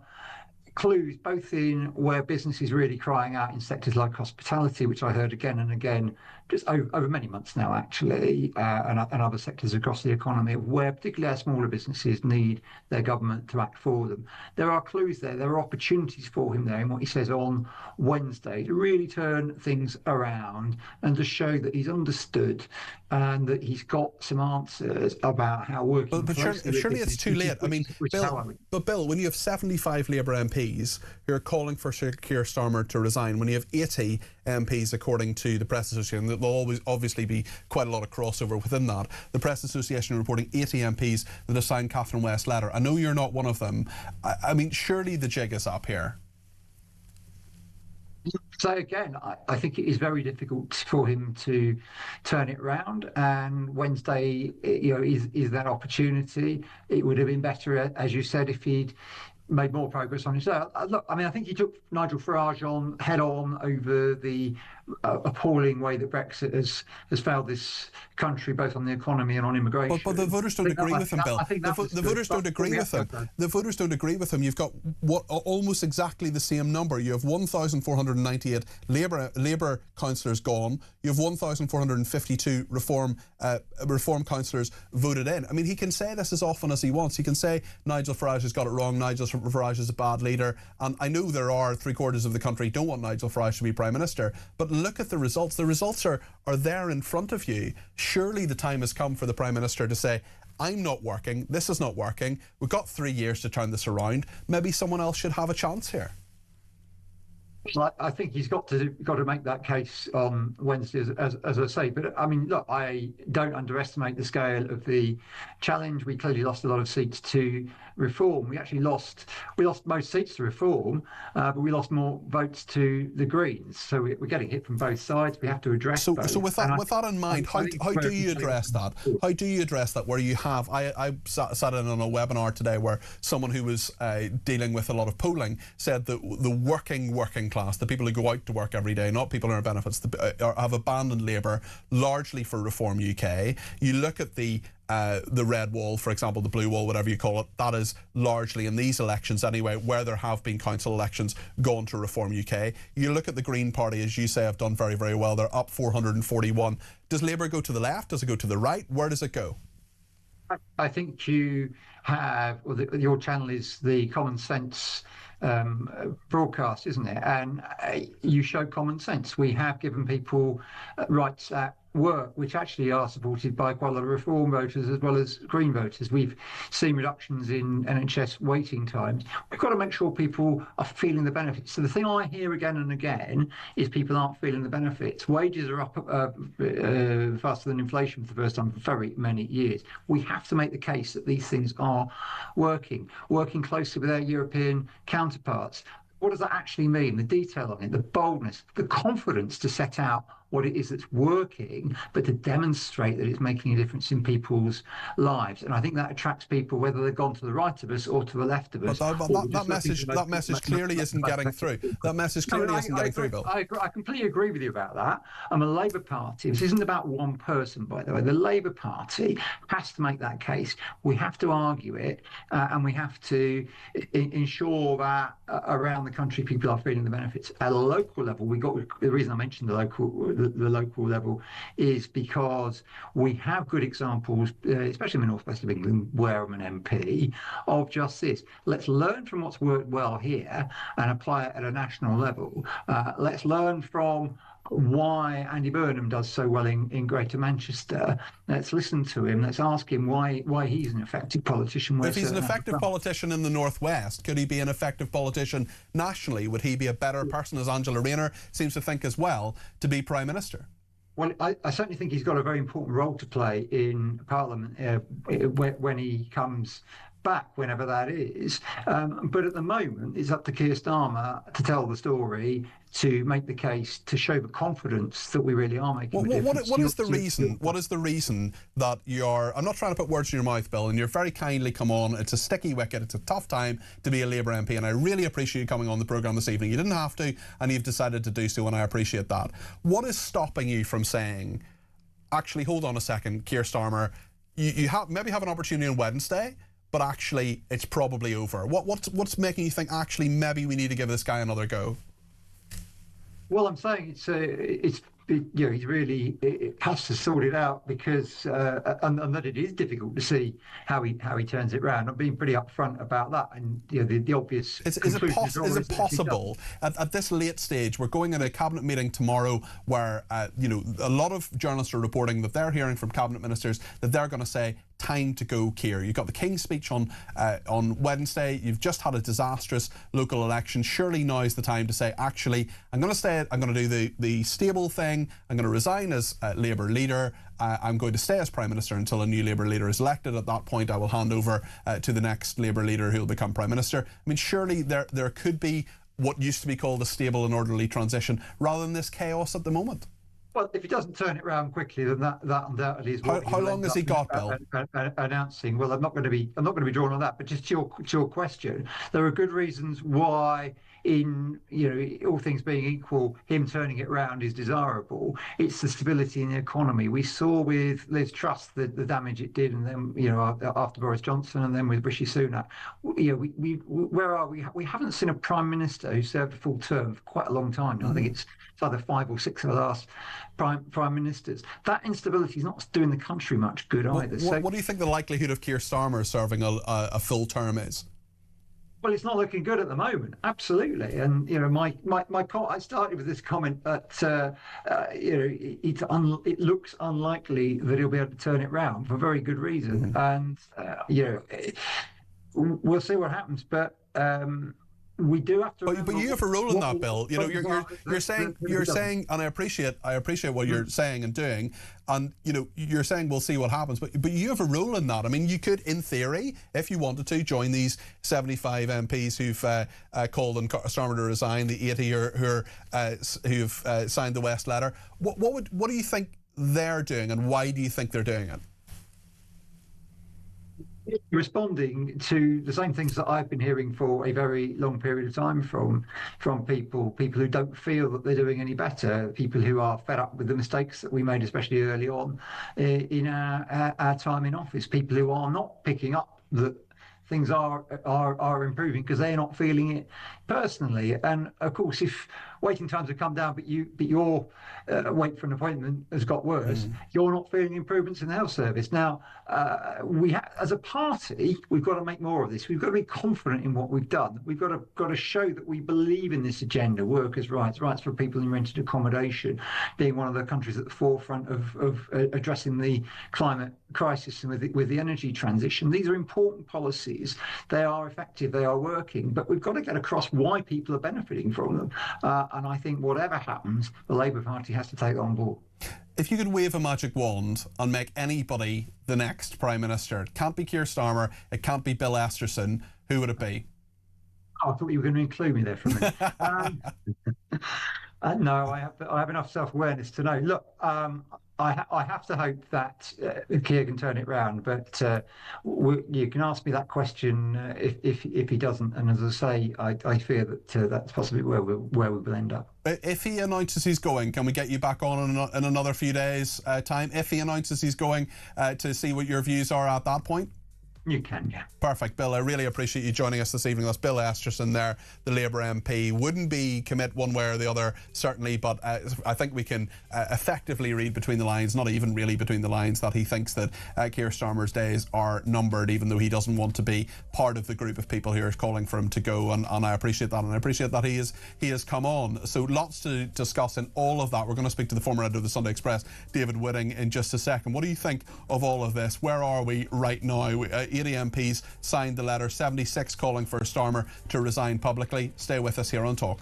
clues both in where business is really crying out in sectors like hospitality, which I heard again and again just over many months now actually, and other sectors across the economy, where particularly our smaller businesses need their government to act for them. There are clues there are opportunities for him there in what he says on Wednesday to really turn things around and to show that he's understood and that he's got some answers about how working. But surely it's too late. I mean, Bill, when you have 75 Labour MPs MPs who are calling for Keir Starmer to resign, when you have 80 MPs, according to the Press Association. There'll always obviously be quite a lot of crossover within that. The Press Association reporting 80 MPs that have signed Catherine West's letter. I know you're not one of them. I mean, surely the jig is up here. So again, I think it is very difficult for him to turn it around. And Wednesday, is that opportunity. It would have been better, as you said, if he'd made more progress on his own. Look, I mean, I think he took Nigel Farage on head on over the appalling way that Brexit has failed this country, both on the economy and on immigration. But the voters don't agree with him, Bill. The voters don't agree with him. The voters don't agree with him. You've got almost exactly the same number. You have 1,498 Labour councillors gone. You have 1,452 Reform councillors voted in. I mean, he can say this as often as he wants. He can say Nigel Farage has got it wrong. Nigel Farage is a bad leader. And I know there are 3/4 of the country don't want Nigel Farage to be Prime Minister. But look at the results. The results are there in front of you. Surely the time has come for the Prime Minister to say, I'm not working, this is not working, we've got 3 years to turn this around, maybe someone else should have a chance here. Well, I think he's got to make that case on Wednesday, as I say. But I mean, look, I don't underestimate the scale of the challenge. We clearly lost a lot of seats to Reform. We actually lost most seats to Reform, but we lost more votes to the Greens. So we're getting hit from both sides. We have to address both. So with that in mind, how do you address that? How do you address that? Where you have, I sat in on a webinar today where someone who was dealing with a lot of polling said that the working class, the people who go out to work every day, not people on our benefits, have abandoned Labour largely for Reform UK. You look at the red wall, for example, the blue wall, whatever you call it, that is largely in these elections anyway, where there have been council elections, gone to Reform UK. You look at the Green Party, as you say, have done very, very well. They're up 441. Does Labour go to the left? Does it go to the right? Where does it go? I think you have, your channel is the Common Sense broadcast, isn't it? And you show common sense. We have given people rights at work, which actually are supported by quite a lot of Reform voters as well as Green voters. We've seen reductions in NHS waiting times. We've got to make sure people are feeling the benefits. So the thing I hear again and again is people aren't feeling the benefits. Wages are up faster than inflation for the first time for very many years. We have to make the case that these things are working closely with their European counterparts. What does that actually mean? The detail of it, the boldness, the confidence to set out what it is that's working, but to demonstrate that it's making a difference in people's lives. And I think that attracts people, whether they've gone to the right of us or to the left of us. But that message clearly isn't getting through. That message clearly isn't getting through, Bill. I completely agree with you about that. And the Labour Party, this isn't about one person, by the way. The Labour Party has to make that case. We have to argue it, and we have to ensure that around the country people are feeling the benefits. At a local level, the reason I mentioned the local level is because we have good examples, especially in the northwest of England, where I'm an MP, of just this. Let's learn from what's worked well here and apply it at a national level. Let's learn from why Andy Burnham does so well in Greater Manchester. Let's listen to him. Let's ask him why he's an effective politician. If he's an effective politician in the northwest, could he be an effective politician nationally? Would he be a better person, as Angela Rayner seems to think as well, to be Prime Minister? Well, I certainly think he's got a very important role to play in Parliament when he comes back, whenever that is. But at the moment, it's up to Keir Starmer to tell the story, to make the case, to show the confidence that we really are making a difference. What is the reason? What is the reason that you're? I'm not trying to put words in your mouth, Bill, and you're very kindly come on. It's a sticky wicket. It's a tough time to be a Labour MP, and I really appreciate you coming on the programme this evening. You didn't have to, and you've decided to do so, and I appreciate that. What is stopping you from saying, actually, hold on a second, Keir Starmer, you maybe have an opportunity on Wednesday, but actually, it's probably over. What's making you think, actually, maybe we need to give this guy another go? Well, I'm saying he's really has to sort it out because and that it is difficult to see how he turns it around. I'm being pretty upfront about that, and the obvious. Is it possible at this late stage? We're going in a cabinet meeting tomorrow where a lot of journalists are reporting that they're hearing from cabinet ministers that they're going to say time to go, Keir. You've got the King's speech on Wednesday. You've just had a disastrous local election. Surely now is the time to say, actually, I'm going to stay. I'm going to do the stable thing. I'm going to resign as Labour leader. I'm going to stay as Prime Minister until a new Labour leader is elected. At that point, I will hand over to the next Labour leader who will become Prime Minister. I mean, surely there could be what used to be called a stable and orderly transition rather than this chaos at the moment. Well, if he doesn't turn it around quickly, then that undoubtedly is what. How long has he got, Bill? Announcing. Well, I'm not going to be drawn on that. But just to your question, there are good reasons why, in all things being equal, him turning it around is desirable. It's the stability in the economy. We saw with Liz Truss the damage it did, and then after Boris Johnson, and then with Rishi Sunak. Where are we? We haven't seen a Prime Minister who served a full term for quite a long time now. I think it's either 5 or 6 of the last prime ministers. That instability is not doing the country much good either. What do you think the likelihood of Keir Starmer serving a full term is? Well, it's not looking good at the moment, absolutely. And I started with this comment that it looks unlikely that he'll be able to turn it round for very good reason. And we'll see what happens, but. We do have to. But you have a role in that, Bill. You're saying, and I appreciate what you're saying and doing, and you're saying we'll see what happens. But you have a role in that. I mean, you could, in theory, if you wanted to, join these 75 MPs who've called on Starmer to resign, the 80 who've signed the West letter. What do you think they're doing, and why do you think they're doing it? Responding to the same things that I've been hearing for a very long period of time from people who don't feel that they're doing any better, people who are fed up with the mistakes that we made, especially early on in our time in office, people who are not picking up that things are improving because they're not feeling it personally. And of course, if waiting times have come down, but your wait for an appointment has got worse, you're not feeling improvements in the health service. Now, as a party, we've got to make more of this. We've got to be confident in what we've done. We've got to show that we believe in this agenda: workers' rights for people in rented accommodation, being one of the countries at the forefront of addressing the climate crisis and with the energy transition. These are important policies. They are effective. They are working. But we've got to get across why people are benefiting from them. And I think whatever happens, the Labour Party has to take that on board. If you could wave a magic wand and make anybody the next Prime Minister, it can't be Keir Starmer, it can't be Bill Esterson, who would it be? Oh, I thought you were going to include me there for a minute. No, I have enough self-awareness to know. Look, I have to hope that Keir can turn it round, but you can ask me that question if he doesn't. And as I say, I fear that that's possibly where we will end up. If he announces he's going, can we get you back on in another few days' time? If he announces he's going, to see what your views are at that point? You can, yeah. Perfect, Bill. I really appreciate you joining us this evening. That's Bill Esterson there, the Labour MP. Wouldn't be commit one way or the other, certainly, but I think we can effectively read between the lines, not even really between the lines, that he thinks that Keir Starmer's days are numbered, even though he doesn't want to be part of the group of people who are calling for him to go. And I appreciate that, and I appreciate that he has come on. So lots to discuss in all of that. We're going to speak to the former editor of the Sunday Express, David Whitting, in just a second. What do you think of all of this? Where are we right now? 80 MPs signed the letter, 76 calling for Starmer to resign publicly. Stay with us here on Talk.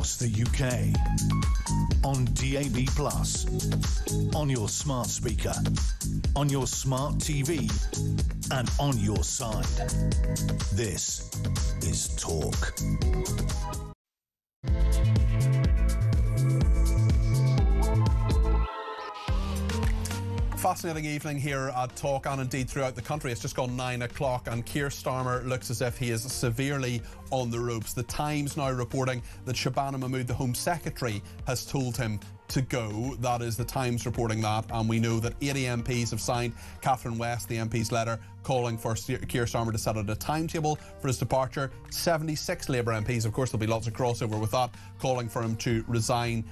across the UK. On DAB+, on your smart speaker, on your smart TV, and on your side. This is Talk. Fascinating evening here at Talk, and indeed throughout the country. It's just gone 9 o'clock and Keir Starmer looks as if he is severely on the ropes. The Times now reporting that Shabana Mahmood, the Home Secretary, has told him to go. That is the Times reporting that, and we know that 80 MPs have signed Catherine West, the MP's letter, calling for Keir Starmer to set out a timetable for his departure. 76 Labour MPs, of course there'll be lots of crossover with that, calling for him to resign.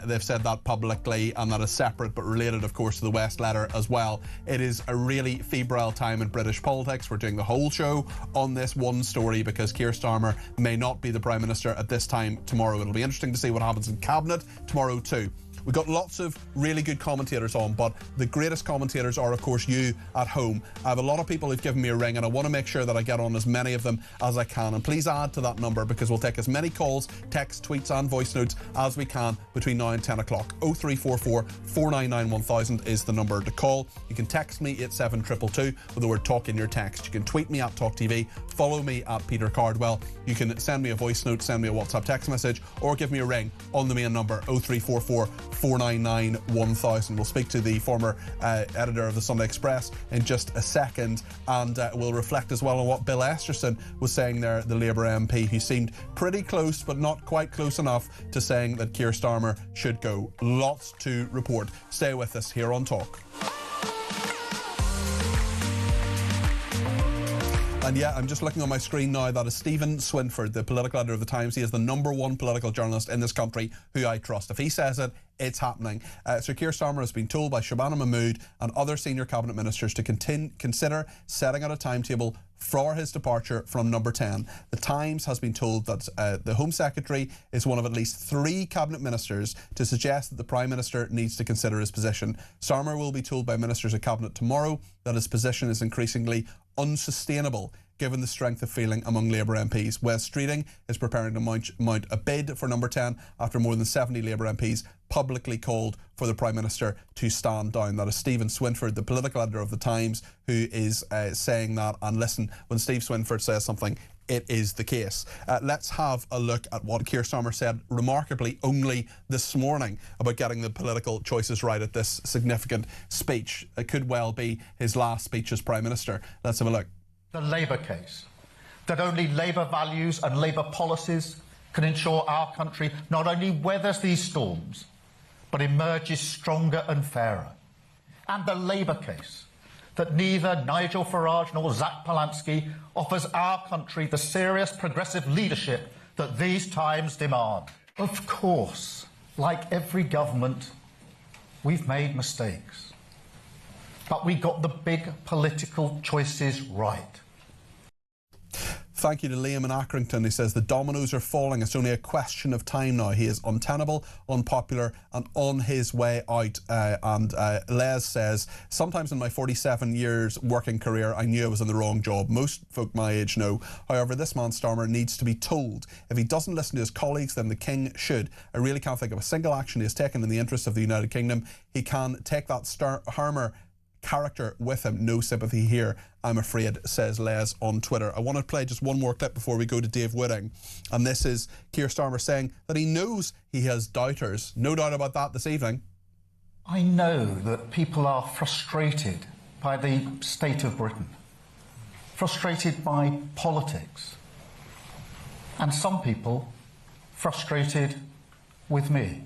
They've said that publicly, and that is separate but related, of course, to the West letter as well. It is a really febrile time in British politics. We're doing the whole show on this one story because Keir Starmer may not be the Prime Minister at this time tomorrow. It'll be interesting to see what happens in Cabinet tomorrow too. We've got lots of really good commentators on, but the greatest commentators are, of course, you at home. I have a lot of people who've given me a ring, and I want to make sure that I get on as many of them as I can. And please add to that number, because we'll take as many calls, texts, tweets and voice notes as we can between now and 10 o'clock. 0344 499 1000 is the number to call. You can text me at 72222 with the word talk in your text. You can tweet me at talkTV, follow me at Peter Cardwell. You can send me a voice note, send me a WhatsApp text message, or give me a ring on the main number 0344 499 1000. We'll speak to the former editor of the Sunday Express in just a second, and we'll reflect as well on what Bill Esterson was saying there, the Labour MP, who seemed pretty close but not quite close enough to saying that Keir Starmer should go. Lots to report. Stay with us here on Talk. And yeah, I'm just looking on my screen now. That is Stephen Swinford, the political editor of the Times. He is the #1 political journalist in this country who I trust. If he says it, it's happening. Sir Keir Starmer has been told by Shabana Mahmood and other senior cabinet ministers to consider setting out a timetable for his departure from Number 10. The Times has been told that the Home Secretary is one of at least 3 cabinet ministers to suggest that the Prime Minister needs to consider his position. Starmer will be told by ministers of cabinet tomorrow that his position is increasingly unsustainable given the strength of feeling among Labour MPs. Wes Streeting is preparing to mount a bid for Number 10 after more than 70 Labour MPs publicly called for the Prime Minister to stand down. That is Stephen Swinford, the political editor of the Times, who is saying that. And listen, when Steve Swinford says something, it is the case. Let's have a look at what Keir Starmer said remarkably only this morning about getting the political choices right at this significant speech. It could well be his last speech as Prime Minister. Let's have a look. The Labour case, that only Labour values and Labour policies can ensure our country not only weathers these storms, but emerges stronger and fairer. And the Labour case, that neither Nigel Farage nor Zach Palansky offers our country the serious progressive leadership that these times demand. Of course, like every government, we've made mistakes. But we got the big political choices right. Thank you to Liam in Accrington, who says the dominoes are falling. It's only a question of time now. He is untenable, unpopular and on his way out. Les says, sometimes in my 47 years working career, I knew I was in the wrong job. Most folk my age know. However, this man Starmer needs to be told. If he doesn't listen to his colleagues, then the King should. I really can't think of a single action he has taken in the interest of the United Kingdom. He can take that Starmer character with him. No sympathy here, I'm afraid, says Les on Twitter. I want to play just one more clip before we go to Dave Whitting, and this is Keir Starmer saying that he knows he has doubters. No doubt about that this evening. I know that people are frustrated by the state of Britain, frustrated by politics, and some people frustrated with me.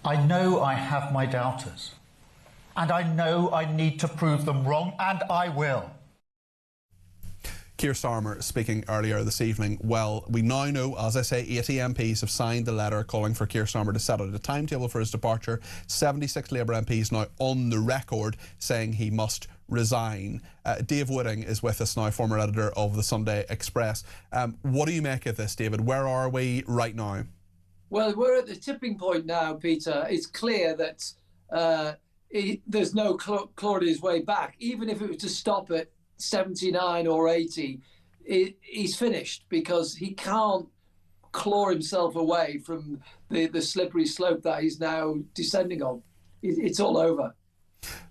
I know I have my doubters. And I know I need to prove them wrong, and I will. Keir Starmer speaking earlier this evening. Well, we now know, as I say, 80 MPs have signed the letter calling for Keir Starmer to set out a timetable for his departure. 76 Labour MPs now on the record saying he must resign. Dave Whitting is with us now, former editor of the Sunday Express. What do you make of this, David? Where are we right now? Well, we're at the tipping point now, Peter. It's clear that there's no clawing his way back. Even if it was to stop at 79 or 80, he's finished, because he can't claw himself away from the slippery slope that he's now descending on. It's all over.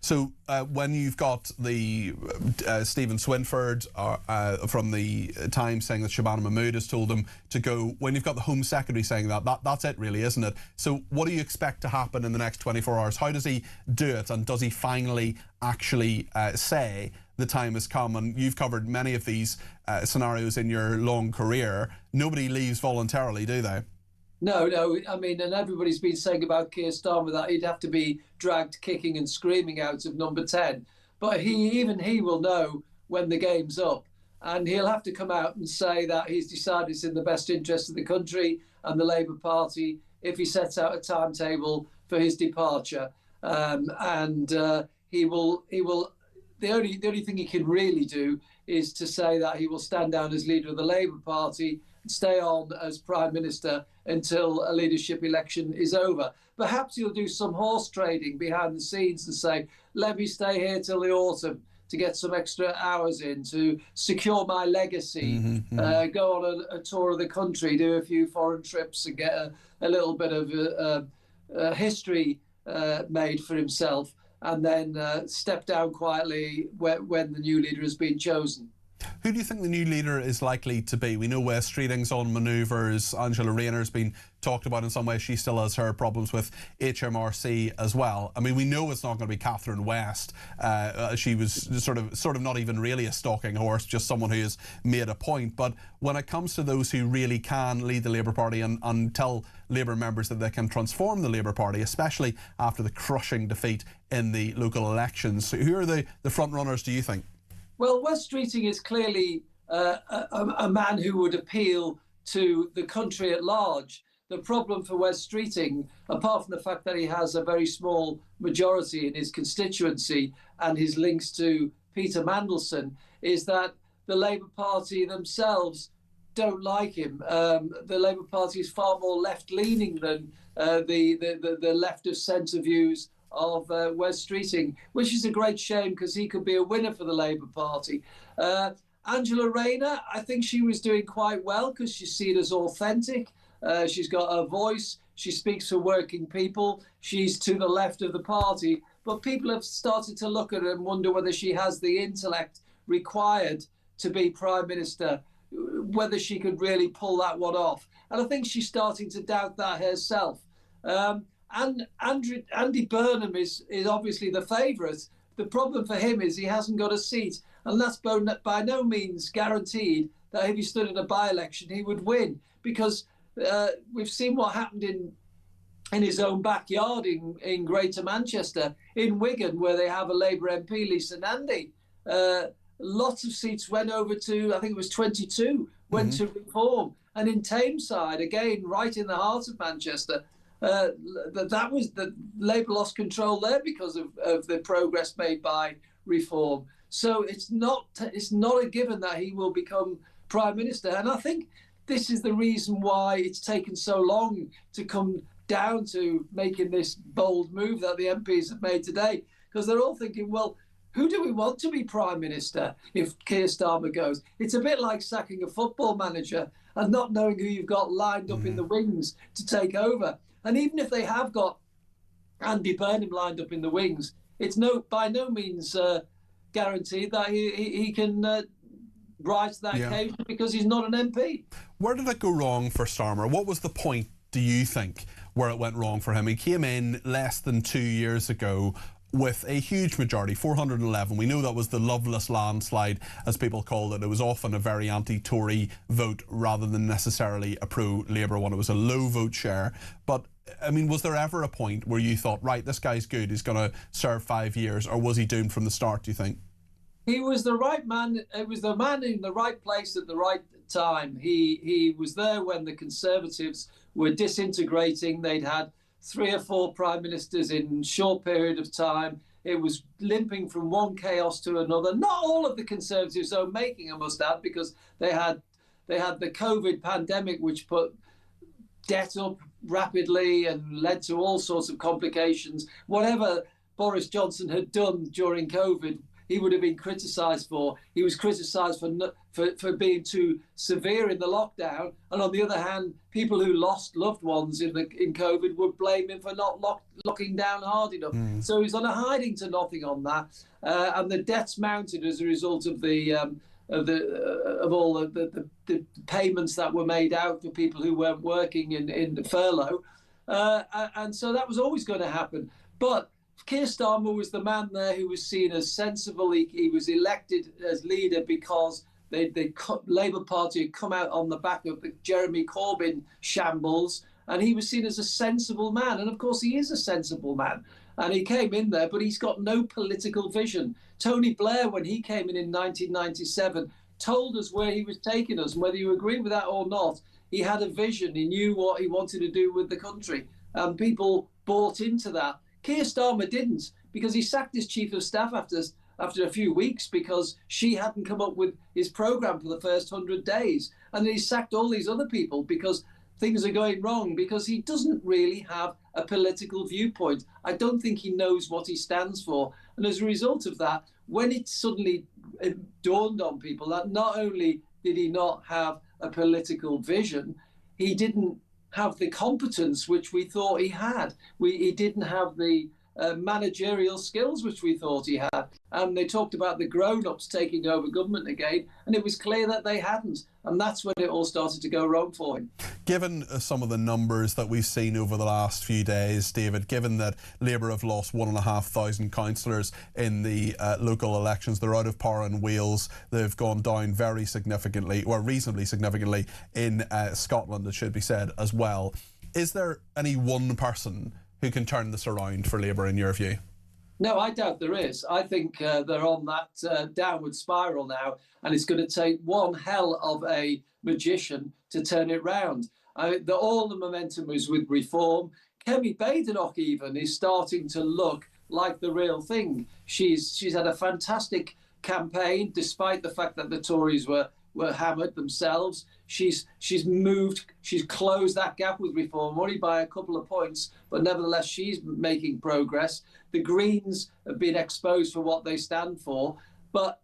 So when you've got the Stephen Swinford from the Times saying that Shabana Mahmood has told him to go, when you've got the Home Secretary saying that's it really, isn't it? So what do you expect to happen in the next 24 hours? How does he do it, and does he finally actually say the time has come? And you've covered many of these scenarios in your long career. Nobody leaves voluntarily, do they? No, I mean, and everybody's been saying about Keir Starmer that he'd have to be dragged kicking and screaming out of number 10. But even he will know when the game's up. And he'll have to come out and say that he's decided it's in the best interest of the country and the Labour Party if he sets out a timetable for his departure. He will. The only thing he can really do is to say that he will stand down as leader of the Labour Party and stay on as Prime Minister until a leadership election is over. Perhaps he'll do some horse trading behind the scenes and say, let me stay here till the autumn to get some extra hours in, to secure my legacy, go on a tour of the country, do a few foreign trips and get a little bit of history made for himself, and then step down quietly when the new leader has been chosen. Who do you think the new leader is likely to be? We know Wes Streeting's on manoeuvres. Angela Rayner's been talked about in some way. She still has her problems with HMRC as well. I mean, we know it's not going to be Catherine West. She was sort of not even really a stalking horse, just someone who has made a point. But when it comes to those who really can lead the Labour Party and tell Labour members that they can transform the Labour Party, especially after the crushing defeat in the local elections, who are the front runners, do you think? Well, Wes Streeting is clearly a man who would appeal to the country at large. The problem for Wes Streeting, apart from the fact that he has a very small majority in his constituency and his links to Peter Mandelson, is that the Labour Party themselves don't like him. The Labour Party is far more left-leaning than the left of centre views of Wes Streeting, which is a great shame because he could be a winner for the Labour Party. Angela Rayner, I think she was doing quite well because she's seen as authentic. She's got a voice. She speaks for working people. She's to the left of the party. But people have started to look at her and wonder whether she has the intellect required to be Prime Minister, whether she could really pull that one off. And I think she's starting to doubt that herself. And Andy Burnham is obviously the favourite. The problem for him is he hasn't got a seat. And that's by no means guaranteed that if he stood in a by-election, he would win. Because we've seen what happened in his own backyard in Greater Manchester, in Wigan, where they have a Labour MP, Lisa Nandy. Lots of seats went over to, I think it was 22, went to Reform. And in Tameside, again, right in the heart of Manchester, that was the Labour lost control there because of the progress made by Reform. So it's not a given that he will become Prime Minister. And I think this is the reason why it's taken so long to come down to making this bold move that the MPs have made today, because they're all thinking, well, who do we want to be Prime Minister if Keir Starmer goes? It's a bit like sacking a football manager and not knowing who you've got lined up in the wings to take over. And even if they have got Andy Burnham lined up in the wings, it's by no means guaranteed that he can rise to that occasion because he's not an MP. Where did it go wrong for Starmer? What was the point, do you think, where it went wrong for him? He came in less than 2 years ago with a huge majority, 411. We know that was the Loveless landslide, as people called it. It was often a very anti-Tory vote rather than necessarily a pro-Labour one. It was a low vote share. But, I mean, was there ever a point where you thought, right, this guy's good, he's going to serve 5 years, or was he doomed from the start, do you think? He was the right man. It was the man in the right place at the right time. He was there when the Conservatives were disintegrating. They'd had 3 or 4 prime ministers in a short period of time. It was limping from one chaos to another. Not all of the Conservatives' own making, I must add, because they had the COVID pandemic, which put debt up rapidly and led to all sorts of complications. Whatever Boris Johnson had done during COVID, he would have been criticised for. He was criticised for being too severe in the lockdown, and on the other hand, people who lost loved ones in COVID would blame him for not locking down hard enough. So he's on a hiding to nothing on that, and the debts mounted as a result of all the payments that were made out for people who weren't working in the furlough, and so that was always going to happen. But Keir Starmer was the man there who was seen as sensible. He was elected as leader because the Labour Party had come out on the back of the Jeremy Corbyn shambles, and he was seen as a sensible man. And of course, he is a sensible man. And he came in there, but he's got no political vision. Tony Blair, when he came in 1997, told us where he was taking us, and whether you agree with that or not, he had a vision. He knew what he wanted to do with the country, and people bought into that. Keir Starmer didn't, because he sacked his chief of staff after a few weeks because she hadn't come up with his programme for the first 100 days. And then he sacked all these other people because things are going wrong, because he doesn't really have a political viewpoint. I don't think he knows what he stands for. And as a result of that, when it suddenly dawned on people that not only did he not have a political vision, he didn't have the competence which we thought he had. He didn't have the managerial skills which we thought he had. And they talked about the grown-ups taking over government again, and it was clear that they hadn't. And that's when it all started to go wrong for him. Given some of the numbers that we've seen over the last few days, David, given that Labour have lost 1,500 councillors in the local elections, they're out of power in Wales, they've gone down very significantly, or reasonably significantly, in Scotland, it should be said, as well. Is there any one person who can turn this around for Labour in your view? No, I doubt there is. I think they're on that downward spiral now, and it's going to take one hell of a magician to turn it round. All the momentum is with reform. Kemi Badenoch even is starting to look like the real thing. She's had a fantastic campaign, despite the fact that the Tories were hammered themselves. She's closed that gap with reform, only by a couple of points, but nevertheless she's making progress. The Greens have been exposed for what they stand for, but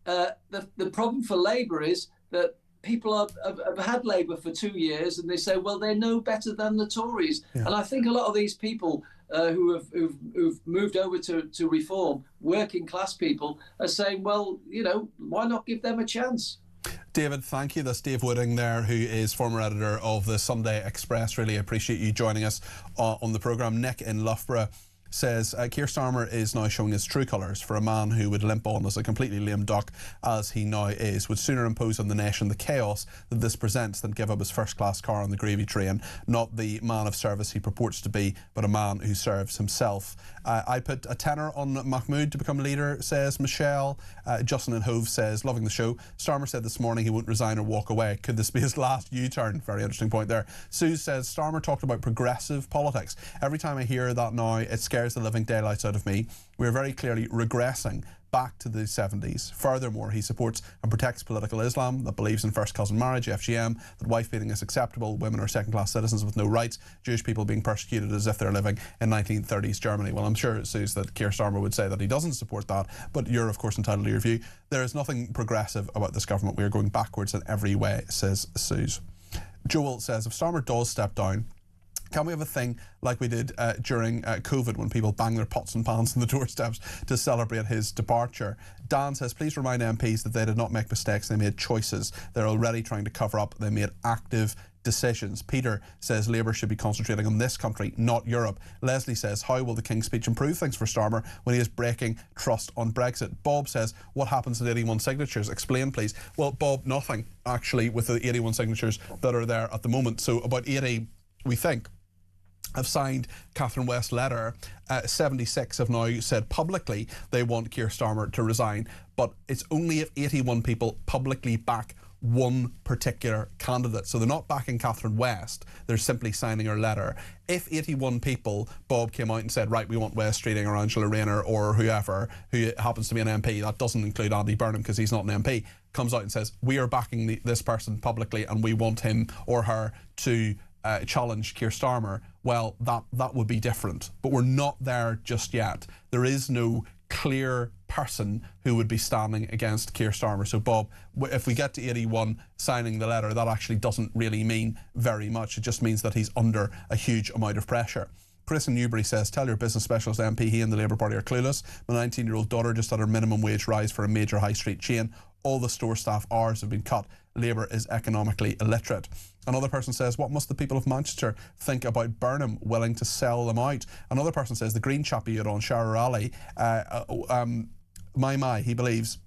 the problem for Labour is that people have had Labour for 2 years, and they say, well, they're no better than the Tories. Yeah. And I think a lot of these people who've moved over to reform, working class people, are saying, well, why not give them a chance? David, thank you. That's Dave Wooding there, who is former editor of the Sunday Express. Really appreciate you joining us on the programme. Nick in Loughborough says Keir Starmer is now showing his true colours. For a man who would limp on as a completely lame duck as he now is, would sooner impose on the nation the chaos that this presents than give up his first-class car on the gravy train. Not the man of service he purports to be, but a man who serves himself. I put a tenner on Mahmoud to become leader, says Michelle. Justin in Hove says, loving the show. Starmer said this morning he won't resign or walk away. Could this be his last U-turn? Very interesting point there. Sue says, Starmer talked about progressive politics. Every time I hear that now, it scares the living daylights out of me. We're very clearly regressing back to the 70s. Furthermore, he supports and protects political Islam that believes in first cousin marriage, FGM, that wife beating is acceptable, women are second-class citizens with no rights, Jewish people being persecuted as if they're living in 1930s Germany. Well, I'm sure, Suze, that Keir Starmer would say that he doesn't support that, but you're, of course, entitled to your view. There is nothing progressive about this government. We are going backwards in every way, says Suze. Joel says, if Starmer does step down, can we have a thing like we did during COVID, when people bang their pots and pans on the doorsteps to celebrate his departure? Dan says, please remind MPs that they did not make mistakes, they made choices. They're already trying to cover up, they made active decisions. Peter says Labour should be concentrating on this country, not Europe. Leslie says, how will the King's speech improve things for Starmer when he is breaking trust on Brexit? Bob says, what happens to the 81 signatures? Explain, please. Well, Bob, nothing, actually, with the 81 signatures that are there at the moment. So about 80, we think, have signed Catherine West's letter. 76 have now said publicly they want Keir Starmer to resign, but it's only if 81 people publicly back one particular candidate. So they're not backing Catherine West, they're simply signing her letter. If 81 people, Bob, came out and said, right, we want West Streeting or Angela Rayner or whoever who happens to be an MP, that doesn't include Andy Burnham because he's not an MP, comes out and says, we are backing this person publicly and we want him or her to challenge Keir Starmer, well, that would be different. But we're not there just yet. There is no clear person who would be standing against Keir Starmer. So, Bob, if we get to 81 signing the letter, that actually doesn't really mean very much. It just means that he's under a huge amount of pressure. Chris in Newbury says, tell your business specialist MP he and the Labour Party are clueless. My 19-year-old daughter just had her minimum wage rise for a major high street chain. All the store staff hours have been cut. Labour is economically illiterate. Another person says, what must the people of Manchester think about Burnham willing to sell them out? Another person says, the Green chappie you had on, Shara Ali, he believes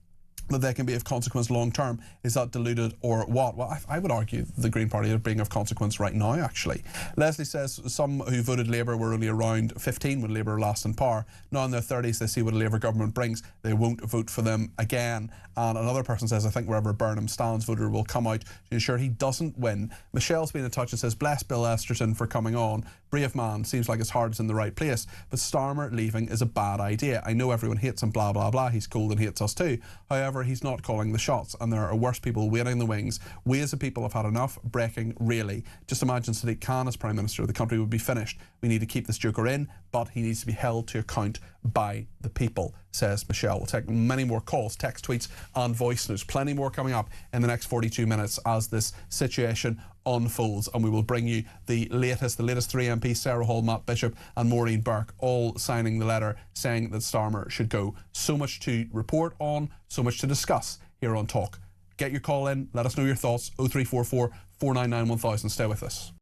that they can be of consequence long term. Is that diluted or what? Well, I would argue the Green Party are being of consequence right now, actually. Leslie says some who voted Labour were only around 15 when Labour were last in power. Now in their 30s, they see what a Labour government brings. They won't vote for them again. And another person says, I think wherever Burnham stands, voter will come out to ensure he doesn't win. Michelle's been in touch and says, bless Bill Esterton for coming on. Brave man, seems like his heart is in the right place. But Starmer leaving is a bad idea. I know everyone hates him, blah, blah, blah. He's cold and hates us too. However, he's not calling the shots, and there are worse people waiting in the wings. We as a people have had enough breaking, really. Just imagine Sadiq Khan as Prime Minister. The country would be finished. We need to keep this joker in, but he needs to be held to account by the people, says Michelle. We'll take many more calls, text, tweets and voice notes. Plenty more coming up in the next 42 minutes as this situation unfolds, and we will bring you the latest three MPs, Sarah Hall, Matt Bishop and Maureen Burke, all signing the letter saying that Starmer should go. So much to report on, so much to discuss here on Talk. Get your call in, let us know your thoughts, 0344 499 1000. Stay with us.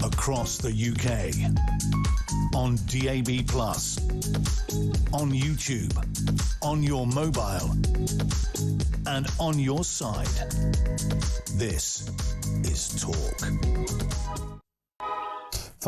Across the UK, on DAB+, on YouTube, on your mobile, and on your side. This is Talk.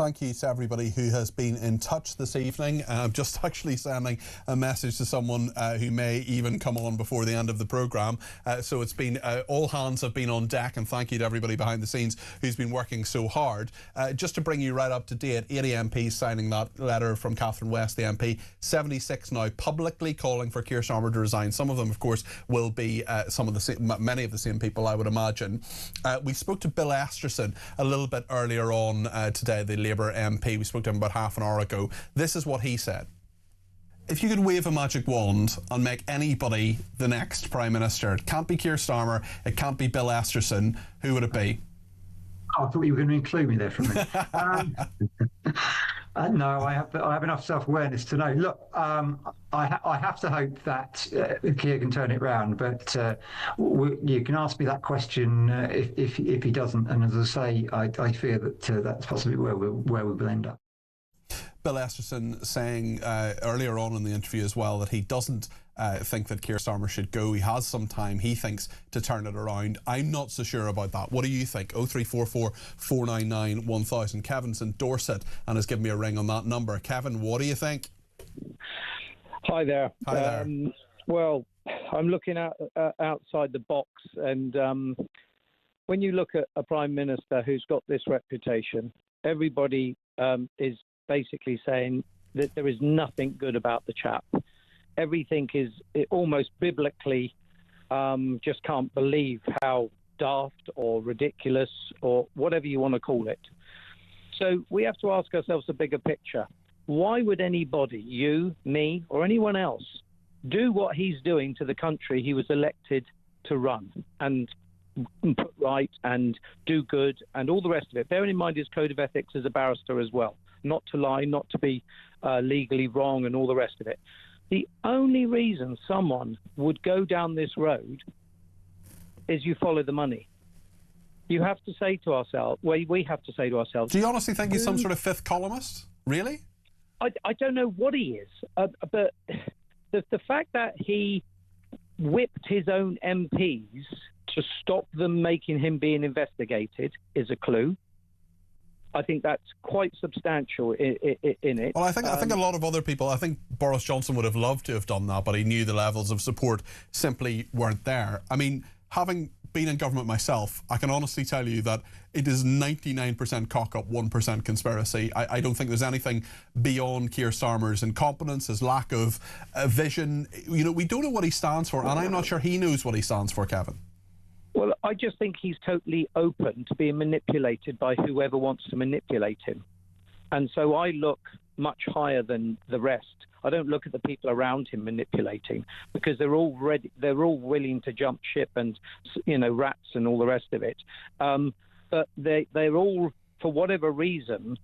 Thank you to everybody who has been in touch this evening. I'm just actually sending a message to someone who may even come on before the end of the programme. So it's been all hands have been on deck, and thank you to everybody behind the scenes who's been working so hard. Just to bring you right up to date, 80 MPs signing that letter from Catherine West, the MP, 76 now publicly calling for Keir Starmer to resign. Some of them, of course, will be many of the same people, I would imagine. We spoke to Bill Esterson a little bit earlier on today, the Labour MP. We spoke to him about half an hour ago. This is what he said. If you could wave a magic wand and make anybody the next Prime Minister, it can't be Keir Starmer, it can't be Bill Esterson, who would it be? I thought you were going to include me there for a minute. No, I have enough self-awareness to know. Look, I have to hope that Keir can turn it round, but you can ask me that question if he doesn't. And as I say, I fear that that's possibly where we will end up. Bill Esterson saying earlier on in the interview as well that he doesn't think that Keir Starmer should go. He has some time, he thinks, to turn it around. I'm not so sure about that. What do you think? 0344 499 1000. Kevin's in Dorset and has given me a ring on that number. Kevin, what do you think? Hi there. Hi there. Well, I'm looking outside the box, and when you look at a Prime Minister who's got this reputation, everybody is basically saying that there is nothing good about the chap. Everything is almost biblically, just can't believe how daft or ridiculous or whatever you want to call it. So we have to ask ourselves a bigger picture. Why would anybody, you, me, or anyone else, do what he's doing to the country he was elected to run and put right and do good and all the rest of it? Bearing in mind his code of ethics as a barrister as well. Not to lie, not to be legally wrong and all the rest of it. The only reason someone would go down this road is you follow the money. You have to say to ourselves, we have to say to ourselves... Do you honestly think he's some sort of fifth columnist? Really? I don't know what he is, but the fact that he whipped his own MPs to stop them making him being investigated is a clue. I think that's quite substantial in it. Well, I think a lot of other people, I think Boris Johnson would have loved to have done that, but he knew the levels of support simply weren't there. I mean, having been in government myself, I can honestly tell you that it is 99% cock-up, 1% conspiracy. I don't think there's anything beyond Keir Starmer's incompetence, his lack of vision. You know, we don't know what he stands for, and I'm not sure he knows what he stands for, Kevin. Well, I just think he's totally open to being manipulated by whoever wants to manipulate him. And so I look much higher than the rest. I don't look at the people around him manipulating, because they're all willing to jump ship and, you know, rats and all the rest of it. But they're all, for whatever reason,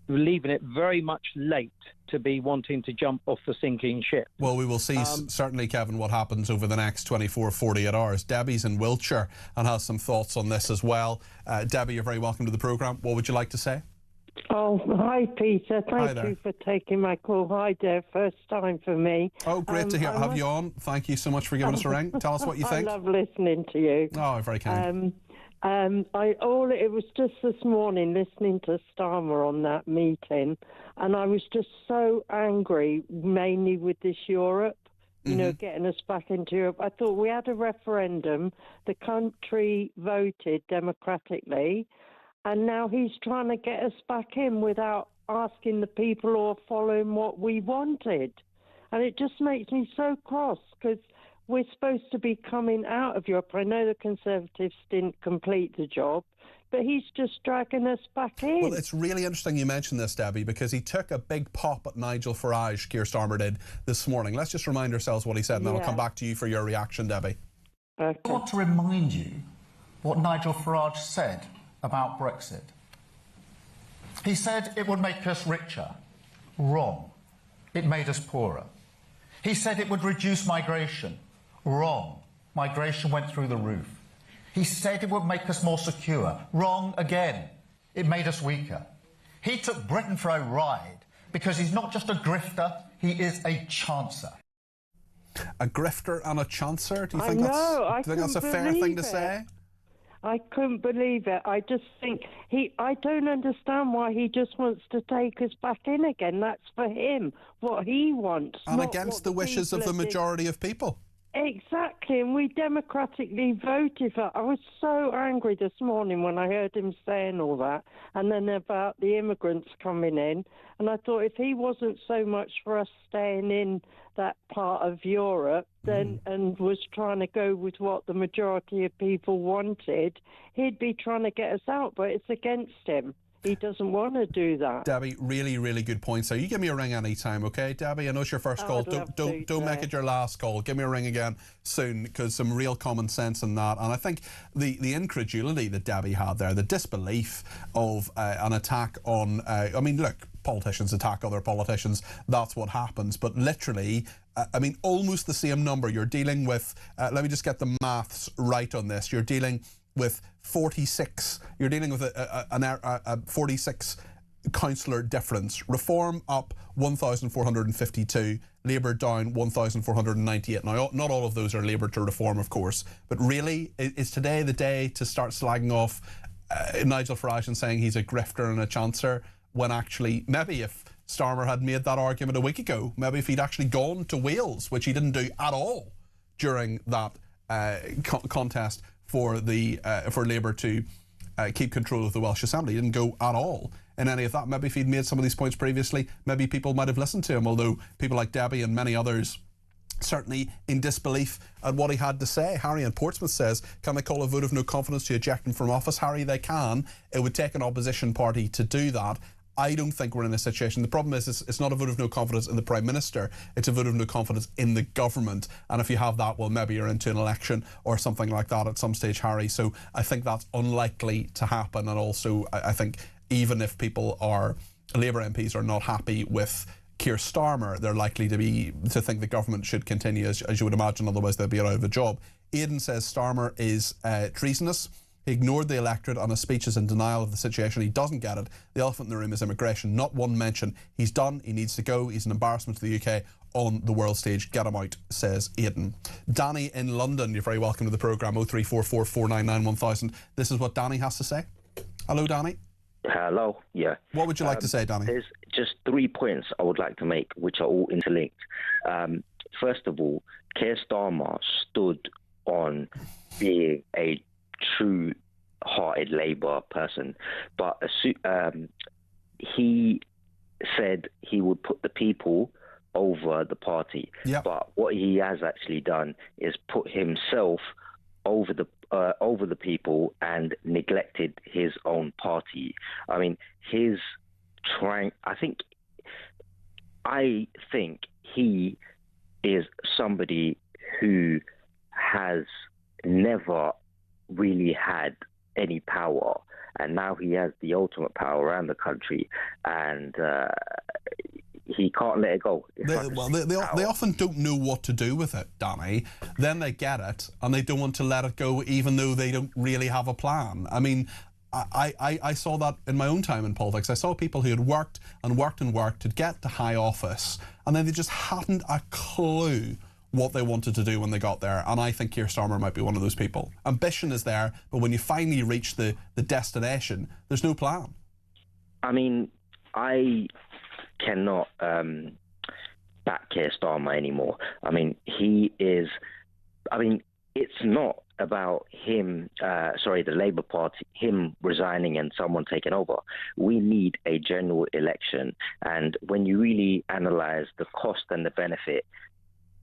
leaving it very much late to be wanting to jump off the sinking ship. Well, we will see, certainly, Kevin, what happens over the next 24, 48 hours. Debbie's in Wiltshire and has some thoughts on this as well. Debbie, you're very welcome to the programme. What would you like to say? Oh, hi, Peter. Thank you for taking my call. Hi, Dev. First time for me. Oh, great to have you on. Thank you so much for giving us a ring. Tell us what you think. I love listening to you. Oh, very kind. It was just this morning listening to Starmer on that meeting, and I was just so angry, mainly with this Europe, you know, getting us back into Europe. I thought we had a referendum, the country voted democratically, and now he's trying to get us back in without asking the people or following what we wanted. And it just makes me so cross, because we're supposed to be coming out of Europe. I know the Conservatives didn't complete the job, but he's just dragging us back in. Well, it's really interesting you mentioned this, Debbie, because he took a big pop at Nigel Farage, Keir Starmer did, this morning. Let's just remind ourselves what he said, and then I'll come back to you for your reaction, Debbie. Okay. I want to remind you what Nigel Farage said about Brexit. He said it would make us richer. Wrong. It made us poorer. He said it would reduce migration. Wrong. Migration went through the roof. He said it would make us more secure. Wrong again. It made us weaker. He took Britain for a ride because he's not just a grifter, he is a chancer. A grifter and a chancer? Do you think that's a fair thing to say? I couldn't believe it. I just think I don't understand why he just wants to take us back in again. That's for him, what he wants. And against the wishes of the majority of people. Exactly, and we democratically voted for. I was so angry this morning when I heard him saying all that, and then about the immigrants coming in. And I thought, if he wasn't so much for us staying in that part of Europe, then and was trying to go with what the majority of people wanted, he'd be trying to get us out. But it's against him. He doesn't want to do that. Debbie, really, really good point. So you give me a ring anytime, okay, Debbie? I know it's your first call. Don't make it your last call. Give me a ring again soon, because some real common sense in that. And I think the incredulity that Debbie had there, the disbelief of an attack on, I mean, look, politicians attack other politicians. That's what happens. But literally, I mean, almost the same number. You're dealing with, let me just get the maths right on this. You're dealing with 46. You're dealing with a 46 councillor difference. Reform up 1,452, Labour down 1,498. Now, not all of those are Labour to Reform, of course, but really, is today the day to start slagging off Nigel Farage and saying he's a grifter and a chancer, when actually, maybe if Starmer had made that argument a week ago, maybe if he'd actually gone to Wales, which he didn't do at all during that contest for Labour to keep control of the Welsh Assembly. He didn't go at all in any of that. Maybe if he'd made some of these points previously, maybe people might have listened to him, although people like Debbie and many others certainly in disbelief at what he had to say. Harry in Portsmouth says, can they call a vote of no confidence to eject him from office? Harry, they can. It would take an opposition party to do that. I don't think we're in a situation. The problem is it's not a vote of no confidence in the Prime Minister, it's a vote of no confidence in the government. And if you have that, well, maybe you're into an election or something like that at some stage, Harry. So I think that's unlikely to happen. And also, I think even if Labour MPs are not happy with Keir Starmer, they're likely to think the government should continue, as you would imagine, otherwise they'll be out of a job. Aidan says Starmer is treasonous. He ignored the electorate on his speeches in denial of the situation. He doesn't get it. The elephant in the room is immigration. Not one mention. He's done. He needs to go. He's an embarrassment to the UK on the world stage. Get him out, says Aidan. Danny in London, you're very welcome to the programme. 0344 499 1000. This is what Danny has to say. Hello, Danny. Hello, yeah. What would you like to say, Danny? There's just 3 points I would like to make, which are all interlinked. First of all, Keir Starmer stood on being a true-hearted Labour person, but he said he would put the people over the party. Yep. But what he has actually done is put himself over the people and neglected his own party. I mean, I think he is somebody who has never really had any power, and now he has the ultimate power around the country, and he can't let it go. They often don't know what to do with it, Danny. Then they get it, and they don't want to let it go, even though they don't really have a plan. I mean, I saw that in my own time in politics. I saw people who had worked and worked and worked to get to high office, and then they just hadn't a clue what they wanted to do when they got there. And I think Keir Starmer might be one of those people. Ambition is there, but when you finally reach the destination, there's no plan. I mean, I cannot back Keir Starmer anymore. I mean, it's not about him, the Labour Party, him resigning and someone taking over. We need a general election. And when you really analyse the cost and the benefit,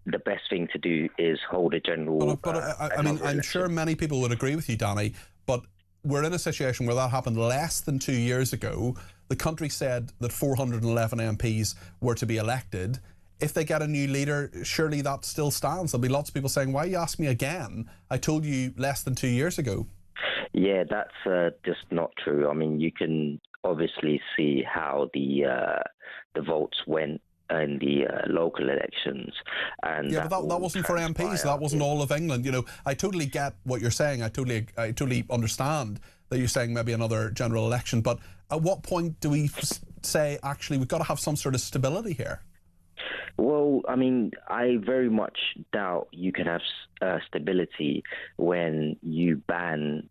the best thing to do is hold a general... I'm sure many people would agree with you, Danny, but we're in a situation where that happened less than 2 years ago. The country said that 411 MPs were to be elected. If they get a new leader, surely that still stands. There'll be lots of people saying, why you ask me again? I told you less than 2 years ago. Yeah, that's just not true. I mean, you can obviously see how the votes went in the local elections, and but that wasn't for MPs. That wasn't all of England. You know, I totally get what you're saying. I totally understand that you're saying maybe another general election. But at what point do we say actually we've got to have some sort of stability here? Well, I mean, I very much doubt you can have stability when you ban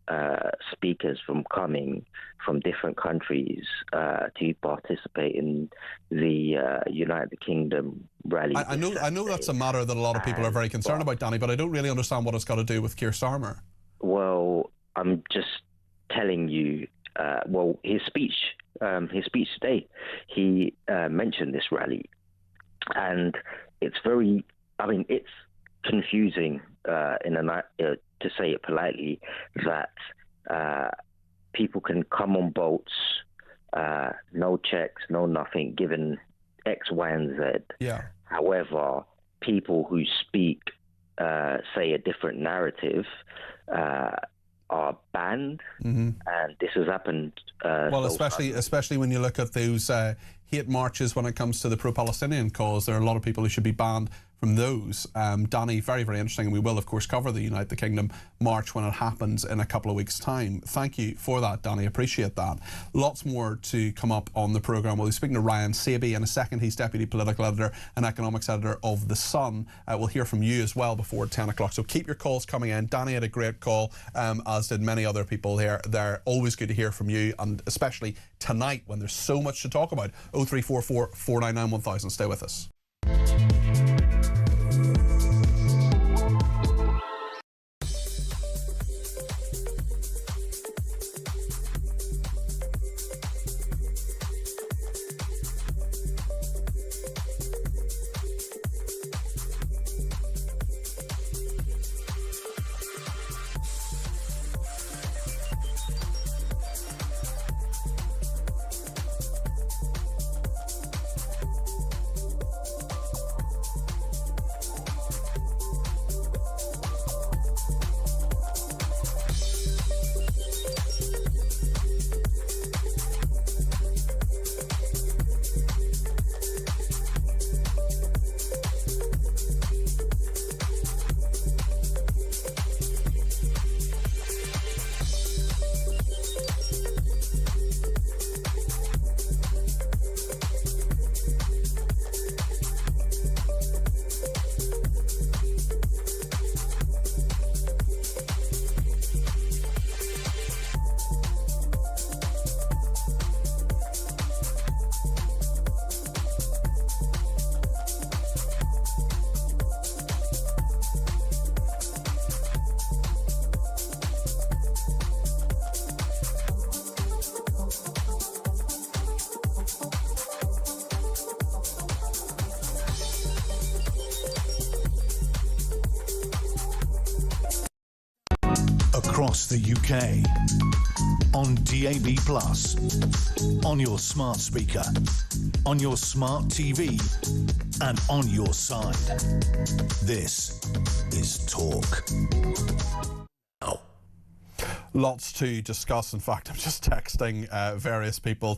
speakers from coming from different countries to participate in the United Kingdom rally. I know that's a matter that a lot of people are very concerned about, Danny, but I don't really understand what it's got to do with Keir Starmer. Well, I'm just telling you, his speech today, he mentioned this rally. And it's it's confusing, to say it politely, that people can come on boats, no checks, no nothing, given X, Y, and Z. Yeah. However, people who speak, say, a different narrative, are banned, and this has happened. Especially when you look at those hate marches when it comes to the pro-Palestinian cause, there are a lot of people who should be banned from those. Danny, very, very interesting, and we will of course cover the United Kingdom march when it happens in a couple of weeks' time. Thank you for that, Danny, appreciate that. Lots more to come up on the programme. We'll be speaking to Ryan Saby in a second. He's Deputy Political Editor and Economics Editor of The Sun. We'll hear from you as well before 10 o'clock, so keep your calls coming in. Danny had a great call, as did many other people here. They're always good to hear from you, and especially tonight when there's so much to talk about. 0344 499 1000. Stay with us. Across the UK, on DAB+, on your smart speaker, on your smart TV, and on your side. This is Talk. Lots to discuss. In fact, I'm just texting various people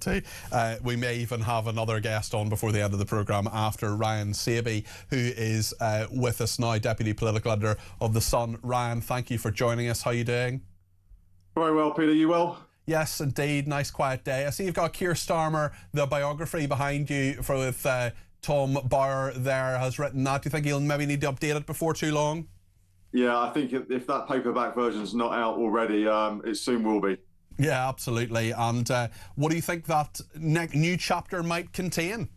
we may even have another guest on before the end of the programme after Ryan Saby, who is with us now, Deputy Political Editor of The Sun. Ryan, thank you for joining us. How are you doing? Very well, Peter. You well? Yes, indeed. Nice quiet day. I see you've got Keir Starmer, the biography behind you with Tom Bauer there has written that. Do you think he'll maybe need to update it before too long? Yeah, I think if that paperback version's not out already, it soon will be. Yeah, absolutely. And what do you think that new chapter might contain?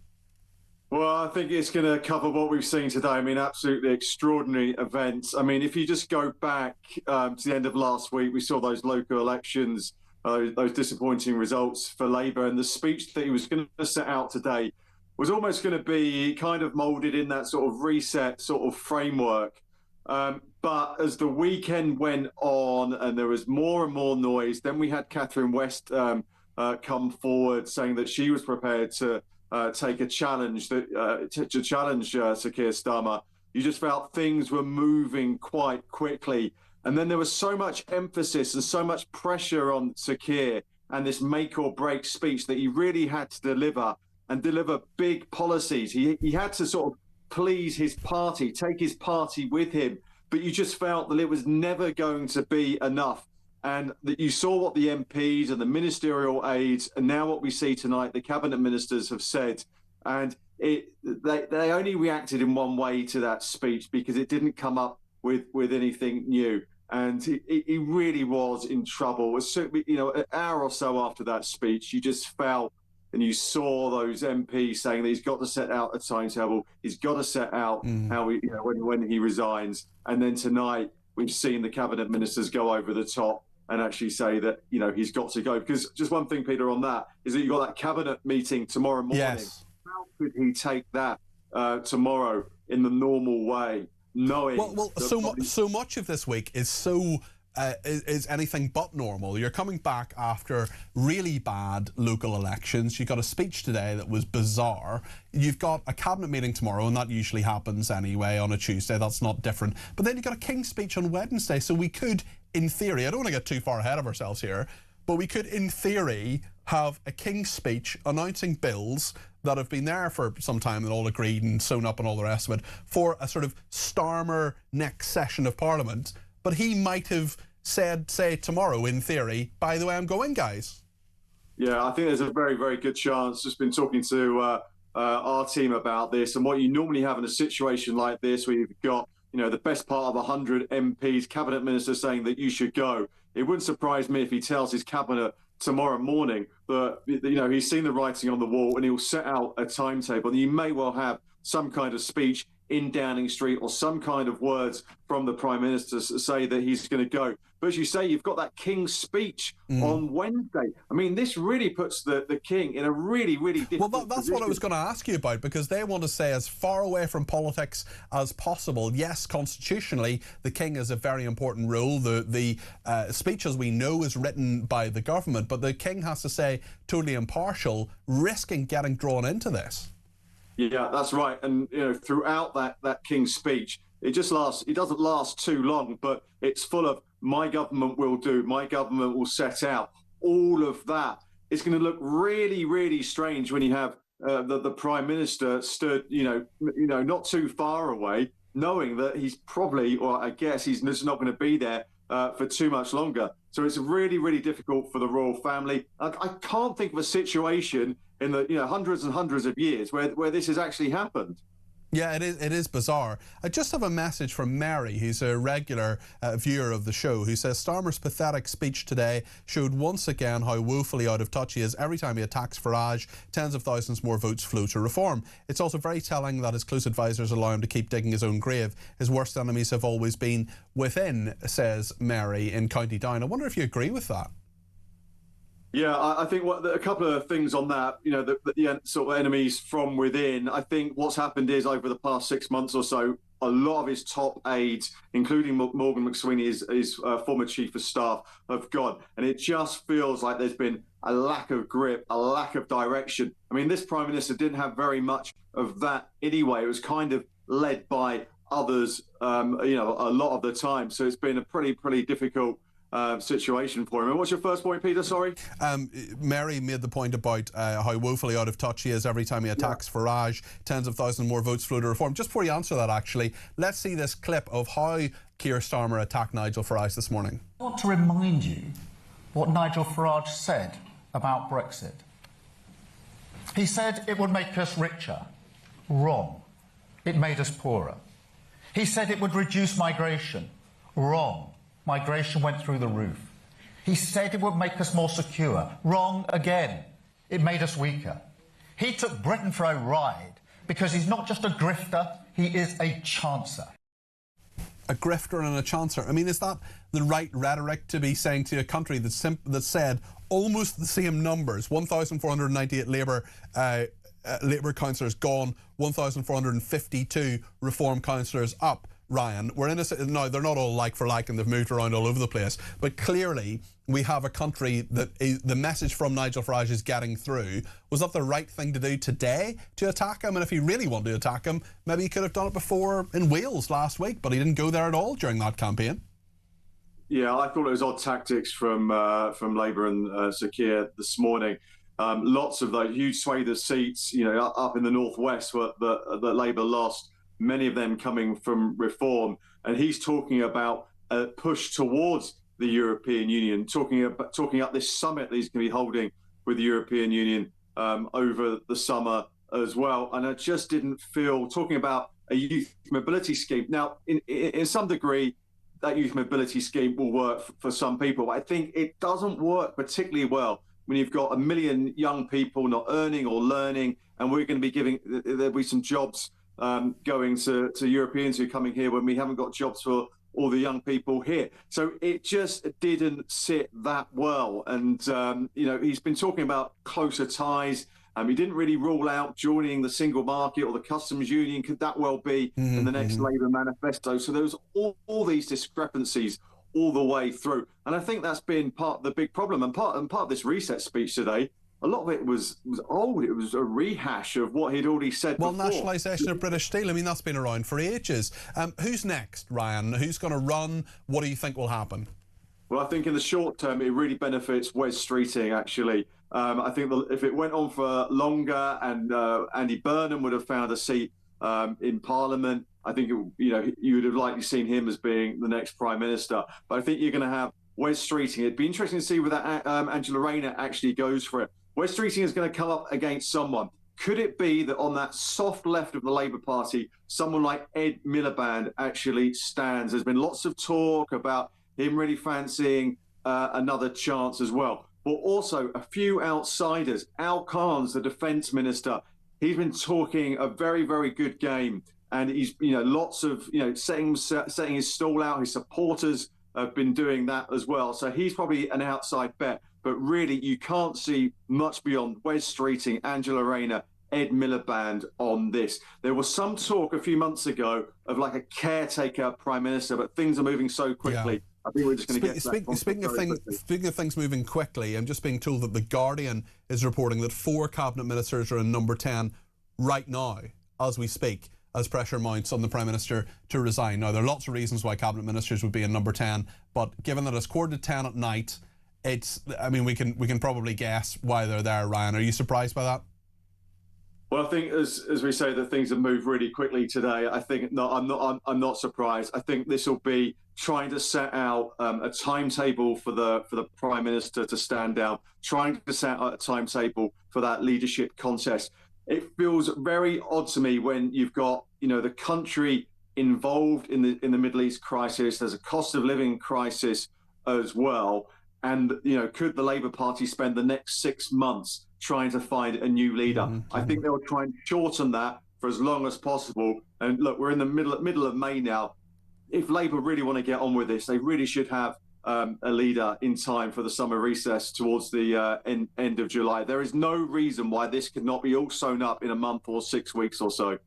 Well, I think it's going to cover what we've seen today. I mean, absolutely extraordinary events. I mean, if you just go back to the end of last week, we saw those local elections, those disappointing results for Labour, and the speech that he was going to set out today was almost going to be kind of moulded in that sort of reset sort of framework. But as the weekend went on and there was more and more noise, then we had Catherine West come forward saying that she was prepared to take a challenge, to challenge Sir Keir Starmer. You just felt things were moving quite quickly. And then there was so much emphasis and so much pressure on Sir Keir and this make or break speech that he really had to deliver and deliver big policies. He had to sort of please his party, take his party with him. But you just felt that it was never going to be enough. And that you saw what the MPs and the ministerial aides, and now what we see tonight, the cabinet ministers have said. And they only reacted in one way to that speech because it didn't come up with anything new. And he really was in trouble. An hour or so after that speech, you just felt and you saw those MPs saying that he's got to set out a timetable. He's got to set out how when he resigns. And then tonight, we've seen the cabinet ministers go over the top and actually say that, he's got to go. Because just one thing, Peter, on that is that you've got that cabinet meeting tomorrow morning. Yes. How could he take that tomorrow in the normal way, knowing... Well, so much of this week is is anything but normal. You're coming back after really bad local elections. You got a speech today that was bizarre. You've got a cabinet meeting tomorrow, and that usually happens anyway on a Tuesday. That's not different. But then you've got a King's speech on Wednesday. So we could, in theory, I don't want to get too far ahead of ourselves here, but we could, in theory, have a King's speech announcing bills that have been there for some time and all agreed and sewn up and all the rest of it for a sort of Starmer next session of Parliament. But he might have said, say, tomorrow, in theory, by the way, I'm going, guys. Yeah, I think there's a very, very good chance. Just been talking to our team about this, and what you normally have in a situation like this where you've got, the best part of 100 MPs, cabinet ministers saying that you should go. It wouldn't surprise me if he tells his cabinet tomorrow morning that, he's seen the writing on the wall and he'll set out a timetable. And you may well have some kind of speech in Downing Street or some kind of words from the Prime Minister to say that he's going to go. But as you say, you've got that King's speech on Wednesday. I mean, this really puts the King in a really, really difficult Well, that's position. what I was going to ask you about, because they want to stay as far away from politics as possible. Yes, constitutionally, the King has a very important role. The speech, as we know, is written by the government, but the King has to stay totally impartial, risking getting drawn into this. Yeah, that's right. And, throughout that King's speech, it doesn't last too long, but it's full of my government will do, my government will set out. All of that. It's going to look really, really strange when you have the Prime Minister stood, not too far away, knowing that he's probably, or I guess he's just not going to be there for too much longer. So it's really, really difficult for the royal family. I can't think of a situation in the hundreds and hundreds of years where this has actually happened. Yeah, it is bizarre. I just have a message from Mary, who's a regular viewer of the show, who says Starmer's pathetic speech today showed once again how woefully out of touch he is. Every time he attacks Farage, tens of thousands more votes flow to reform. It's also very telling that his close advisors allow him to keep digging his own grave. His worst enemies have always been within, says Mary in County Down. I wonder if you agree with that. Yeah, I think a couple of things on that, the sort of enemies from within. I think what's happened is over the past 6 months or so, a lot of his top aides, including Morgan McSweeney, his former chief of staff, have gone. And it just feels like there's been a lack of grip, a lack of direction. I mean, this Prime Minister didn't have very much of that anyway. It was kind of led by others, a lot of the time. So it's been a pretty difficult situation for him. And what's your first point, Peter? Sorry? Mary made the point about how woefully out of touch he is every time he attacks Farage. Tens of thousands more votes flow to reform. Just before you answer that, actually, let's see this clip of how Keir Starmer attacked Nigel Farage this morning. I want to remind you what Nigel Farage said about Brexit. He said it would make us richer. Wrong. It made us poorer. He said it would reduce migration. Wrong. Migration went through the roof. He said it would make us more secure. Wrong again. It made us weaker. He took Britain for a ride because he's not just a grifter, he is a chancer. A grifter and a chancer. I mean, is that the right rhetoric to be saying to a country that said almost the same numbers? 1,498 Labour councillors gone, 1,452 Reform councillors up. Ryan, we're in a... Now, they're not all like for like and they've moved around all over the place, but clearly we have a country that the message from Nigel Farage is getting through. Was that the right thing to do today, to attack him? And if he really wanted to attack him, maybe he could have done it before in Wales last week, but he didn't go there at all during that campaign. Yeah, I thought it was odd tactics from Labour and Sir Keir this morning. Lots of those huge swathe of seats, up in the northwest that Labour lost. Many of them coming from Reform, and he's talking about a push towards the European Union, talking up this summit that he's going to be holding with the European Union over the summer as well. And I just didn't feel, talking about a youth mobility scheme. Now, in some degree, that youth mobility scheme will work for some people. But I think it doesn't work particularly well when you've got 1 million young people not earning or learning, and we're going to be there'll be some jobs going to Europeans who are coming here when we haven't got jobs for all the young people here. So it just didn't sit that well. And, he's been talking about closer ties. He didn't really rule out joining the single market or the customs union. Could that well be in the next Labour manifesto? So there was all these discrepancies all the way through. And I think that's been part of the big problem. And part of this reset speech today, a lot of it was old. It was a rehash of what he'd already said before. Nationalisation of British Steel, I mean, that's been around for ages. Who's next, Ryan? Who's going to run? What do you think will happen? Well, I think in the short term, it really benefits Wes Streeting, actually. I think if it went on for longer and Andy Burnham would have found a seat in Parliament, I think you would have likely seen him as being the next Prime Minister. But I think you're going to have Wes Streeting. It'd be interesting to see whether Angela Rayner actually goes for it. Wes Streeting is going to come up against someone. Could it be that on that soft left of the Labour Party, someone like Ed Miliband actually stands? There's been lots of talk about him really fancying another chance as well. But also a few outsiders. Al Khan's the Defence Minister. He's been talking a very, very good game. And he's, lots of, setting his stall out. His supporters have been doing that as well. So he's probably an outside bet. But really, you can't see much beyond Wes Streeting, Angela Rayner, Ed Miliband on this. There was some talk a few months ago of like a caretaker Prime Minister, but things are moving so quickly. Yeah. I think we're just going to get speaking of things moving quickly, I'm just being told that The Guardian is reporting that 4 cabinet ministers are in number 10 right now, as we speak, as pressure mounts on the Prime Minister to resign. Now, there are lots of reasons why cabinet ministers would be in number 10, but given that it's 9:45 at night, we can probably guess why they're there. Ryan, are you surprised by that? Well, I think as we say that things have moved really quickly today. I think I'm not surprised. I think this will be trying to set out a timetable for the Prime Minister to stand down, trying to set out a timetable for that leadership contest. It feels very odd to me when you've got the country involved in the Middle East crisis. There's a cost of living crisis as well. And, could the Labour Party spend the next 6 months trying to find a new leader? I think they'll try and shorten that for as long as possible. And look, we're in the middle of May now. If Labour really want to get on with this, they really should have a leader in time for the summer recess towards the end of July. There is no reason why this could not be all sewn up in a month or 6 weeks or so.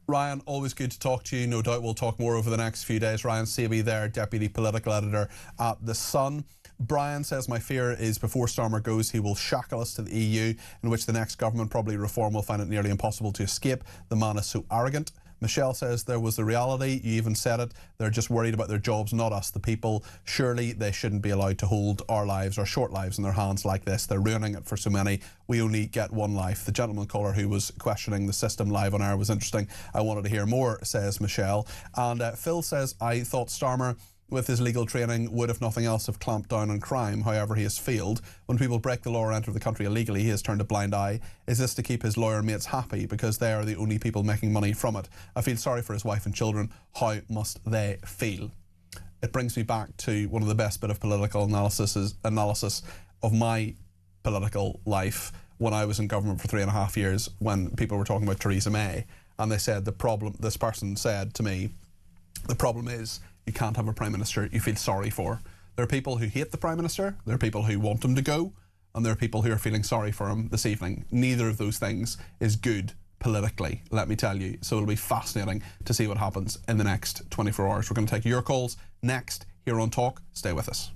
Ryan, always good to talk to you. No doubt we'll talk more over the next few days. Ryan Sabey there, Deputy Political Editor at The Sun. Brian says, my fear is before Starmer goes, he will shackle us to the EU, in which the next government, probably Reform, will find it nearly impossible to escape. The man is so arrogant. Michelle says, there was the reality. You even said it. They're just worried about their jobs, not us, the people. Surely they shouldn't be allowed to hold our lives, our short lives, in their hands like this. They're ruining it for so many. We only get one life. The gentleman caller who was questioning the system live on air was interesting. I wanted to hear more, says Michelle. And Phil says, I thought Starmer, with his legal training, would, if nothing else, have clamped down on crime. However, he has failed. When people break the law or enter the country illegally, he has turned a blind eye. Is this to keep his lawyer mates happy because they are the only people making money from it? I feel sorry for his wife and children. How must they feel? It brings me back to one of the best bit of political analysis of my political life when I was in government for 3.5 years, when people were talking about Theresa May, and they said this person said to me, the problem is you can't have a Prime Minister you feel sorry for. There are people who hate the Prime Minister, there are people who want him to go, and there are people who are feeling sorry for him this evening. Neither of those things is good politically, let me tell you. So it'll be fascinating to see what happens in the next 24 hours. We're going to take your calls next here on Talk. Stay with us.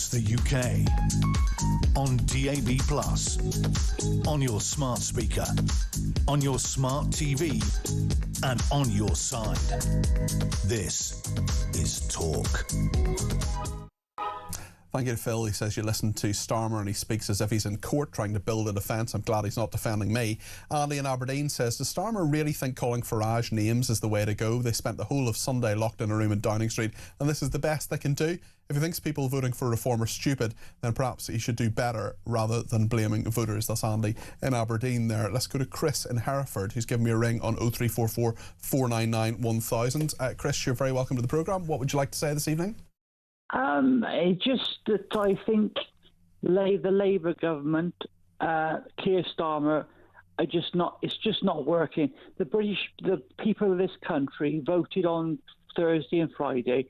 across the UK. On DAB+, on your smart speaker, on your smart TV, and on your side. This is Talk. Thank you to Phil. He says you listen to Starmer and he speaks as if he's in court trying to build a defence. I'm glad he's not defending me. Andy in Aberdeen says, does Starmer really think calling Farage names is the way to go? They spent the whole of Sunday locked in a room in Downing Street and this is the best they can do? If he thinks people voting for reform are stupid, then perhaps he should do better rather than blaming voters. That's Andy in Aberdeen there. Let's go to Chris in Hereford, who's given me a ring on 0344 499 1000. Chris, you're very welcome to the programme. What would you like to say this evening? Just that I think the Labour government, Keir Starmer, it's just not working. The people of this country voted on Thursday and Friday.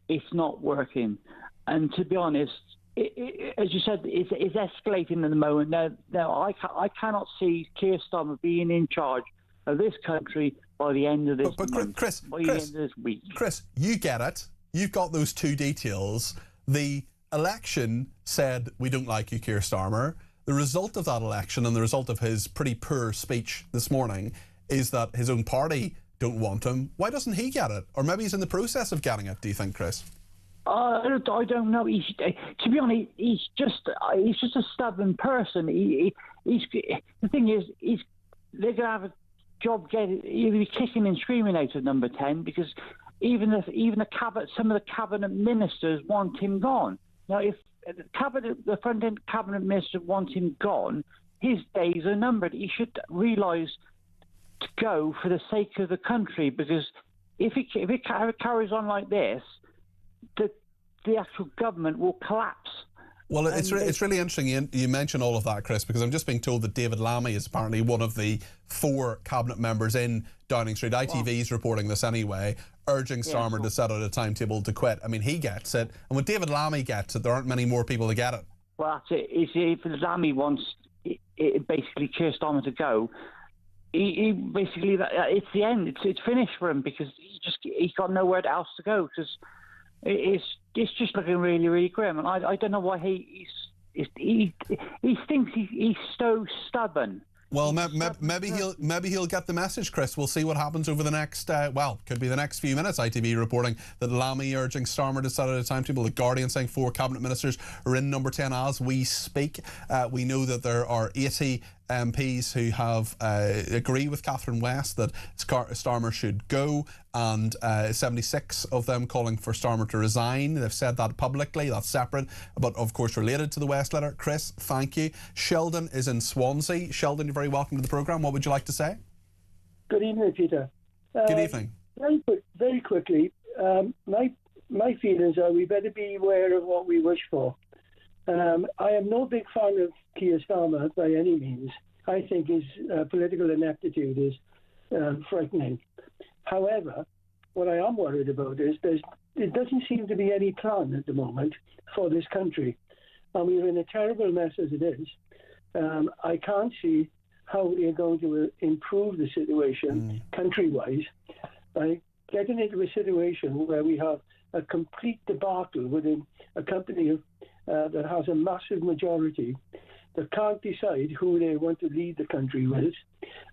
It's not working. And to be honest, as you said, it's escalating at the moment. Now I cannot see Keir Starmer being in charge of this country by the end of this month, by the end of this week. Chris, you get it. You've got those two details. The election said, we don't like you, Keir Starmer. The result of that election and the result of his pretty poor speech this morning is that his own party don't want him. Why doesn't he get it? Or maybe he's in the process of getting it, do you think, Chris? I don't know. To be honest, he's just a stubborn person. The thing is, they're going to have a job he'll be kicking and screaming out of number 10 because even the cabinet, some of the cabinet ministers want him gone. Now, if the front-end cabinet minister wants him gone, his days are numbered. He should realise to go for the sake of the country, because if it carries on like this, the actual government will collapse. Well, it's really interesting you mention all of that, Chris, because I'm just being told that David Lammy is apparently one of the 4 cabinet members in Downing Street. ITV's reporting this anyway, urging Starmer to set out a timetable to quit. I mean, he gets it, and when David Lammy gets it, there aren't many more people to get it. Well, that's it. If Lammy wants basically Keir Starmer to go, he basically it's the end. It's finished for him because he's got nowhere else to go because it's just looking really, really grim. And I don't know why he thinks he's so stubborn. Well, maybe he'll get the message, Chris. We'll see what happens over the next, could be the next few minutes. ITV reporting that Lammy urging Starmer to set out a timetable. The Guardian saying 4 cabinet ministers are in number 10 as we speak. We know that there are 80 MPs who have agree with Catherine West that Starmer should go, and 76 of them calling for Starmer to resign. They've said that publicly. That's separate, but of course related to the West letter. Chris, thank you. Sheldon is in Swansea. Sheldon, you're very welcome to the programme. What would you like to say? Good evening, Peter. Good evening. Very quickly, my feelings are we better be aware of what we wish for. I am no big fan of Keir Starmer by any means. I think his political ineptitude is frightening. However, what I am worried about is there doesn't seem to be any plan at the moment for this country. And we're in a terrible mess as it is. I can't see how we are going to improve the situation country-wise by getting into a situation where we have a complete debacle within a company that has a massive majority that can't decide who they want to lead the country with.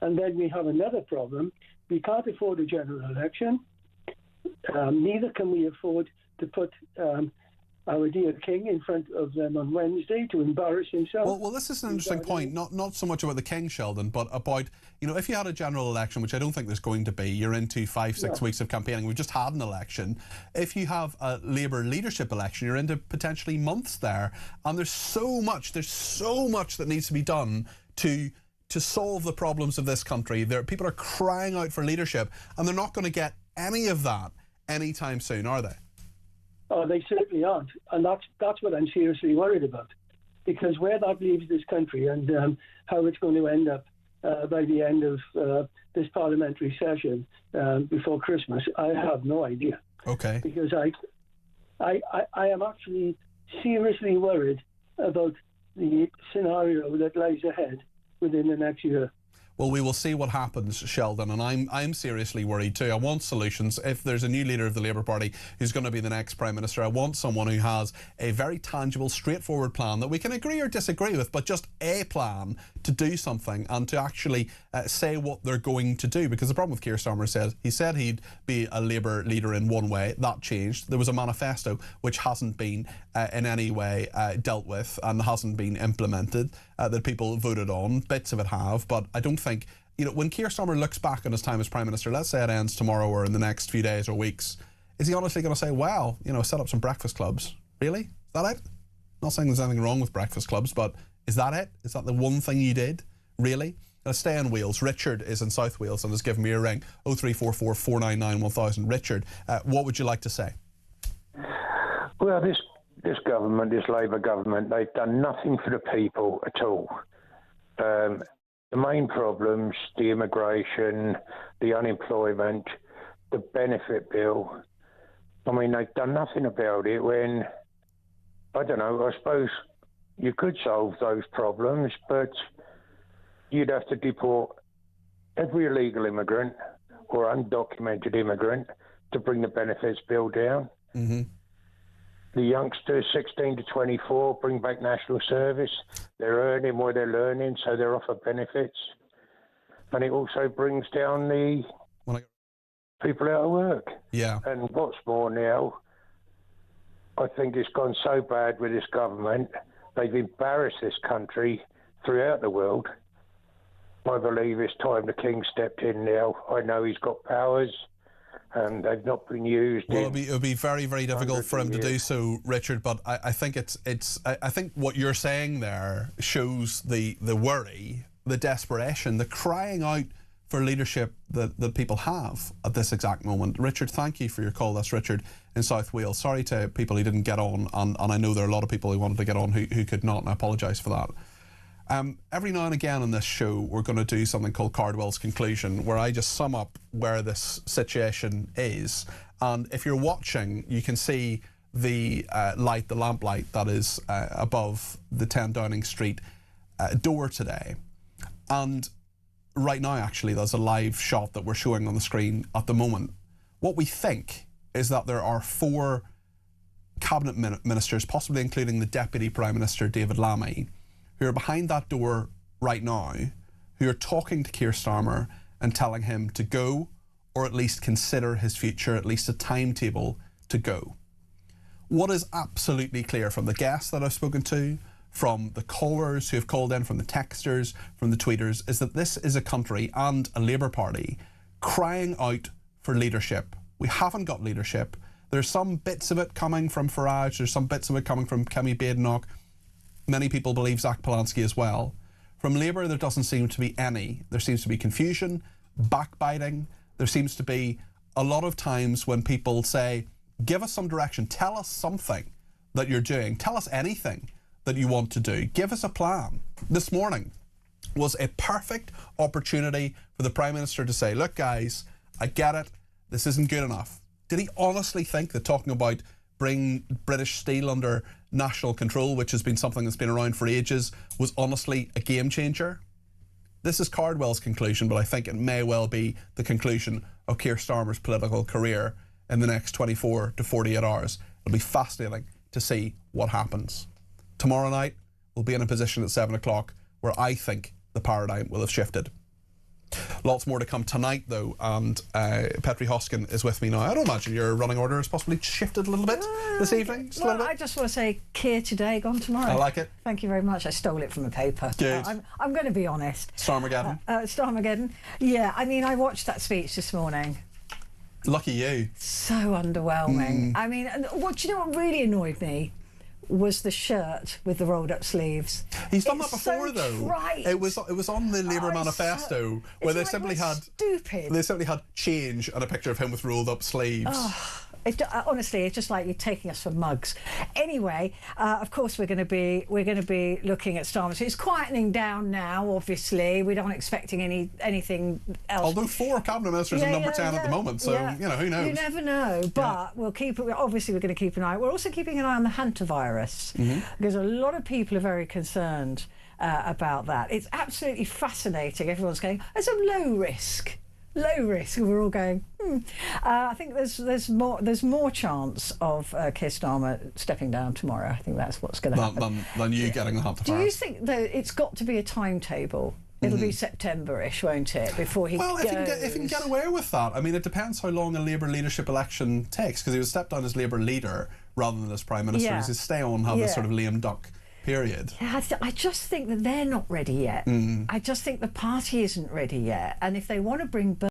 And then we have another problem. We can't afford a general election. Neither can we afford to put our dear King in front of them on Wednesday to embarrass himself. Well, this is an interesting point. Not so much about the King, Sheldon, but about, if you had a general election, which I don't think there's going to be, you're into 5-6 weeks of campaigning. We've just had an election. If you have a Labour leadership election, you're into potentially months there, and there's so much that needs to be done to solve the problems of this country. People are crying out for leadership, and they're not going to get any of that anytime soon, are they? Oh, they certainly aren't, and that's what I'm seriously worried about, because where that leaves this country and how it's going to end up by the end of this parliamentary session before Christmas, I have no idea. Okay. Because I am actually seriously worried about the scenario that lies ahead within the next year. Well, we will see what happens, Sheldon, and I'm seriously worried too. I want solutions. If there's a new leader of the Labour Party who's going to be the next Prime Minister, I want someone who has a very tangible, straightforward plan that we can agree or disagree with, but just a plan to do something and to actually say what they're going to do. Because the problem with Keir Starmer says, he said he'd be a Labour leader in one way. That changed. There was a manifesto which hasn't been in any way dealt with and hasn't been implemented, that people voted on. Bits of it have, but I don't think, you know, when Keir Starmer looks back on his time as Prime Minister, let's say it ends tomorrow or in the next few days or weeks, is he honestly going to say, well, you know, set up some breakfast clubs? Really? Is that it? Not saying there's anything wrong with breakfast clubs, but is that it? Is that the one thing you did? Really? Let's stay in Wales. Richard is in South Wales and has given me a ring. 0344 499 1000. Richard, what would you like to say? Well, this government, this Labour government, they've done nothing for the people at all. The main problems, the immigration, the unemployment, the benefit bill, I mean, they've done nothing about it when, I don't know, I suppose you could solve those problems, but you'd have to deport every illegal immigrant or undocumented immigrant to bring the benefits bill down. Mm-hmm. The youngsters, 16 to 24, bring back national service. They're earning more they're learning, so they're offered benefits. And it also brings down the people out of work. Yeah. And what's more now, I think it's gone so bad with this government, they've embarrassed this country throughout the world. I believe it's time the King stepped in now. I know he's got powers, and they've not been used. Well, it'll be very, very difficult for him to do so, Richard. But I think I think what you're saying there shows the worry, the desperation, the crying out for leadership that people have at this exact moment. Richard, thank you for your call. That's Richard in South Wales. Sorry to people who didn't get on, and I know there are a lot of people who wanted to get on who could not, and I apologise for that. Every now and again on this show, we're going to do something called Cardwell's Conclusion, where I just sum up where this situation is. And if you're watching, you can see the light, the lamp light that is above the 10 Downing Street door today. And right now, actually, there's a live shot that we're showing on the screen at the moment. What we think is that there are 4 cabinet ministers, possibly including the Deputy Prime Minister, David Lammy, who are behind that door right now, who are talking to Keir Starmer and telling him to go, or at least consider his future, at least a timetable to go. What is absolutely clear from the guests that I've spoken to, from the callers who have called in, from the texters, from the tweeters, is that this is a country and a Labour Party crying out for leadership. We haven't got leadership. There's some bits of it coming from Farage, there's some bits of it coming from Kemi Badenoch. Many people believe Zach Polanski as well. From Labour, there doesn't seem to be any. There seems to be confusion, backbiting. There seems to be a lot of times when people say, give us some direction, tell us something that you're doing, tell us anything that you want to do, give us a plan. This morning was a perfect opportunity for the Prime Minister to say, look guys, I get it, this isn't good enough. Did he honestly think that talking about bring British steel under national control, which has been something that's been around for ages, was honestly a game changer? This is Cardwell's conclusion, but I think it may well be the conclusion of Keir Starmer's political career in the next 24 to 48 hours. It'll be fascinating to see what happens. Tomorrow night, we'll be in a position at 7 o'clock where I think the paradigm will have shifted. Lots more to come tonight, though, and Petri Hoskin is with me now. I don't imagine your running order has possibly shifted a little bit this evening. Just a little bit. I just want to say, Keir today, gone tomorrow. I like it. Thank you very much. I stole it from a paper. Good. I'm going to be honest. Starmageddon. Starmageddon. Yeah, I mean, I watched that speech this morning. Lucky you. So underwhelming. I mean, do you know what really annoyed me? Was the shirt with the rolled up sleeves. He's done that before, so though. Trite. It was on the Labour manifesto where they simply had stupid. They simply had change and a picture of him with rolled up sleeves. Honestly, it's just like you're taking us for mugs. Anyway, of course we're going to be looking at Starmer. So it's quietening down now. Obviously, we aren't expecting anything else. Although 4 cabinet ministers are number 10 at the moment, so who knows? You never know. But we'll keep. Obviously, we're going to keep an eye. We're also keeping an eye on the hantavirus because a lot of people are very concerned about that. It's absolutely fascinating. Everyone's going, it's a low risk. Low risk. We're all going. I think there's more chance of Keir Starmer stepping down tomorrow. I think that's what's going to happen. Than you getting the hantavirus. Do you think that it's got to be a timetable? It'll be September-ish, won't it, before he goes? If he can get away with that. I mean, it depends how long a Labour leadership election takes, because he would step down as Labour leader rather than as Prime Minister. He stay on, have this sort of lame duck period. Yeah, I just think that they're not ready yet. I just think the party isn't ready yet. And if they want to bring